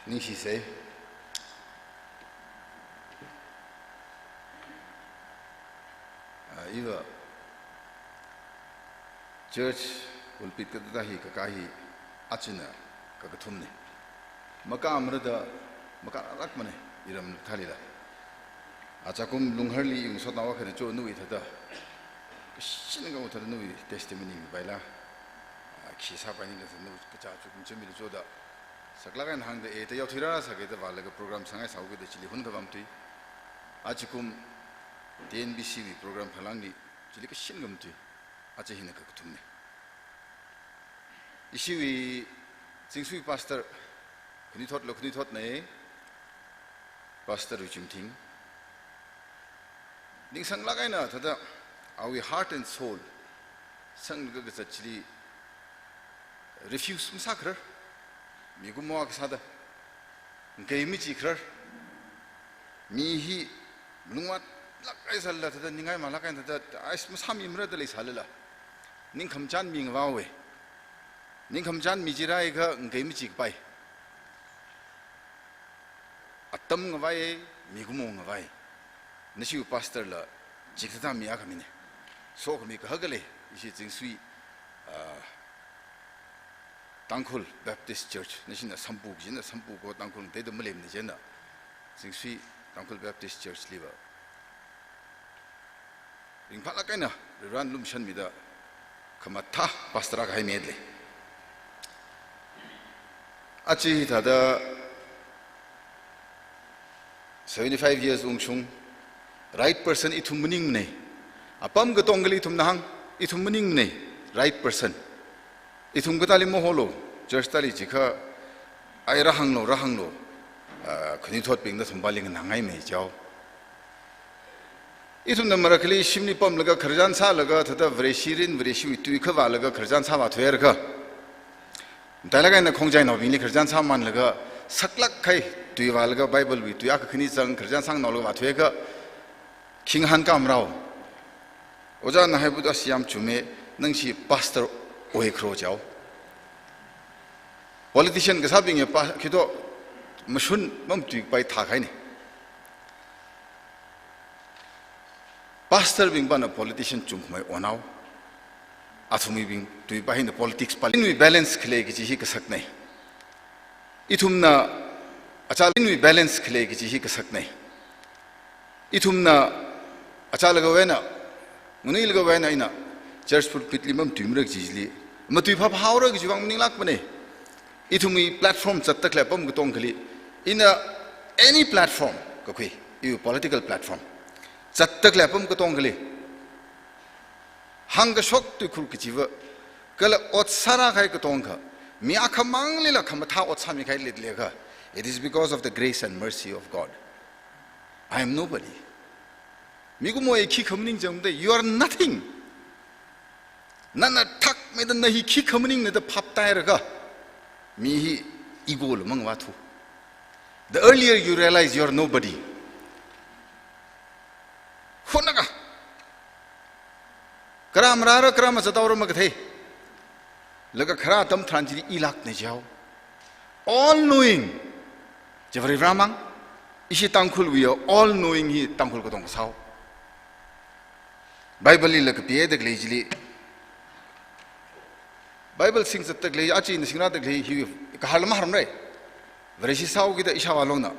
Nishi say Iva church will pit kadahi kakahi achina kakathumne maka amrada maka rakmane iram thalila achakum lungharli yung sotawa khane cho nui thada shinga uthada nui testimony baila khisa pani la nu kacha chukum chemil joda saklagan hang de ete yathira sage de wala ga program sangai sauge de chili hun gam ti achikum TNBC program phalangni chili ka shingam ti ache hina ka kutumne isiwi singsui pastor khni thot nei pastor uchimthing ning sang lagai na thada our heart and soul sang ga ga chili refuse massacre 미구모아 사다 게임이지 그럴 미히 룽왓 락가이 살라다 닝가이 말라가이 다다 아이스 삼 임라들이 살라 닝 감잔 밍와웨 닝 감잔 미지라이가 게임이지 바이 아땀 ngwa이 미구모 ngwa이 너시 파스터라 직다 미야가미네 소금이 그 허글레 이시 증수이 Tangkhul Baptist Church, Nashina Sambu, Jina Sambu, go Tangkhul, they the Malim, Jena, Singsi, Tangkhul Baptist Church liver. In Palakana, the Ran Lumshan Mida, Kamata, Pastraka Medley. Achi Tada 75 years Ungshung, right person itum muning ne. Apam Gatongali tum Nahang, itum muning ne, right person. Itum gatali moholo, just tali chika, I rahanglo, Kunithot being the Sumbaling and Hangai me jow. Itum the Marakali, Shimni Pom Laga, Karjan Salaga, Tata, Vreshirin, Vreshu, Tuikava Laga, Karjan Sama Tverga. Dalaga and the Kongjano, Vini Karjan Saman Laga, Saklak Kai, Tuivalga Bible with Tuyakanizang, Karjan Sang Nolova Tvega, King Hankam Rao. Ojan Habuda Siam Chume, Nangshi Pastor. Politician is having a kido machine mumtic by Takani. Pastor being one a politician chunk my own now, athumi bing tui bahin the politics pal in we balance khle ki hi ka sak nei ithumna achal in we balance khle ki hi ka sak nei ithumna achal ga wena munil ga wena ina church put pitli mam tumrak jijli matui pha haura gi jiwang ning lak bane ithumi platform chatta khle pam gutong khali in any platform ka khui you political platform chatta khle pam gutong khali hang shok tu khur ki jiwa kala otsara khai gutong kha mi akhamang lila khamatha otsami khai lit lega it is because of the grace and mercy of God. I am nobody. Migu mo ki khamning jamde you are nothing. Nana thak me the nahi ki khamning ne the phap tai raga mi hi igol mang wathu. The earlier you realize you are nobody. Honaga kram rara kram zatawra magthe laga khara tam thanjiri ilak ne jao all knowing Jabari Ramang ishi tangkhul we are all knowing hi tangkhul ko dong sao Bible li lak pie de glejli Bible sings that the glej achi in singra de glej hi ka halma haram re vreshi sao gi da isha walong na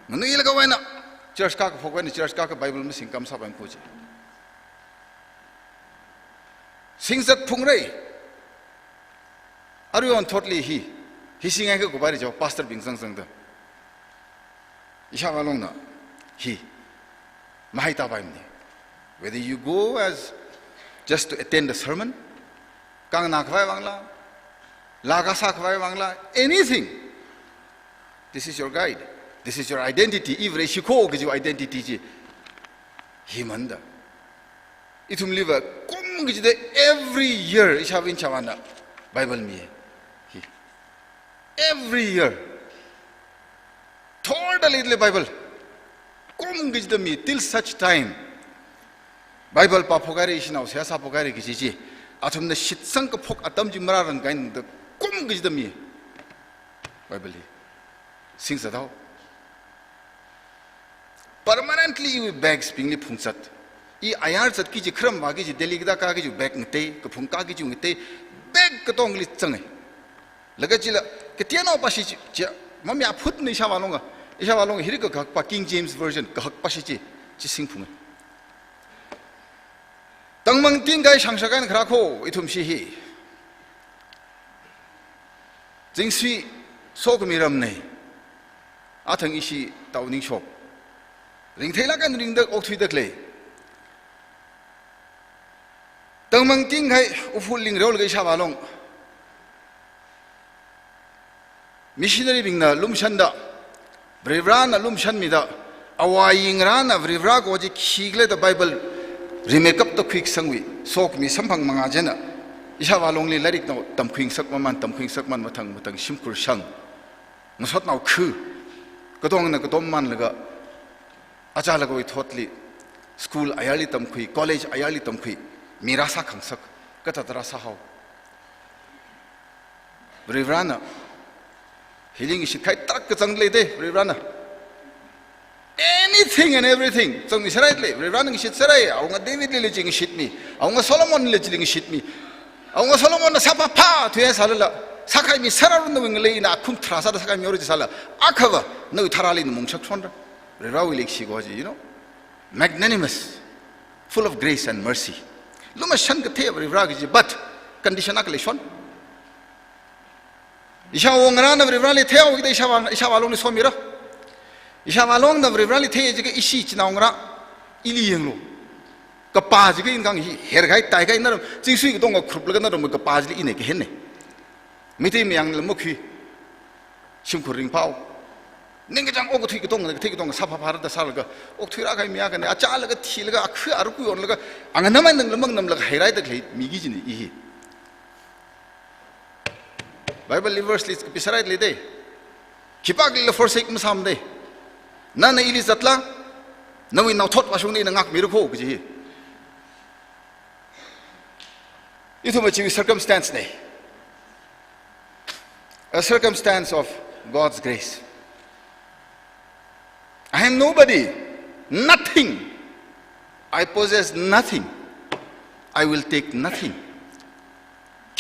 manu ilaga waina church ka phokwen church ka Bible me sing kam sa ban puji sings that phung re are you on totally he sing ai ko bari jo pastor bing sang sang da isha walong na he mahita baim ni whether you go as just to attend the sermon kang na khwai wangla laga sa khwai wangla anything this is your guide this is your identity ivre shiko ge your identity ji himanda itum liver kum ge de every year isha win chawana Bible me every year totally the Bible kum ge de me till such time Bible pa phogari isna se sa phogari ge ji atum the shit sang ka phok atam ji mararan gain the kum ge de me Bible sings that out permanently you bags pingli phungsat I ayar sat ki ji khram wa gi ji delhi da ka gi ju bag ngte ka phung ka gi ju ngte bag ka tong li chang laga chila ke tiano pa shi ji mami a phut ni sha walong hiri ka pa King James version ka hak pa shi ji sing phung tangmang ting gai sangsakan khra kho ithum shi hi jingsi sok miram nei athang ishi tawning shop ring thela kan ring dak ok thui dak le tangmang ting gai uful ling rol gai sha walong missionary bingna lumshanda brevra na lumshan mi da awaying rana brevra go ji khigle the Bible remake up the quick sangwi sok mi sampang manga jena isha walong li larik no tam khwing sak man matang simkur sang ngasot nau khu kadong na kadom man laga acha laga wi thotli school ayali tam khui college ayali tam khui mirasa khangsak katatra sa haw brevrana healing is kai tak ka changle de brevrana anything and everything chang is right le brevrana is sarai aunga David le jing shit mi aunga Solomon le jing shit mi aunga Solomon na sapa pa thue salala sakai mi sararun no wingle ina kum trasa da sakai mi ori sala akava no tharali no mungsak sonra brevrau le shi goji you know magnanimous full of grace and mercy luma shan ka the brevrau ji but condition akle shon isha wongra na brevrau le theo ge isha walong ni somira isha walong na brevrau le the ji ishi china wongra ili yenglo ka pa ji ge ingang hi her gai tai gai na jing sui dong ga khrup la na ro ka pa ji ine ke hen ne miti myang le mukhi sim khuring pau ning jang og thui dong ga thik dong sa pha phar da sal ga ok thui ra gai mya ga ne a cha la ga thi la ga khu ar ku yon la ga ang na man nang mang nam la hai rai da klei mi gi ji ni hi Bible verse list pisarai le de kipag le forsake ma sam de na na ili zatla nawi na thot wa shung ni na ngak mi ru kho gi itu macam circumstance ne a circumstance of God's grace. I am nobody, nothing. I possess nothing. I will take nothing.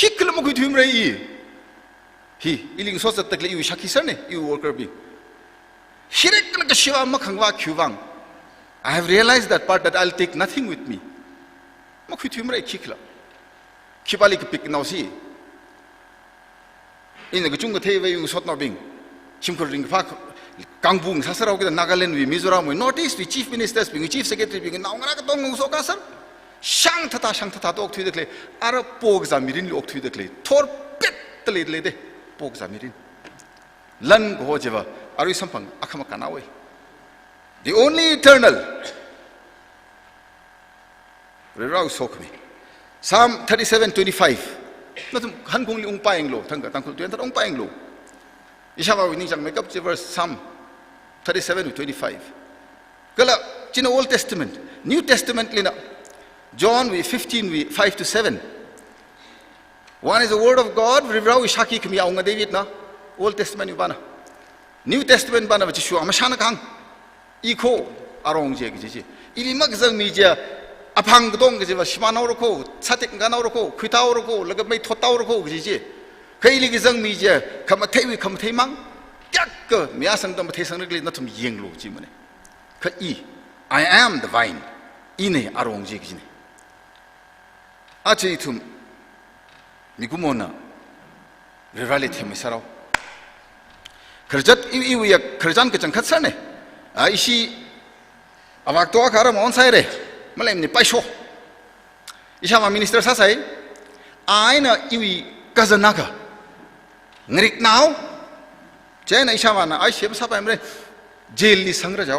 คิดขึ้นแล้วมาคุยถึงอะไรอีฮีอีลิงสอดตะเกียบชักขี้เสนอีวอร์เกอร์บิฮิเรกก็เลยชิวามาขังว่าคิววัง I have realized that part that I'll take nothing with me มาคุยถึงอะไรคิดแล้วคิดว่าลิกปิกน่าสิอินก็จุงก็เทวีอยู่สอดนอบิงชิมคนริงฟ้ากังบุงสัสเราก็นาการแลนด์วิมิโซรามวินอร์ทอีสต์วิชีฟมินิสเตอร์บิงชีฟเซคเรตรีบิงน่างรักต้องงงโซกัสช่างท่าตัวออกทุยเด็กเลยอาร์โปกซามิรินออกทุยเด็กเลยทอร์เป็ดตะเลยเลยเด้โปกซามิรินลันก็หัวเจ้าอาริสัมพังอาขมักกันเอาไว้ The only eternal เรื่องเราโศกมี Psalm 37:25 นั่นฮันคงลิองไปเองโลทั้งกับทั้งคนตัวนั้นองไปเองโลอิชาบาวินิจังเมกับเจเวอร์ Psalm 37:25 ก็แล้วจีน Old Testament New Testament เลยนะ John 15:5-7 One is the word of God เรื่องเราอิชาคีขมีเอาเงินเดวิดนะ Old Testament อยู่บ้านนะ New Testament บ้านนะว่าจะชัวร์มาชานักขังอีโคอารมณ์เจกิจิอีลิมักจังมีเจ้าอภังกดงกิจิว่าชิมานเอาโรโคสัตย์กันเอาโรโคคุยเท้าโรโคแล้วก็ไม่ทดเท้าโรโคกิจิเคยลิกิจังมีเจ้าคำว่าเทวิคำเทมังยักษ์ก็มีอาสังตมาเทสังนึกเลยนั่นทุ่มยิงโลจิมันเนี่ยคือ I am the vine อีเนี่ยอารมณ์เจกิจิเนี่ยอาจจะทุ่มมีกุมอนะเรื่องอะไรที่ไม่สารขจัดอีวิยขจันก็จังขัดสันเนี่ยอิชีอาวักตัวข้ารามันใส่เลยมาเล่นนี่ไปโชว์อิชามามินิสเตอร์ซาใส่ไอ้น่ะอีวิกาซันนักะเงริกนาวเจ้าอิชามาน่ะไอ้เชฟซาไปมันเลยเจลลี่สังระเจ้า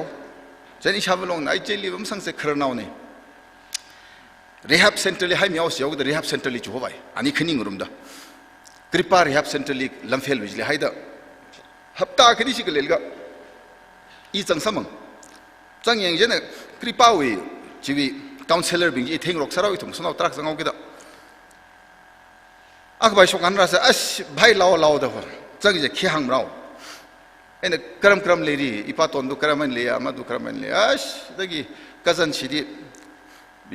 เจ้าอิชามาลงไอ้เจลลี่มันสังเสกขรนาวเนี่ยรีฮับเซ็นเตอร์ลี่ให้มีเอาเสียวก็รีฮับเซ็นเตอร์ลี่จู่ไปอันนี้ขึ้นยิ่งรุ่มด้ากริปารีฮับเซ็นเตอร์ลี่ลำเฟลวิจเลยให้ด้ฮับตาขึ้นที่สิกเลลก็อีจังสมังจังยังเจเนี่ยคริปาวีชีวิตคอนเซลเลอร์บิงอีเทงรกสารวิถุงสนาวตรักสังเอากิดอักบายชกันรัสอัชใบลาวเดาจังจะขี้หังเราเอ็นกรัมเลยดีอีป้าตอนดูกรัมมันเลยอามาดูกรัมมันเลยอัชตะกี้กัจันชีดี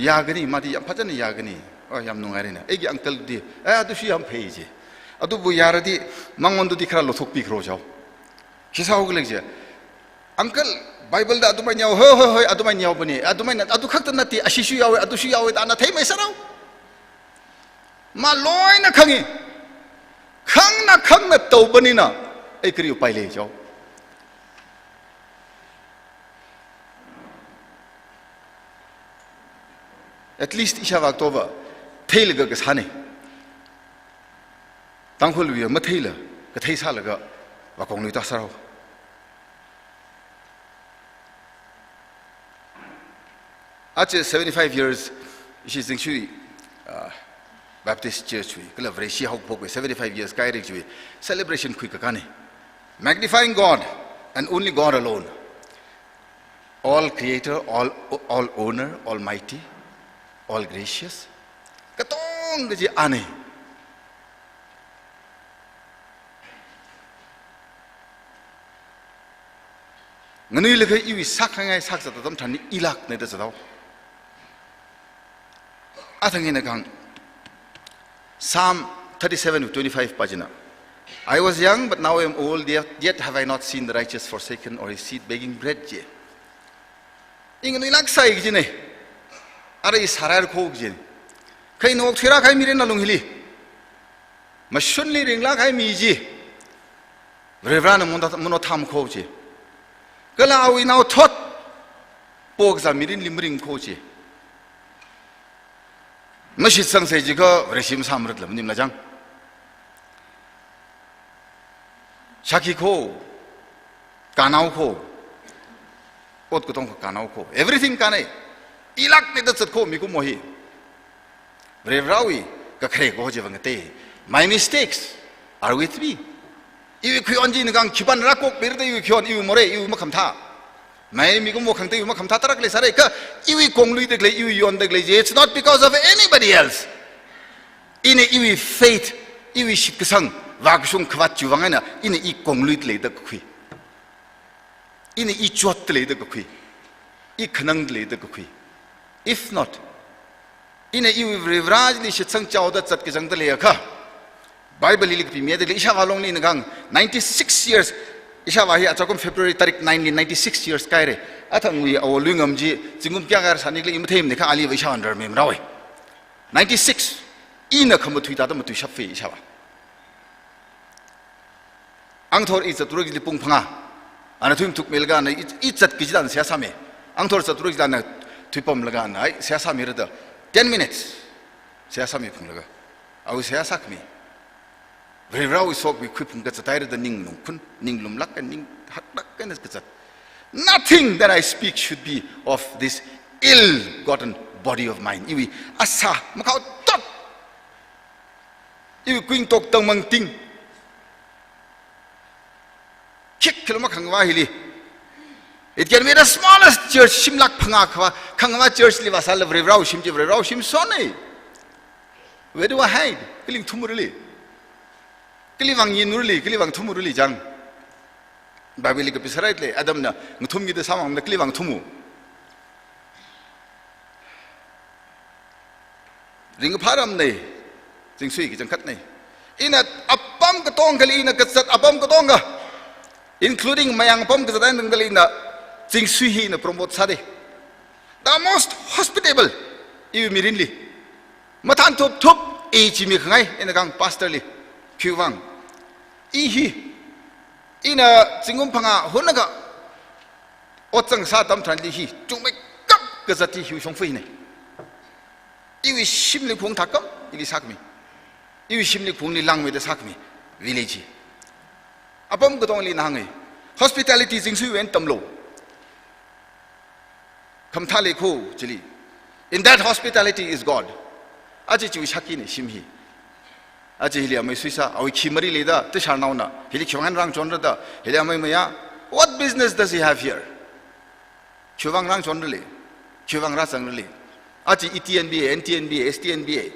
ยากนี่มาดีพัฒน์ยากนี่ยามนุ่งอะไรเนี่ยเอ็กอังเคิลดีดูชียามเพย์จีดูบุยาร์ดีมังวันดูดีคราลทุกปีครอเจ้าคิดเอาก็เลยจีUncle, Bible da adu manyao ho adu manyao bani adu man adu khakta nati ashishu yawe adu shu yawe da na thai mai sarau ma loi na khangi khang na tau bani na ai kri upai le jo at least isha wa toba thail ga sane tangkhol wi ma thaila ka thai sa la ga wa kong ni ta sarau After 75 years, she's in Baptist Church. Kala vreshi hau pokwe 75 years kairik chui celebration kui kakane. Magnifying God and only God alone. All Creator, all Owner, Almighty, all Gracious. Katong gaji ane. Ngani lekha iwi sak hangai sak sa tam thani ilak ne da sadau. Psalm 37:25 pagina. I was young, but now I am old, yet have I not seen the righteous forsaken or his seed begging bread. Ingin ilak sa igine. Ara isarar ko igine. Kay no thira kay miren na lunghili. Mashunli ring la kay miji. Reverana monotham ko je. Kala awi now thought pog za mirin limring ko je. Mashit sang se jiga reshim samrat lam nim lajang shaki ko kanau ko ot ko tong ko kanau ko everything kanai ilak ne da chat ko mi ko mohi revrawi ka khre ko je bangate my mistakes are with me iwi khyon ji ngang kiban rakok birde iwi khyon iwi more iwi ma khamtha mai mi ko mo khangte ma khamtha tarak le sare ka iwi konglui de gle iwi yon de gle it's not because of anybody else in iwi faith iwi shiksang wagsung khwat chuwangana in I konglui le de khui in I chot le de khui I khnang le de khui if not ina iwi rivraj li shitsang chawda chat ke jangda le kha bible li pi me de isha walong ni ngang 96 years isha wahi achakom February tarik 1996 years kaire athang wi awlungam ji jingum kya gar sanik le imthem ne kha ali wa isha under mem rawe 96 ina kham thui ta da matu shafe isha wa ang thor i chaturok li pung phanga ana thum thuk melga na i chat ki jidan sia same ang thor chaturok jidan na thupam laga na ai sia same ra da 10 minutes sia same phung laga au sia sak mi Rau sok we kwipung ka chatai da ning nung kun ning lum lak ning hak dak kan ka chat nothing that I speak should be of this ill gotten body of mine iwi asa makau tot iwi queen tok tang mang ting kik kiloma khangwa hili it can be the smallest church shimlak phanga khwa khangwa church li wasal rau shim sone where do I hide killing thumurli Kiliwang yinurli, kiliwang tumurli jang. Babili ke pisarait le adam na ngutum gitu sama na kiliwang tumu. Ring param ne, jing sui ki jang kat ne. Ina apam ketong kali ina kesat apam ketonga, including mayang apam kesatan kali ina jing sui ina promote sade. The most hospitable, iu mirinli. Matan tup ejimi kangai ina kang pastor li, kiwang. Ihi ina jingum phanga hunaga otang sa tam than li hi chungme kap ka zati hiu shong fei ne iwi shimli khong thakam ili sakmi iwi shimli khong li langme de sakmi village apam gotong li nangai hospitality jingsu wen tamlo kham thale kho chili in that hospitality is God aji chu shaki ne shimhi aji hili amai suisa awi khimari leda te sharnauna hili khwangan rang chonra da hili amai maya what business does he have here khwang rang chonra le khwang ra sang le aji ETNBA NTNBA STNBA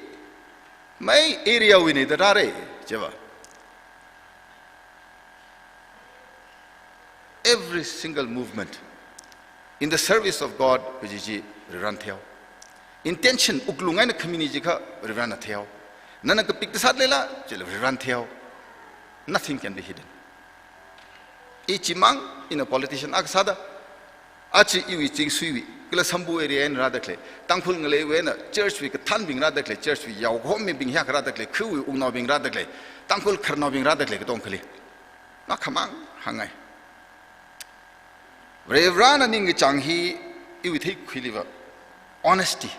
mai area wini da re jeva every single movement in the service of God which ran theo intention uklungai na community ka ran theo nana ka pik sat lela chel ran theo nothing can be hidden ichimang in a politician aksada achi iwi ching suiwi kila sambu area en radakle tangphul ngale we na church wi ka than bing radakle church wi yaw khom me bing hyak radakle khu ungno bing radakle tangphul kharno bing radakle ka tongkhali na khamang hangai Revrana ning changhi iwi thei khiliwa honesty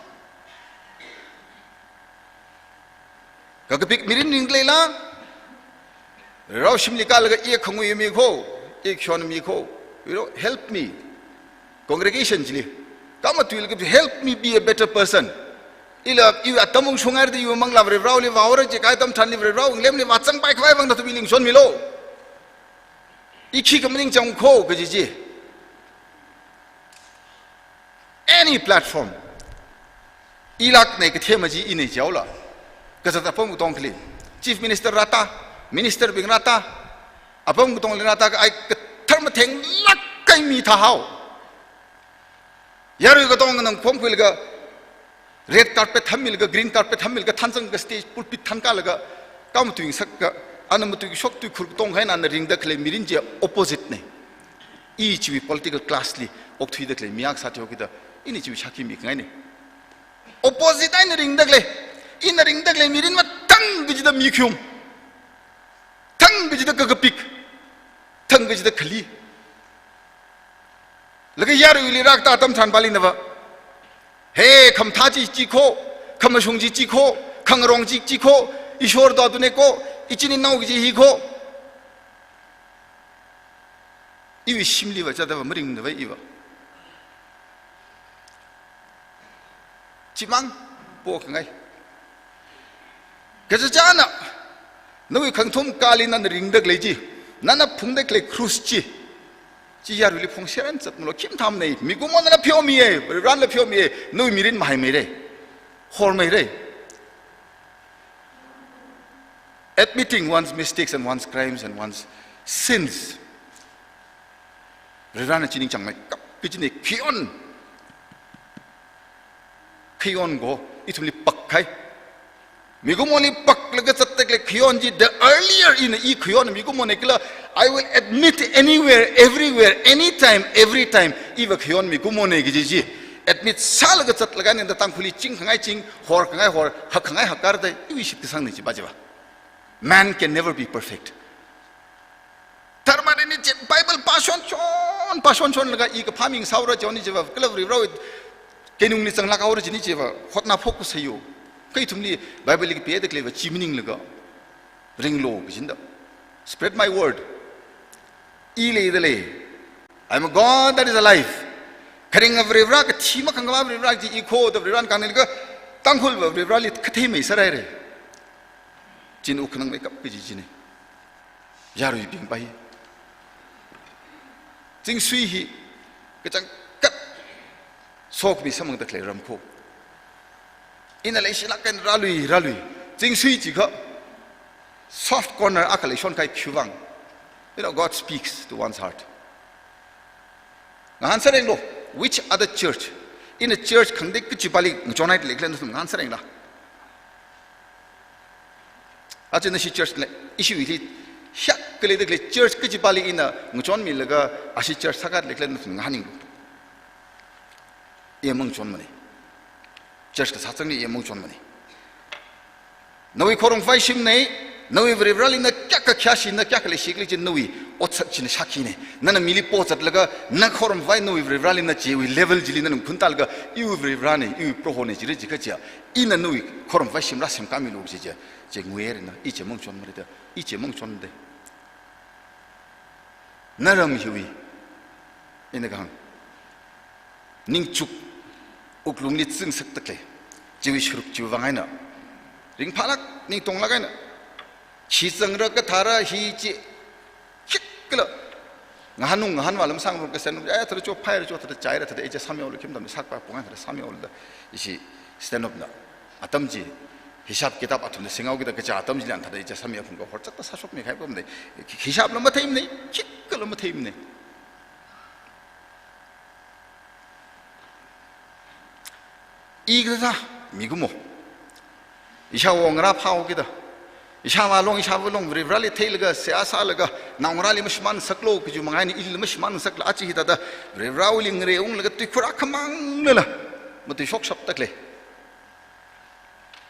Kakapik mirin ninglela Rao shimlika laga ek khongu yemi kho ek shon mi kho help me congregation jili kama tuil ke help me be a better person ila iu atamung shungar de iu mangla rao le wawra je kai tam than li rao nglem le wachang pai khwai bang da tu biling shon milo ikhi kamning chang kho ke ji any platform ilak ne ke themaji ine jawla Kasat apam utong kli, chief minister rata, minister bing rata, apam utong rata ka ay terma theng lakai mi thahau. Yaru ka tong nang pom kil ka red carpet hamil ka green carpet hamil ka thansang ka stage pulpit thanka laga kam tuing sak ka anam tu shok tu khur tong hai na ring da kle mirin je opposite ne. Each we political class li ok thui da kle miak sa thyo ki da ini chi shaki mi ngai ne. Opposite ai ring da kle in ring da le mirin ma tang gijida mikyum tang gijida kagapik tang gijida khali laga yar uli rak ta tam than bali nawa he kham tha ji chi kho kham shung ji kho khang rong ji kho ishor da dune ko ichini nau gi hi kho iwi shimli wa cha da mring nawa iwa chimang po ngai Kajana, no we can tom Kalin and ring the glaji, Nana Pundek like Kruschi. She are really functions at Molokim Tamne, Migumon and a Piomie, run the Piomie, no mirin my mere, Hormere. Admitting one's mistakes and one's crimes and one's sins. Rana Chinichang, my Kion. Kion go. itumli pakkai migumoni paklaga chatte khion ji the earlier in e khion migumone kila I will admit anywhere everywhere anytime every time eva khion migumone gi admit salga chatlaga ne da tangkhuli ching khangai ching hor hak khangai hakar da iwi shit sang ni ji bajiba man can never be perfect tarmane ni Bible passion chon laga I ka farming saura joni jiba club river kenung ni changla ka or jini jiba hotna focus hayo kai thumli Bible li pe de kleva chimning laga ring lo jinda spread my word ile idale I'm a God that is alive kering of river ka thima khangwa river ji ikho the river kan ga tangkhul river li khathei mai sarai re jin ukhnang me kap ji jini yaru bing bai jing sui hi ke chang kat sok bi samang da kle ram kho in ale shi lakan ralui jing sui ji kha soft corner akale shon kai khuwang God speaks to one's heart ngan sareng lo which other church in a church khangde ki bali ngonai leklen sum ngan sareng la ajena shi church le issue li hyak kle de church ki bali in a ngon mi laga ashi church sagat leklen sum nganing yemong chon mani church ka satsang ni yemong chon mani nawi khorong fai shim nei nawi vrevral in the kya khashi na kya kale shikli chin nawi otsat chin shaki ne nana mili pochat laga na khorom vai nawi vrevral in the chewi level jili na phuntal ga yu vrevrane yu prohone jiri jikacha ina nawi khorom vai shim rasim kamilu jija je nguer na iche mong chon mari da iche mong chon de naram hiwi ina gang ning chuk uklung li tsing sak takle jiwi shuruk jiwa wangaina ring phalak ning tong lagaina Chisang ka thara hi chi kikla nganung ngan walam sang ro ka sen ya thara cho phai cho thara chai ra thara eja samyol kim dam sak pa ponga thara samyol da isi stand up na atam ji hisab kitab athum singau gi da ka cha atam ji lan thara eja samya phun ko horchak ta sasok me khai pom ne hisab lam thaim ne kikla lam thaim ne igda migumo isha wongra phao gi da Ishawa long vrevali tailga seasa laga naungrali mashman saklo kiju mangani il mashman sakla achi hita vrevrawli ngre ung laga tikura kamang la mati shok shop takle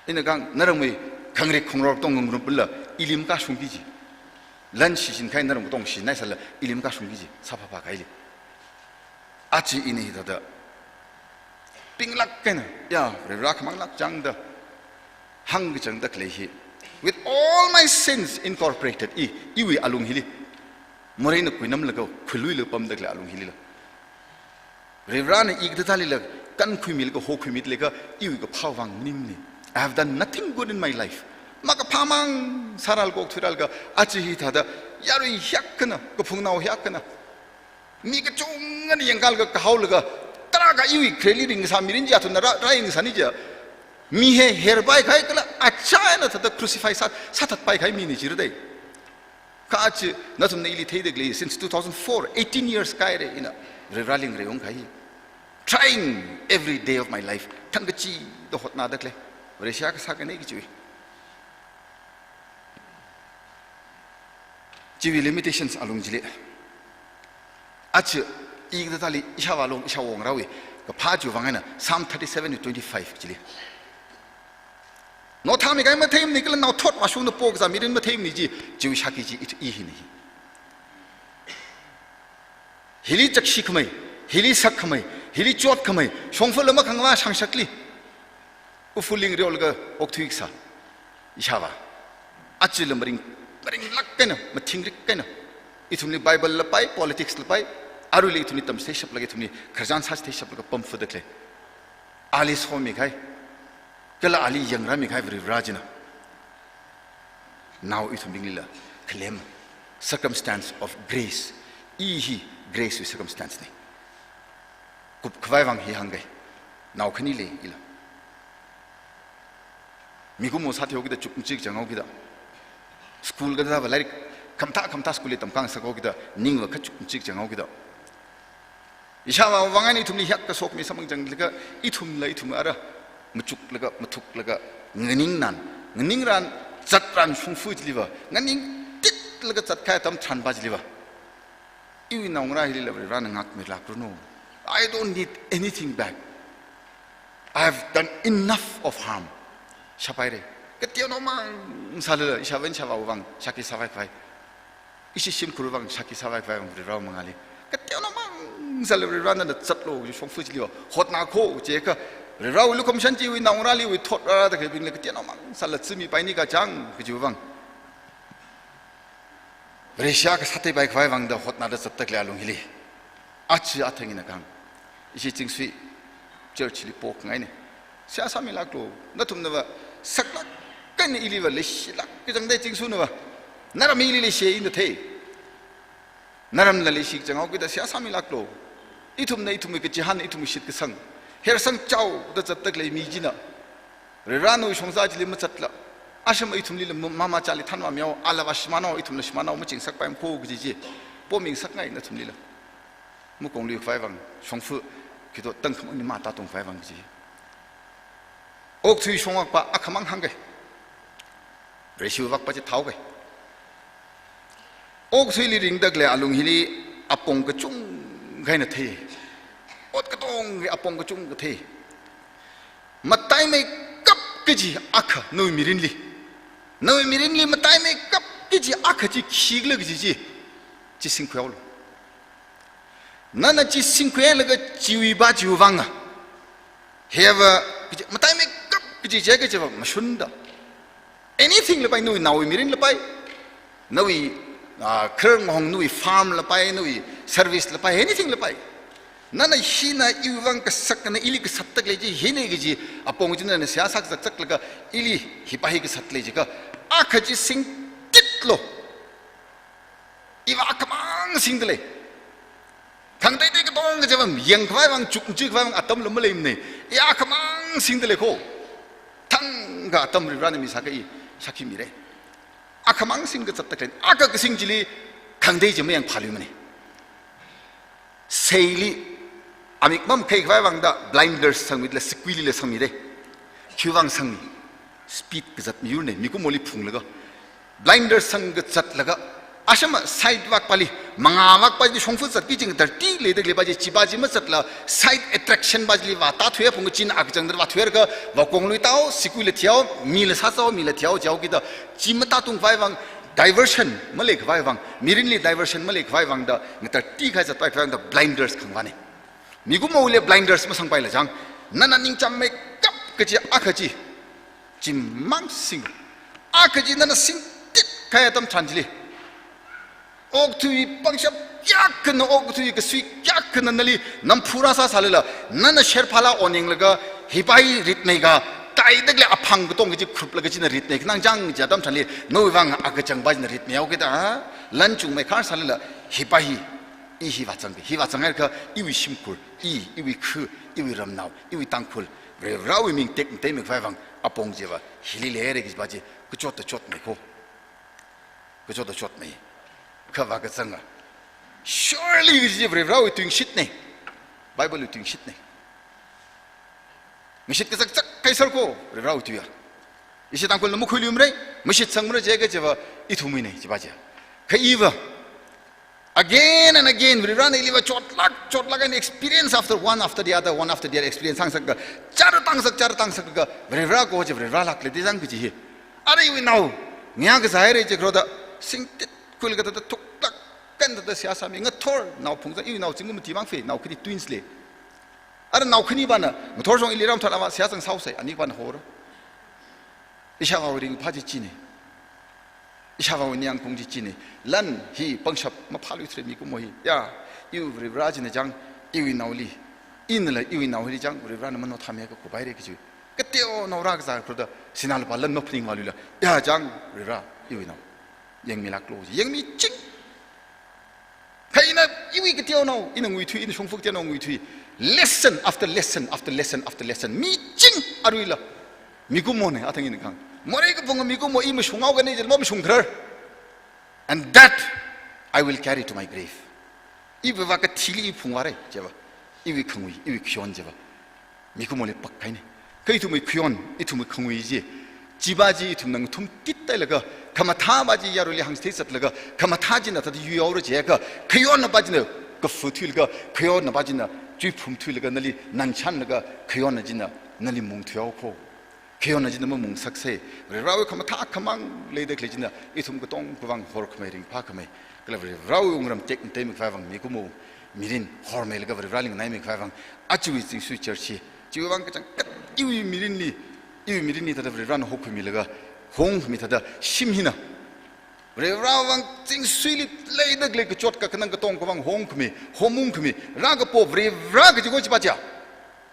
ina gang naramwi khangri khongrok tong ngrum bulla ilim ka shunggi ji lan shi jin kai naram tong shi nai sala ilim ka shunggi ji sapa pa kaili achi ini hita da pinglak ken ya vrevrak mang lak jang da hang jang da kle hi with all my sins incorporated iwi alung hili moreina kuinam lago khului le pam dakla alung hili la revrana igdali la kan khuimil ko ho khuimit le ka iwi ko phawang nimni I have done nothing good in my life maka phamang saral ko thural ka achi hi thada yaru hyakna ko phungnau hyakna mi ka chungan yangal ka haul ka tara ka iwi kreli ring sa mirin ja thuna ra ing sani ja mi he herbai khai kala acha na thada crucify satat pai khai mi ni jirdai kach na tum nei li thei de since 2004 18 years kai re ina revaling re ong khai trying every day of my life tangchi do hotna dakle resha ka sa ka nei ki jiwi limitations alung jile ach igda tali ishawalong ishawong rawi ka phaju wangana psalm 37 to 25 jile no thami gai ma theim nikla no thot ma shung no pok za mirin ma theim ni ji jiwi shaki ji i hi ni hili chakshi khmai hili sak khmai hili chot khmai songfol ma khangwa sangsakli ufuling riol ga okthuik sa ishawa achil mring lakkena ma thingrik kena ithumni bible la pai politics la pai aru le ithumni tam steshap lage thumni kharjan sa steshap la pam fudakle alis homi gai kala ali yang rami khai vrajna now it bingila claim circumstance of grace hi grace with circumstance ni kup khwai wang hi hangai now khani le ila migu mo sa theogi da chukchik jangau gi da school ga da valai kamta school tam kang sako gi da ning wa chukchik jangau gi da ishawa wangani thumni hyak ka sok mi samang jang lika ithum lai thum ara mucuk lega mutuk lega ngening ran zatran shungfu jliwa ngening tit lega zat kaya tam tran ba jliwa iwi naungra hili level ran ngak me la kruno I don't need anything back I have done enough of harm shapaire ketio no mang salala ishaven shawang shaki savai pai ishishim kurwang shaki savai pai raw mangali ketio no mang salala ran na zatlo shungfu jliwa hot na ko je ka raw lu kom shanji wi naungra li wi thot ra da ke bin le ketio no mang salala tsimi pai ni ka jang ke juwang Resha ka sate bai kwai wang da hot na da zatak le alung hili achi athangi na kang isi chingsui church li pok ngai ne sia sami lak lo na tum na ba sakla kan ili wa le shilak ki jang dai chingsu na ba naram ili le she in the the naram la le shik jang au ki da sia sami lak lo itum na itum ke jihan itum shit ke sang her sang chau da zatak le mi ji na re ranu shongsa ji le ma chatla asham itum li mama chali thanwa myo alawa shmano itum shmano mu ching sak paim ko gi ji poming sak ngai na thum li la mu kong li phai wang shongfu ki to tang kham ni ma ta tong phai wang ji ok thui shongak pa akhamang hang ge reshu wak pa ji thau ge ok thui li ring dak le alung hili apong ka chung gai na the ot ka tong ge apong ka chung ka the matai mai kap ke ji akha noi mirin li matai me kap ki ji akha ji khigla gi ji singkhwel nana ji singkhwel ga jiwi ba jiwang heva matai me kap ki ji je ga je mashunda anything le pai noi nawi mirin le pai nawi khern hong noi farm le pai noi service le pai anything le pai nana hina iwang ka sakna ili ka sattak le ji hine gi ji apong jina ne sia sak sak la ili hipahi ka sat le ji ka akhaji sing titlo iwa kamang sing de le khang dai dai ka dong ga jam yang khwai wang chuk chi khwai wang atam lam le ne ya kamang sing de le ko thang ga atam ri ran mi sa ka I sakhi mi re akamang sing ga sattak le aka ka sing ji li khang dai jam yang phalu mane seili amik mam kai khwai wang da blinders sang mit le squealy le sang mi de khiwang sang mi speed gazat mi yune mi ko moli phung laga blinders sang gat laga ashama side wak pali manga wak pa ji shongfu sat ki jing dar ti le de le ba ji chibaji ma sat la side attraction ba ji wa ta thue phung chin ak jang dar wa thue ga wa kong lui tao sikui le thiao mi le sa sao mi le thiao jao ki da chi ma ta tung vai wang diversion male khwai wang mirinli diversion male khwai wang da ngata ti khai sat pai khwai da blinders khangwane migu mole blinders ma sang pai la jang nana ning cham me kap ke ji akhaji jim mang sing akhaji nana sing tit khai tam chanjili ok thui pangshap yak na ok thui ka sui yak na nali nam phura sa salila nana sherphala oning laga hipai ritmei ga tai dak le aphang tong ji khrup laga chin rit ne nang jang jadam thali no wang ag chang ba na rit ne au ke da lan chung me khar salila hipai I hi wa chang ka I wi simkul I wi khu I wi ramnau I wi tangkul re rawi ming tek te me khwai wang apong je wa hili le re gi ba ji ku chot me ko ku chot me ka wa ka changa surely gi re rawi tuing shit ne bible tuing shit ne mishit ka sak kai sar ko re rawi tu ya isi tangkul no mu khulium re mishit sang mra je ga je wa I thumi ne ji ba je ka iwa again and again we run iliva chot lag an experience after the other experience sang sak char tang sak ga vrevra ko je vrevra lak le dizang ki ji are we now nya ga zaire je groda sing kul ga ta tuk tak kan da sia sa mi nga thor now phung i now chingum ti mang fe now ki twins le are now khini bana thor song iliram thara ma sia sang sau sai ani ban hor isha ga ring phaji chi ne ishawa nyang kong ji chine lan hi pangshap ma phalu thre mi ko mohi ya yu rivraj ne jang iwi nauli in la iwi nauli jang rivran man no thame ko bai re ki ju keteo no rak za pro da sinal balan no pring walula ya jang rivra iwi naw yang mi lak lo yang mi ching kaina iwi keteo no in ngui thui in shongfuk te no ngui thui lesson after lesson mi ching aruila mi ko mo ne atang in kang and that I will carry to my grave. If we waka tili pungware, jeva, if we kungwi, if we kyon jeva, mikumole pakkaine, cái thùng mày khion ít thùng mày không uy gì chỉ ba gì thùng năng thùng tít tay là cái khăm tha ba gì yaru li hang state sat là cái khăm tha gì na thật yu yaru gì cái khion na ba gì na cái phụ thul cái khion na ba gì na chui phum thul cái nali nan chan là cái khion na gì na nali mung thiao ko khion na gì na mung sắc se rồi rau khăm tha khăm mang lấy được lấy gì na ít thùng cái tông cái vang hor khmai ring pa khmai cái là rau ung ram tek tem cái vang mi ko mu mirin hor mai là cái raling nai mi cái vang achui sing su church chiu vang cái chang iwi mirin ni tada ran hokku mi laga hong mi tada simhina ravang ting suili leidak le ka chot ka kanang ka tong ka wang hong khmi homung khmi ra ga po ra ga jigo chi pa cha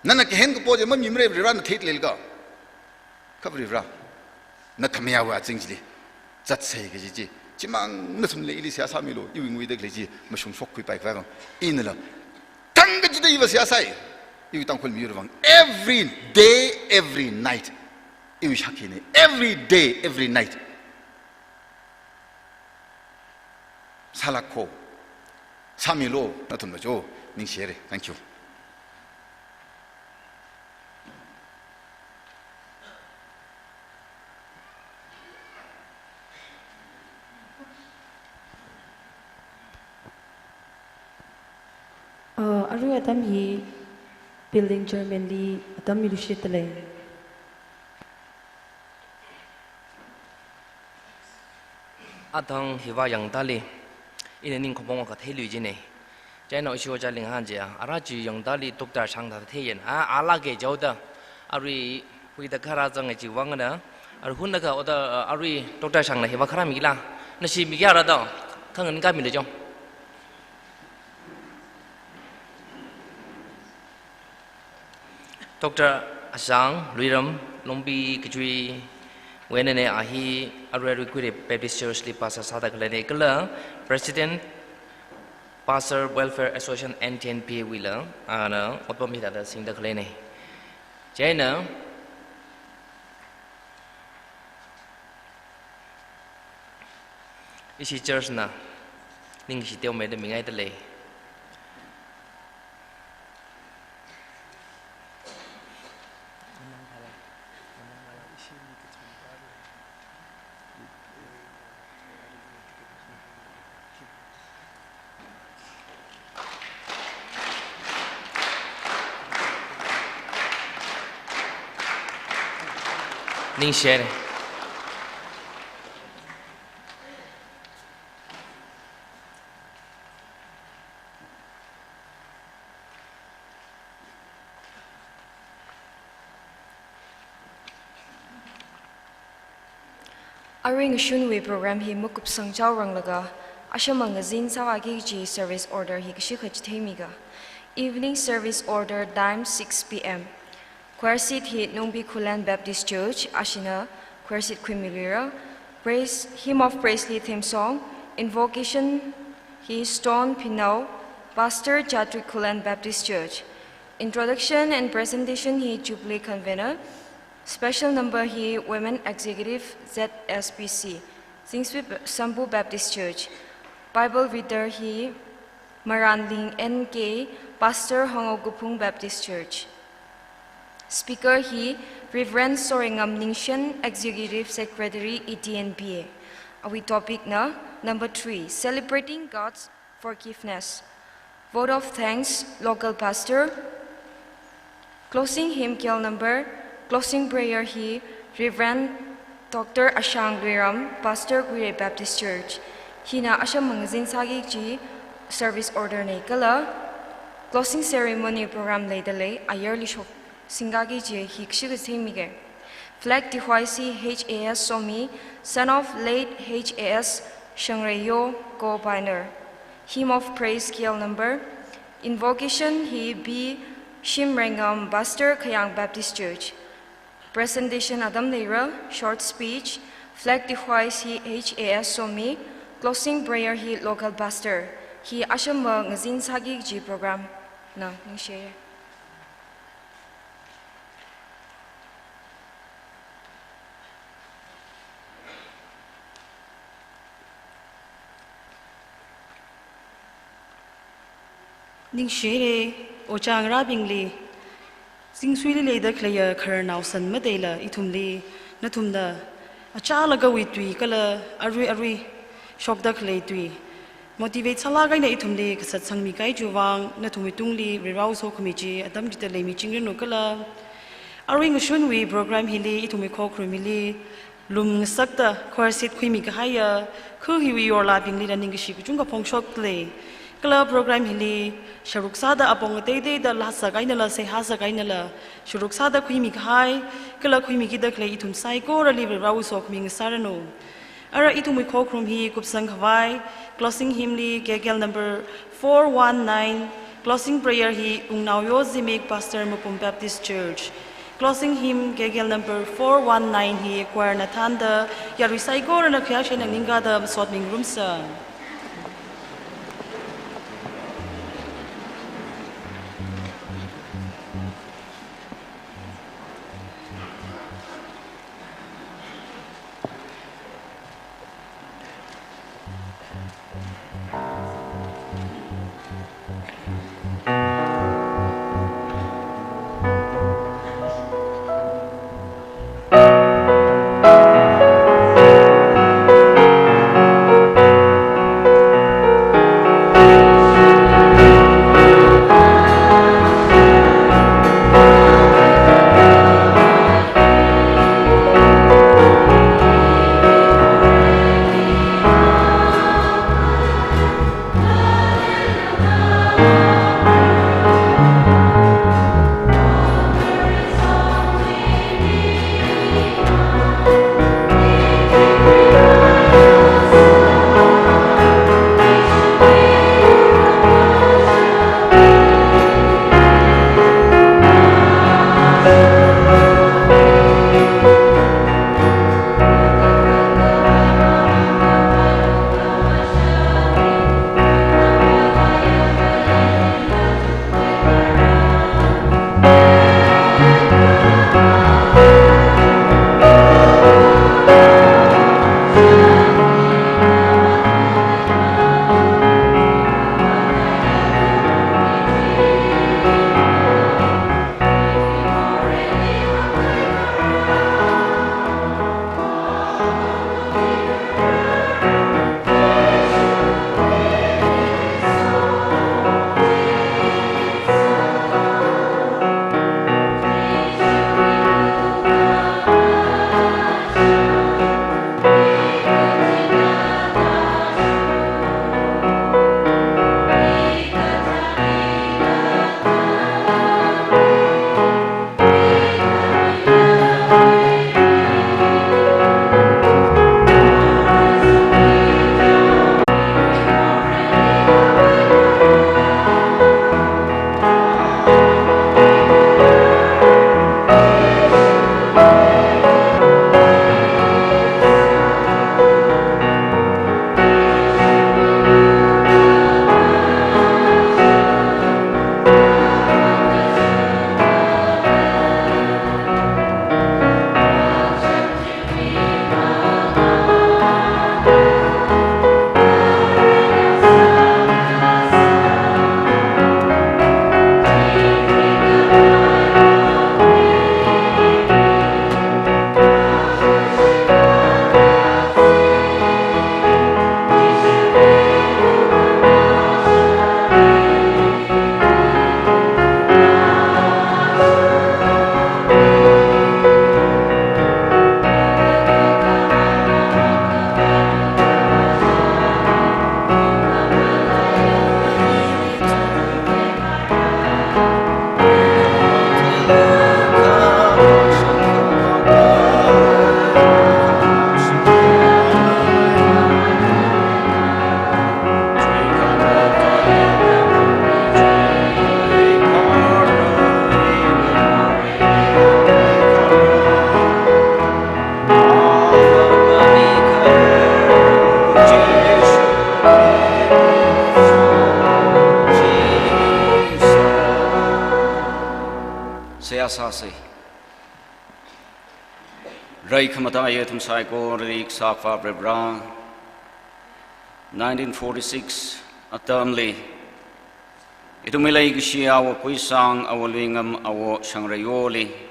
nana ke hen ka po je ma mi mre ran thet le ga ka ra na khamya wa ching ji chat sei ga ji chimang na sum le ili sia sa mi lo iwi ngui dak le ji ma shung sok kui pai ka wang in la tang ga ji da iwa sia sai iwi tang khol mi ru wang every day every night iwi shakine every day every night 살았고 3일로 나쁜 거죠. 닝시에레. 땡큐. Aru atam hi building Germany atam mi lushitale. Atang hiwa yang tali. Ini ning khobong ka thelu ji ne chai no sho cha ling han ja ara ji yong da li tok da chang da the yen ala ge jaw da ari hui da khara jang ji wang na ar hun da ka oda ari tok da chang na he wa khara mi la na si mi ya ra da khang ngan ka mi le jong Dr. Asang Luiram Lombi Kjui Wenene ahi Arwari Kure Baptist Church li Pastor Sada Klane Kala President Pastor Welfare Association NTNP Wila ana otpami da sing da klane Jaina isi church na ning si teo me de mingai de le Ning share Aring shunwe program hi mukup sang chao rang laga asha magazine sawa gi service order hi kishi khach themiga evening service order time 6 p.m. Quersit hit Nungbi Kulan Baptist Church, Ashina, Quersit Quimilira, Praise, Hymn of Praise Lead Theme Song, Invocation, he Stone Pinau, Pastor Jatri Kulan Baptist Church. Introduction and presentation he Jubilee Convener, special number he Women Executive ZSPC, Singsui Sambu Baptist Church. Bible reader he Maranling NK, Pastor Hongogupung Baptist Church. Speaker he Reverend Soringam Ningshan, Executive Secretary ETNPA. Our topic na number 3, celebrating God's forgiveness. Vote of thanks, local pastor. Closing hymn kill number, closing prayer he Reverend Dr. Ashang Luiram, Pastor Gure Baptist Church. Hina Asham Mangazin Sagi G service order na kala. Closing ceremony program later a yearly show. Singagi je hikshig semige. Flag Tihuaisi HAS Somi, son of late HAS Shangreyo Go Biner. Hymn of Praise Kiel number. Invocation he B Shimrangam Buster Kayang Baptist Church. Presentation Adam Neira, short speech. Flag Tihuaisi HAS Somi, closing prayer he local pastor. He Ashamba Ngazin Sagi G program. Na, share. Ning shere o chang ra bingli Sing sui li da clear khar now san ma de la itum li na tum da acha la ga wi tui kala arui shok da khle tui motivate sala ga na itum li ka sat sang mi kai ju wang na tum tung li ri rau so khmi ji adam ji ta le mi ching no kala arui ng shun wi program hi li itum kho khru mi li lum sak ta khor sit khui mi ka ha ya khu hi wi yor la bing li da ning shi ku chung ka phong shok le kala program hili sharuk sada apong te da la sa kai na la se ha sa kai na la sharuk sada khui mi khai kala khui mi ki da kle itum sai ko ra li ra so khming sarano ara itum mi kho khrum hi kup sang khwai closing hymn li gegel number 419 closing prayer hi ungnaw yo zimek pastor mupum baptist church closing hymn gegel number 419 hi choir na thanda ya risai ko ra na khya chen ninga da sot ming room sa Sase Rai Khamata Yetum Saiko Rik Safa Brebra 1946 Atamli itu melai kisi awo kuisang awo lingam awo sangrayoli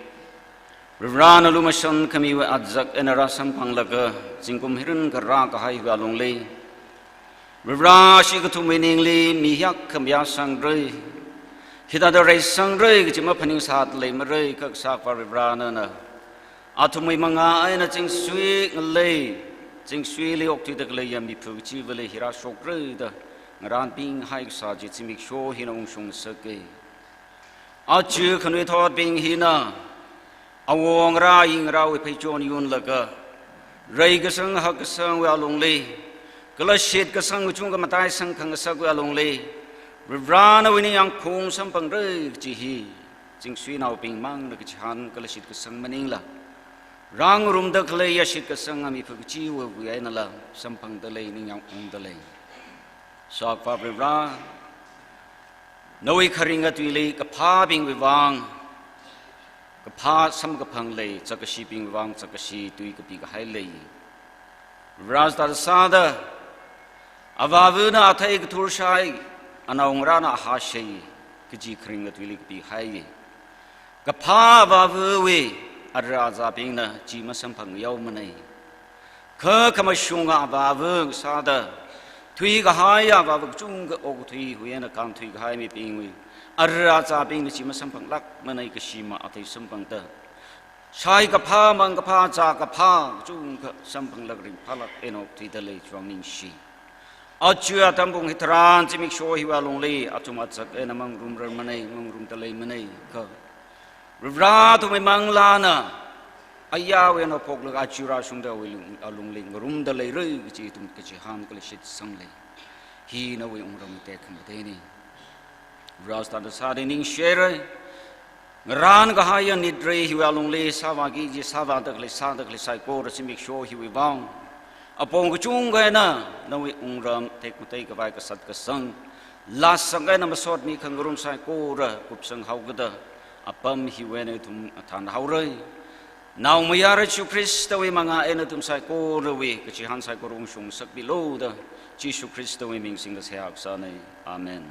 Rana lumasan kami wa adzak enara sampang laga jingkum hirun kara kahai wa longlei Rivra shi katu meningli miyak kambya sangrei hita da rei sangrei kicima paning saat lei merei kak sakwa rivra nana atumai manga aina jing sui ngalei jing sui li okti dak lei yam bipu chi vele hira shokrei da ngaran ping hai sa ji chimik sho hina ungsung sake achu khanwe thot ping hina awong ra ing ra we phei chon yun laga rei ga sang ha ga sang wa long le kala shit ga sang chung ga matai sang khang sa wa long le rana we ni yang khong sam pang re chi hi jing sui nau ping mang na ga chan kala shit ga sang maning la rang rum da kle ya shit ga sang ami phu chi wa wi ai na la sam pang da le ni yang ong da le Sak pa pribra, Noi kharinga tuile kapha bing wang, kapha sam kapang lei, chakashi bing wang chakashi tui kapi ka hai lei. Raz dar sada, avavuna athai kathur shai, anaungrana hashai, kaji kharinga tuile kapi hai. Kapha avavuwe, arraza bing na jima sampang yaw manai. Kha kamashunga avavung sada. Tui ka haya ba buk chung ka og tui huyen kan tui ka hai mi ping wi arra cha ping ni chima sampang lak manai ka shima atai sampang ta sai ka pha mang ka pha cha ka pha chung ka sampang lak ring phalak enok tui da le chuang ning shi achua tambung hitran chimik sho hi wa long le achuma chak ena mang rum rar manai mang rum ta le manai ka rivra tu mai mang la na Ayah we no pok lag achura sungda we alung ling rum da lei rei chi tum ke chi han kle shit sang lei hi na we ram te kham te ni rasta da sa de ning share ran ga ha ya nidre hi alung le sa wa gi ji sa wa da kle sai ko ra simik sho hi we bang apong ku chung ga na we ram te ku te ka vai ka sat ka sang la sang ga na ma sot mi khang rum sai ko ra kup sang hau ga da apam hi we ne tum than hau rei Now mayara chu Krista we mga enatum sai ko rewe kachihan sai ko rung shung sak below da Jishu Krista we ming sing das heak sanay. Amen.